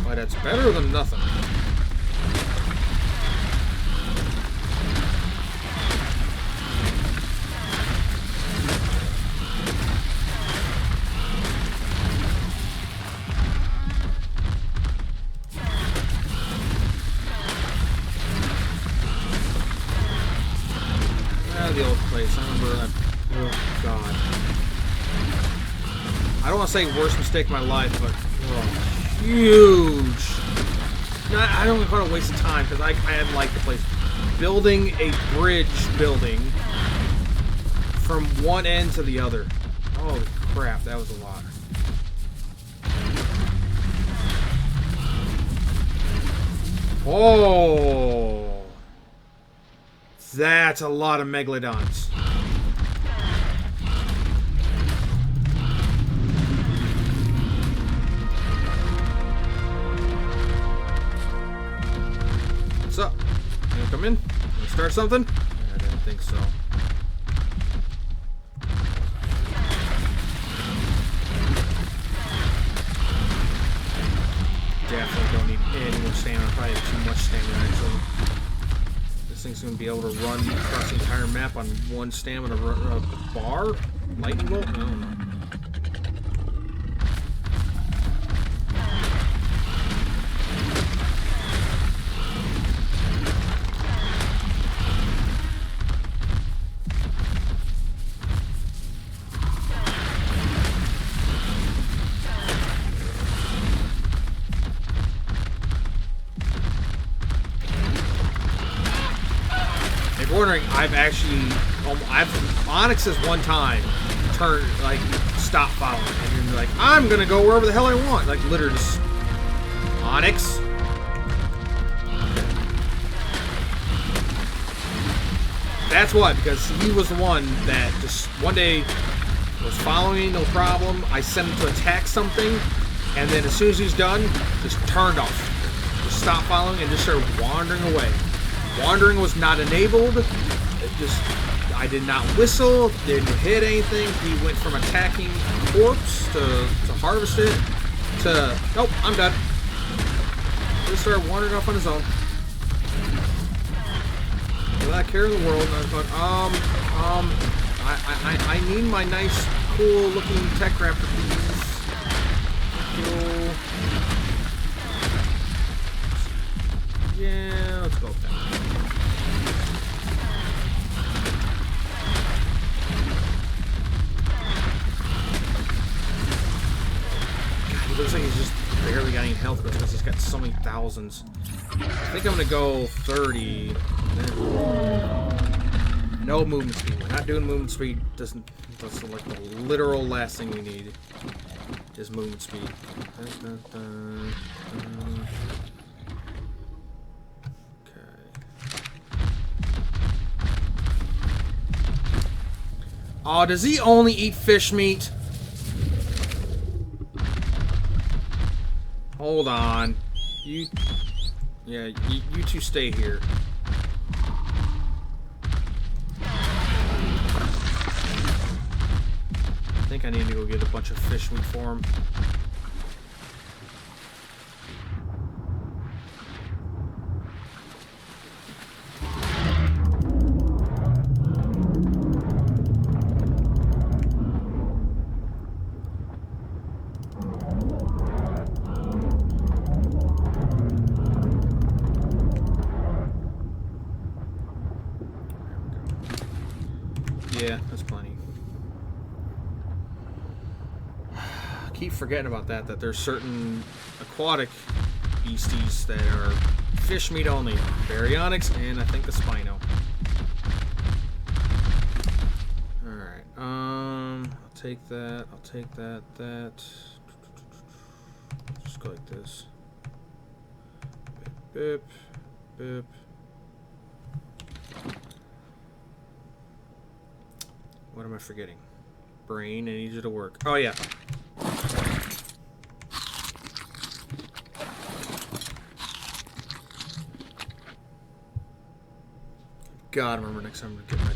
but it's better than nothing. The old place. I remember that. Oh, God. I don't want to say worst mistake of my life, but huge. No, I don't want to call it a waste of time because I hadn't liked the place. Building a bridge building from one end to the other. Holy crap, that was a lot. Oh. That's a lot of megalodons. What's up? You wanna come in? Wanna start something? I didn't think so. Definitely don't need any more stamina. I probably have too much stamina actually. This thing's going to be able to run across the entire map on one stamina bar? Lightning bolt? I don't know. Wondering, Onyx has one time stop following, and you're like, I'm gonna go wherever the hell I want, like literally just Onyx. That's why, because he was the one that just one day was following me, no problem. I sent him to attack something, and then as soon as he's done, just turned off, just stopped following, and just started wandering away. Wandering was not enabled. I did not whistle, didn't hit anything. He went from attacking corpse to harvest it to, nope, I'm done. He started wandering off on his own. Without a care in the world, and I was going, I need my nice, cool looking tech raptor, please. Cool. Yeah, let's go with that. Looks like he's just barely got any health because he's got so many thousands. I think I'm gonna go 30. No movement speed. We're not doing movement speed. That's like the literal last thing we need. Is movement speed. Okay. Oh, does he only eat fish meat? Hold on. You two stay here. I think I need to go get a bunch of fish meat for him. Yeah, that's plenty. keep forgetting about that. That there's certain aquatic beasties that are fish meat only. Baryonyx and I think the Spino. All right. I'll take that. I'll take that. Just go like this. Boop, boop. What am I forgetting? Brain, I need you to work. Oh, yeah. God, remember next time I'm going to get my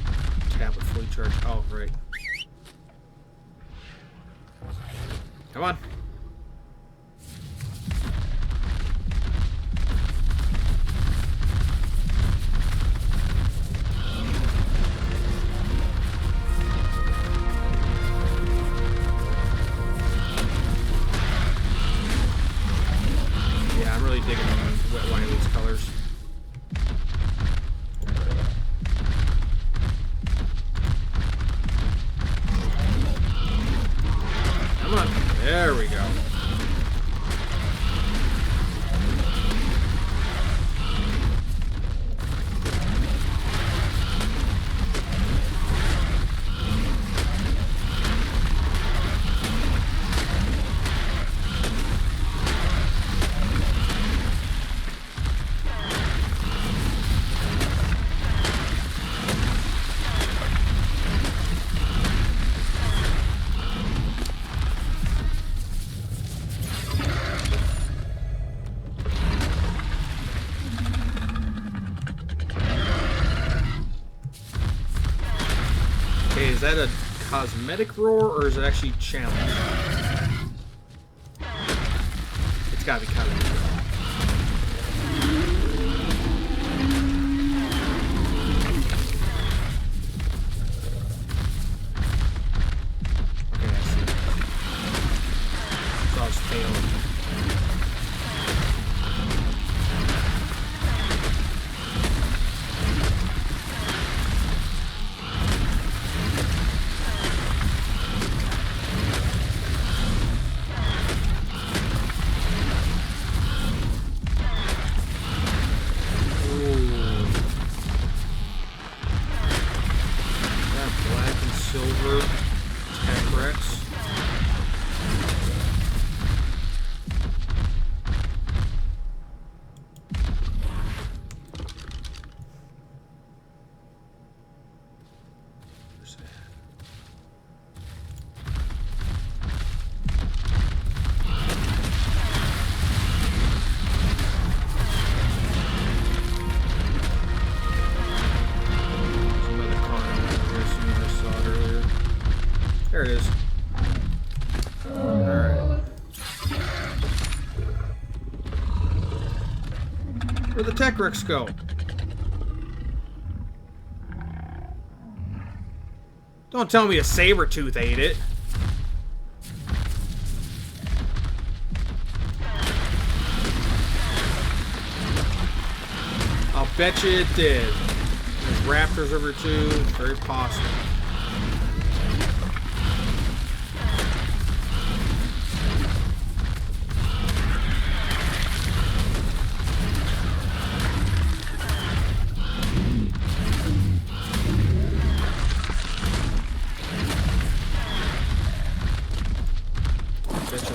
tablet fully charged. Oh, right. Come on. Yeah, I'm really digging Wet Wiley's colors. Come on. There we go. Okay, is that a cosmetic roar or is it actually challenge? It's gotta be cosmetic. Okay, I see. So I was failing. Silver Tech Rex. Where's that? There it is. Alright. Where'd the Tech Rex go? Don't tell me a Sabertooth ate it. I'll bet you it did. There's raptors over too. Very possible.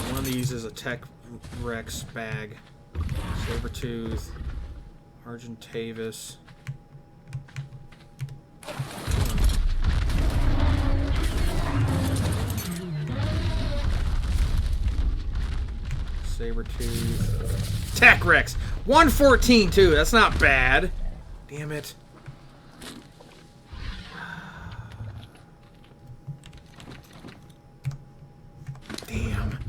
One of these is a Tech Rex bag. Sabertooth. Argentavis. Sabertooth. Tech Rex! 114 too, that's not bad. Damn it. Damn.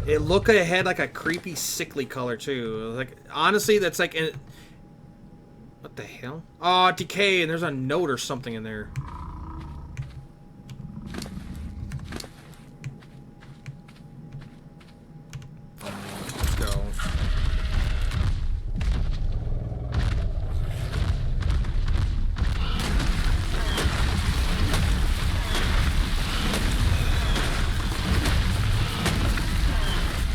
It looked like it had like a creepy, sickly color too. Like honestly, that's like, what the hell? Oh, decay, and there's a note or something in there. Let's go.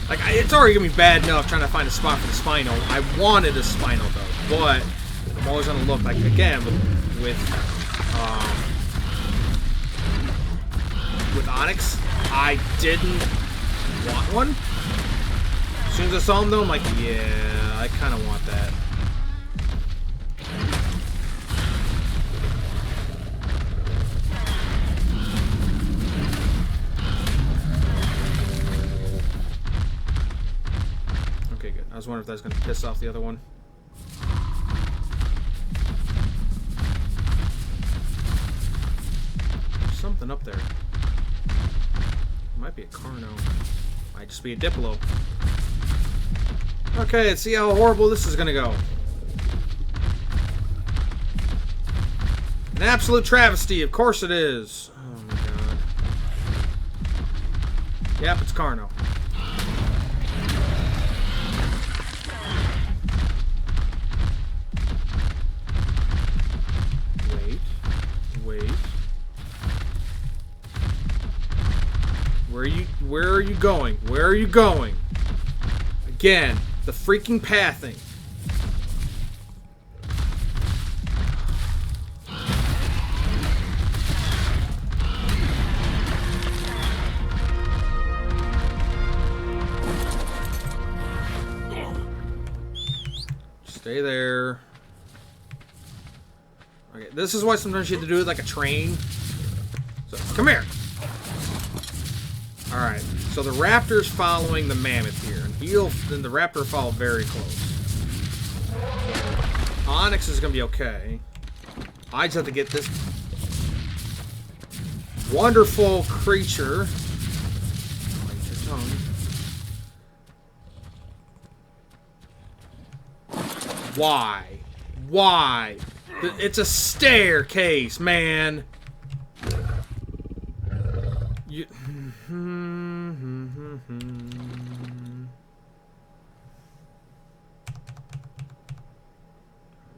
Like, it's already gonna be bad enough trying to find a spot for the Spino. I wanted a Spino though, but I'm always gonna look, like, again with Onyx, I didn't want one. As soon as I saw him though, I'm like, yeah, I kind of want that. Okay, good. I was wondering if that was going to piss off the other one. There's something up there. Might be a Carno. Might just be a Diplo. Okay, let's see how horrible this is gonna go. An absolute travesty, of course it is. Oh my god. Yep, it's Carno. Wait. Where are you going? Where are you going? Again, the freaking pathing. Stay there. Okay, this is why sometimes you have to do it like a train. So, come here. Alright, so the raptor's following the mammoth here, and then the raptor will follow very close. Onyx is going to be okay. I just have to get this wonderful creature. Bite your tongue. Why? Why? It's a staircase, man. You... I'm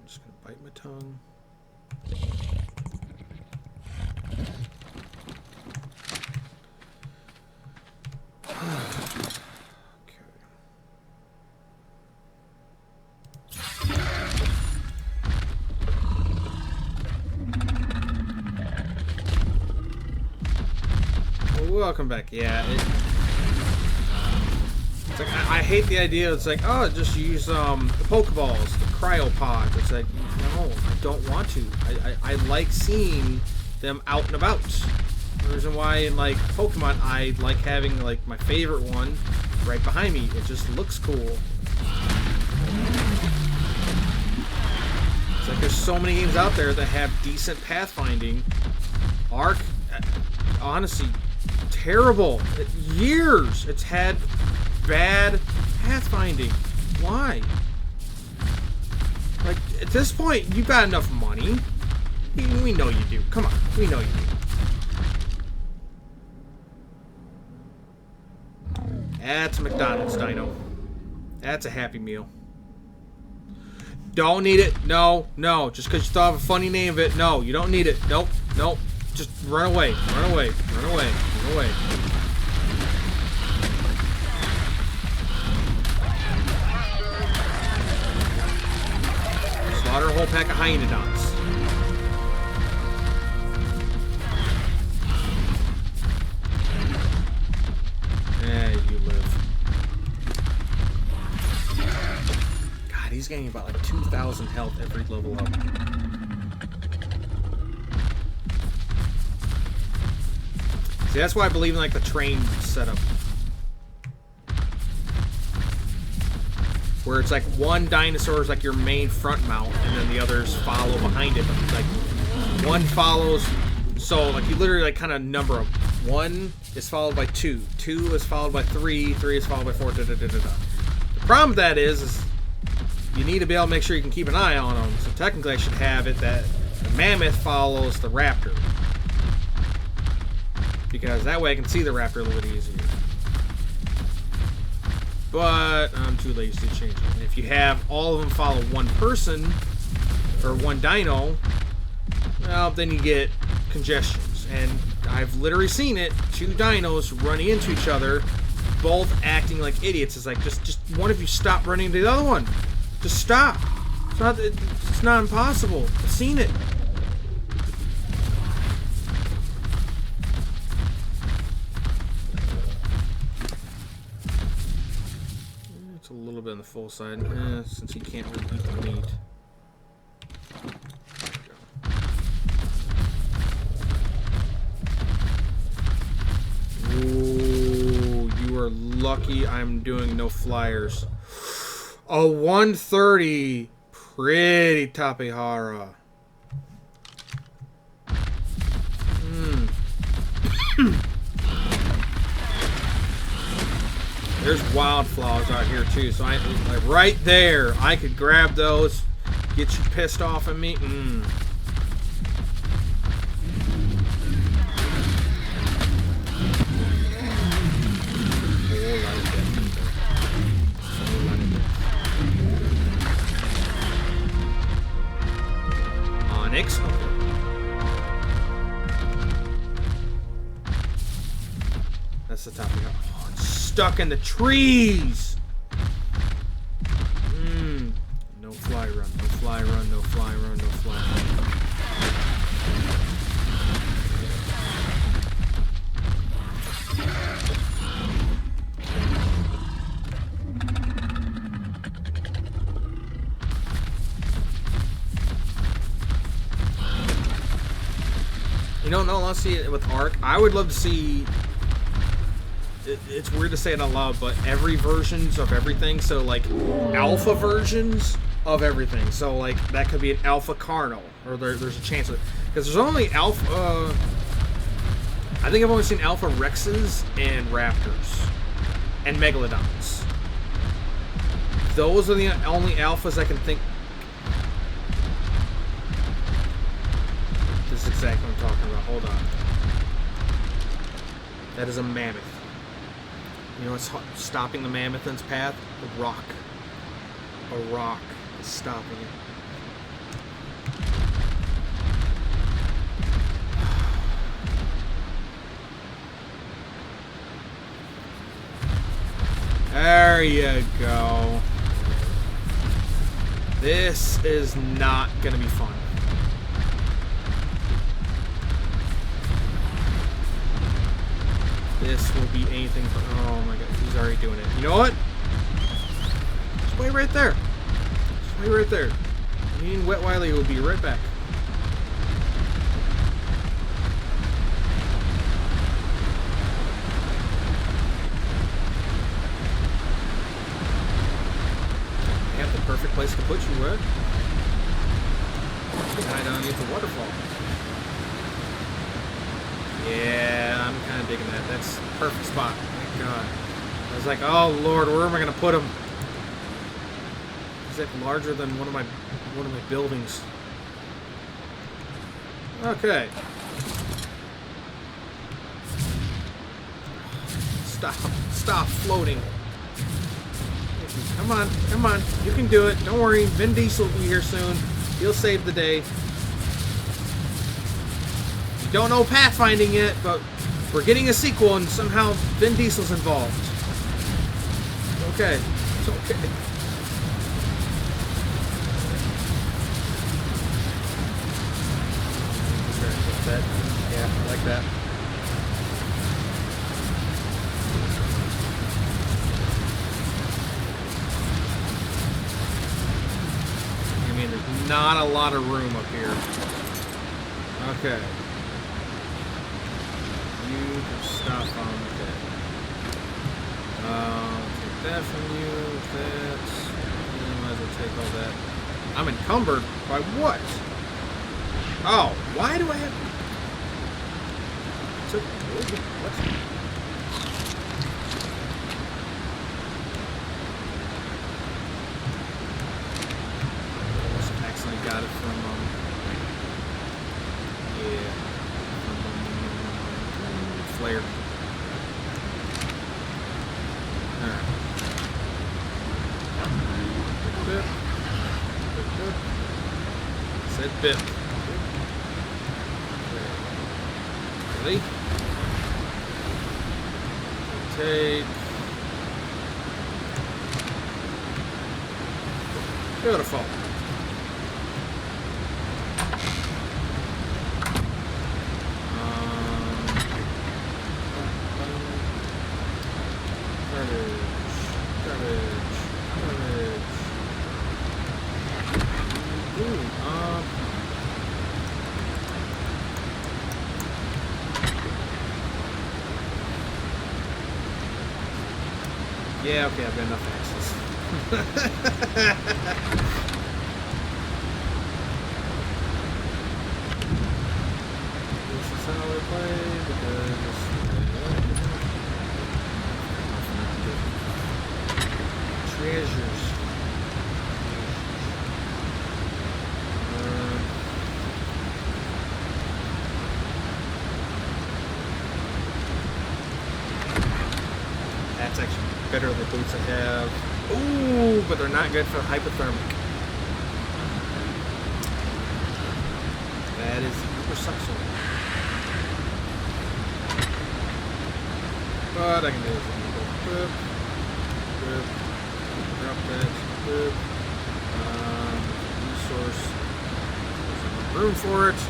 just gonna bite my tongue. Welcome back. Yeah, it's like I hate the idea. It's like, oh, just use the Pokeballs, the cryopods. It's like, no, I don't want to. I like seeing them out and about. The reason why in like Pokemon I like having like my favorite one right behind me. It just looks cool. It's like there's so many games out there that have decent pathfinding. ARK, honestly, terrible. Years it's had bad pathfinding. Why? Like, at this point, you've got enough money. We know you do. Come on, we know you do. That's a McDonald's dino. That's a Happy Meal. Don't need it. No, no. Just because you thought of a funny name of it. No, you don't need it. Nope, nope. Just run away. Run away. Run away. Run away. Slaughter a whole pack of hyenodons. Yeah, you live. God, he's getting about like 2,000 health every level up. See, that's why I believe in like the train setup. Where it's like one dinosaur is like your main front mount, and then the others follow behind it. But like one follows, so like you literally like kind of number them. 1 is followed by 2, 2 is followed by 3, 3 is followed by 4. The problem with that is you need to be able to make sure you can keep an eye on them. So technically, I should have it that the mammoth follows the raptor, because that way I can see the raptor a little bit easier. But I'm too lazy to change it. And if you have all of them follow one person, or one dino, well, then you get congestions. And I've literally seen it, 2 dinos running into each other, both acting like idiots. It's like, just one of you stop running to the other one. Just stop. It's not impossible. I've seen it. It's a little bit on the full side, since he can't really eat the meat. Ooh, you are lucky I'm doing no flyers. A 130. Pretty Tapihara. There's wildflowers out here too, so like right there, I could grab those, get you pissed off at me. Onyx. That's the top of it. Oh, it's stuck in the trees. No fly run, no fly run, no fly run, no fly run. You don't know, let's see it with ARK. I would love to see. It's weird to say it out loud, but every versions of everything. So like alpha versions of everything. So like that could be an alpha Carnal, or there's a chance of, because there's only alpha. I think I've only seen alpha Rexes and Raptors and Megalodons. Those are the only alphas I can think. This is exactly what I'm talking about. Hold on. That is a mammoth. You know what's stopping the mammoth in its path? A rock. A rock is stopping it. There you go. This is not gonna be fun. This will be anything but... Oh my god, he's already doing it. You know what? Just wait right there. Just wait right there. Me and Wet Wiley will be right back. I have the perfect place to put you, Wet. You can hide underneath the waterfall. Yeah, I'm kind of digging that. That's the perfect spot. Thank God. I was like, oh Lord, where am I gonna put him? Is it larger than one of my buildings? Okay. Stop floating. Come on, you can do it. Don't worry, Vin Diesel will be here soon. He'll save the day. Don't know pathfinding yet, but we're getting a sequel and somehow Vin Diesel's involved. Okay. It's okay. That. Yeah, I like that. I mean, there's not a lot of room up here. Okay. You can stop on that. Take that from you. That. Might as well take all that. I'm encumbered by what? Oh, why do I have? What? I just accidentally got it from yeah. Flare. Alright. Bip. Bip. Said bip. Ready? Take. Beautiful. Yeah, okay, I've got enough axes. This is how I play because treasures. That's actually better than the boots I have. Ooh, but they're not good for hypothermic. That is super sucks. But I can do this. Boop, boop, drop that. Boop. Resource. There's enough room for it.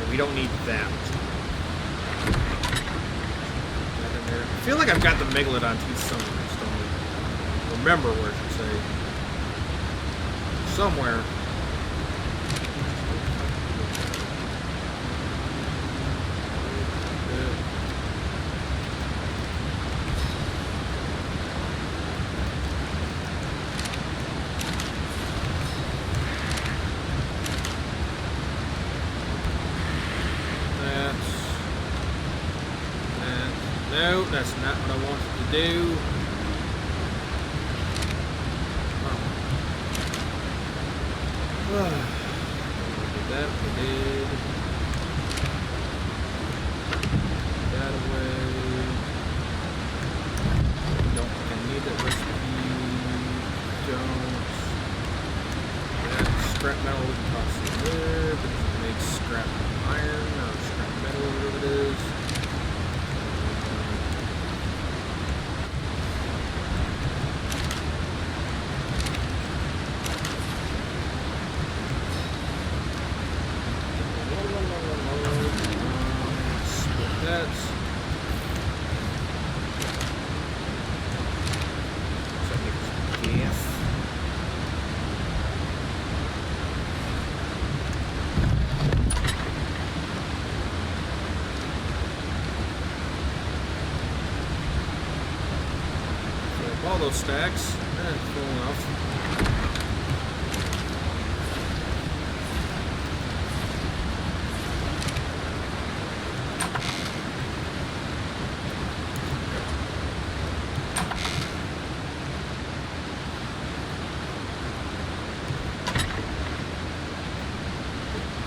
We don't need that. I feel like I've got the Megalodon teeth somewhere. I just don't remember where I should say. Somewhere. No, that's not what I wanted to do. Oh. We did that, we did. That away. Don't think I need that recipe. Don't. That scrap metal we can toss in there, but it makes scrap iron or scrap metal or whatever it is. All those stacks, cool enough.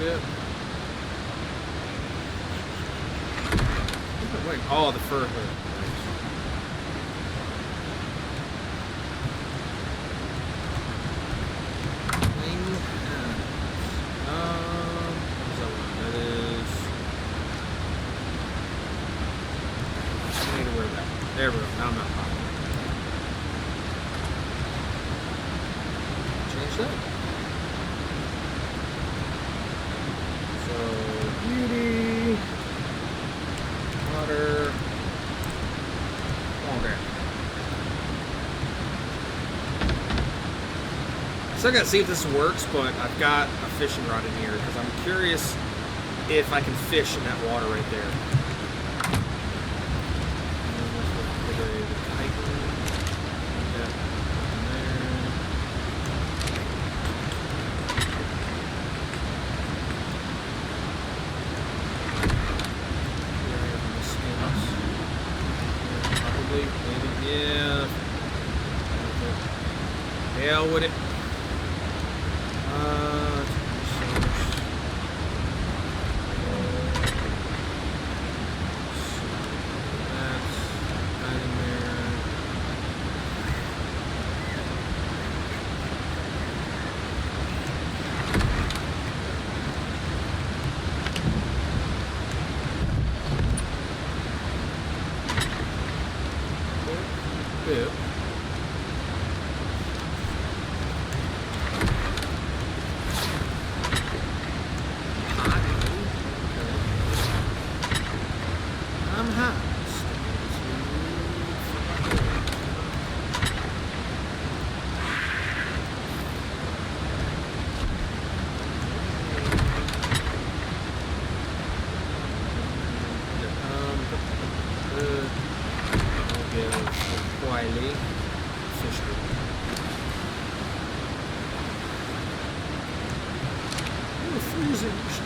Yep. Wait, oh, the fur hood. There we go. Now I'm not popping. Change that. So, beauty, water. Okay. Still gotta see if this works, but I've got a fishing rod in here because I'm curious if I can fish in that water right there. Hell with it.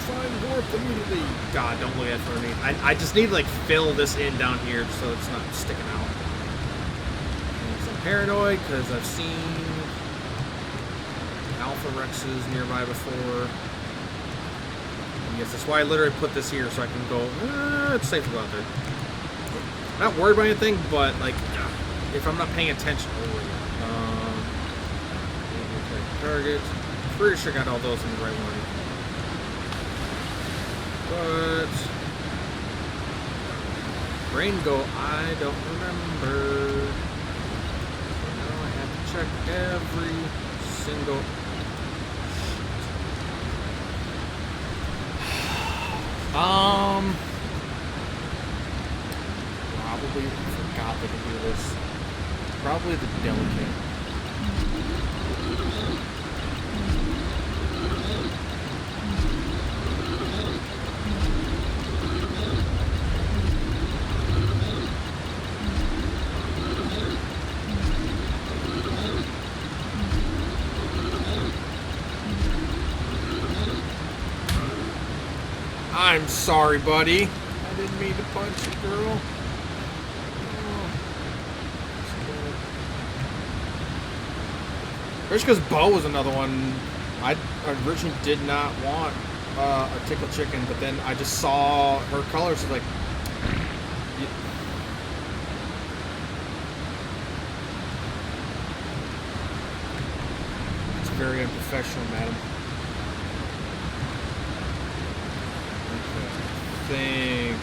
find warmth immediately. God, don't look at it for me. I just need to like fill this in down here so it's not sticking out. And I'm paranoid because I've seen Alpha Rexes nearby before. And yes, that's why I literally put this here so I can go, it's safe to go out there. I'm not worried about anything, but like, if I'm not paying attention, target. Pretty sure I got all those in the right one. But brain go, I don't remember. So now I have to check every single probably forgot they could do this. Probably the delicate. I'm sorry, buddy. I didn't mean to punch you, girl. Just because Bo was another one, I originally did not want a tickle chicken, but then I just saw her colors, so like, it's very unprofessional, madam. Think.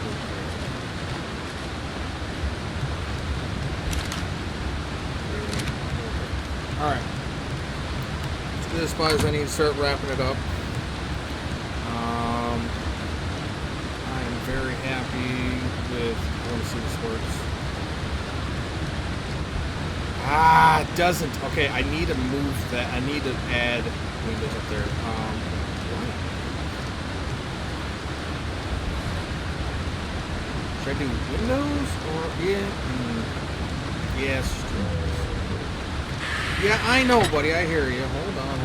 Alright. To this spot, I need to start wrapping it up. I am very happy with. I want to see this works. It doesn't. Okay, I need to move that. I need to add windows up there. Should I do windows or yes? Yeah, I know, buddy. I hear you. Hold on.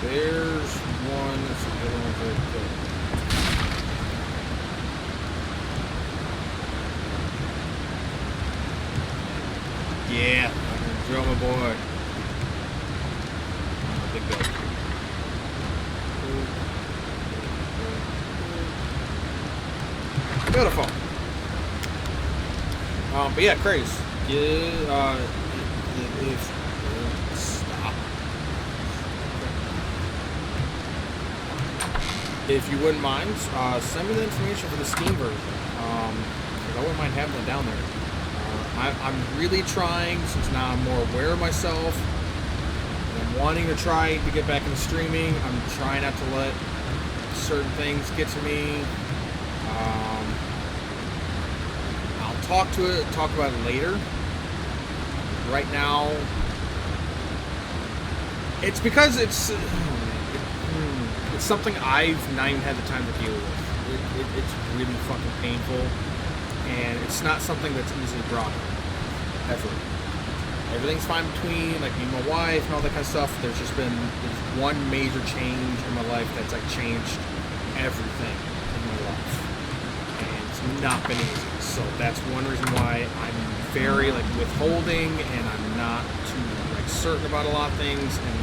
There's one. That's a good one very quick. Yeah, I'm gonna drill my boy. Big guy. Beautiful. But yeah, crazy. Yeah, stop. If you wouldn't mind, send me the information for the Steam version. I wouldn't mind having it down there. I'm really trying, since now I'm more aware of myself, and I'm wanting to try to get back into streaming. I'm trying not to let certain things get to me. I'll talk about it later. Right now, it's because it's something I've not even had the time to deal with. It's really fucking painful. And it's not something that's easily brought up, ever. Everything's fine between, like, me and my wife and all that kind of stuff. There's one major change in my life that's, like, changed everything in my life. And it's not been easy. So that's one reason why I'm very, like, withholding, and I'm not too, like, certain about a lot of things. And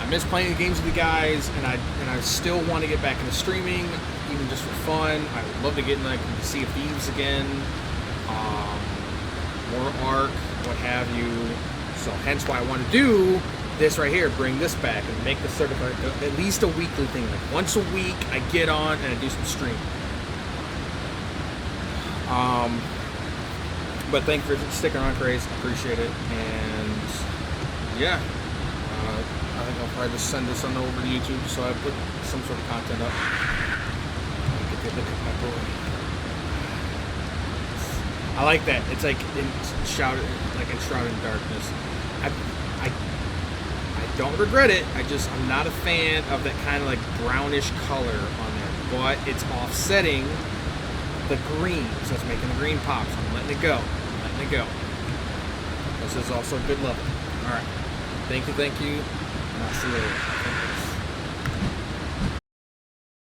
I miss playing the games with you guys, and I still want to get back into streaming, even just for fun. I would love to get in, like, Sea of Thieves again, more ARK, what have you. So hence why I want to do this right here, bring this back and make this sort of at least a weekly thing. Like once a week, I get on and I do some streaming. But thank you for sticking around, Craze. Appreciate it. And yeah, I think I'll probably just send this on over to YouTube so I put some sort of content up. Look at my boy. I like that. It's like enshrouded in darkness. I don't regret it. I'm not a fan of that kind of like brownish color on there, but it's offsetting the green. So it's making the green pop. So I'm letting it go. This is also a good level. Alright. Thank you. And I'll see you later.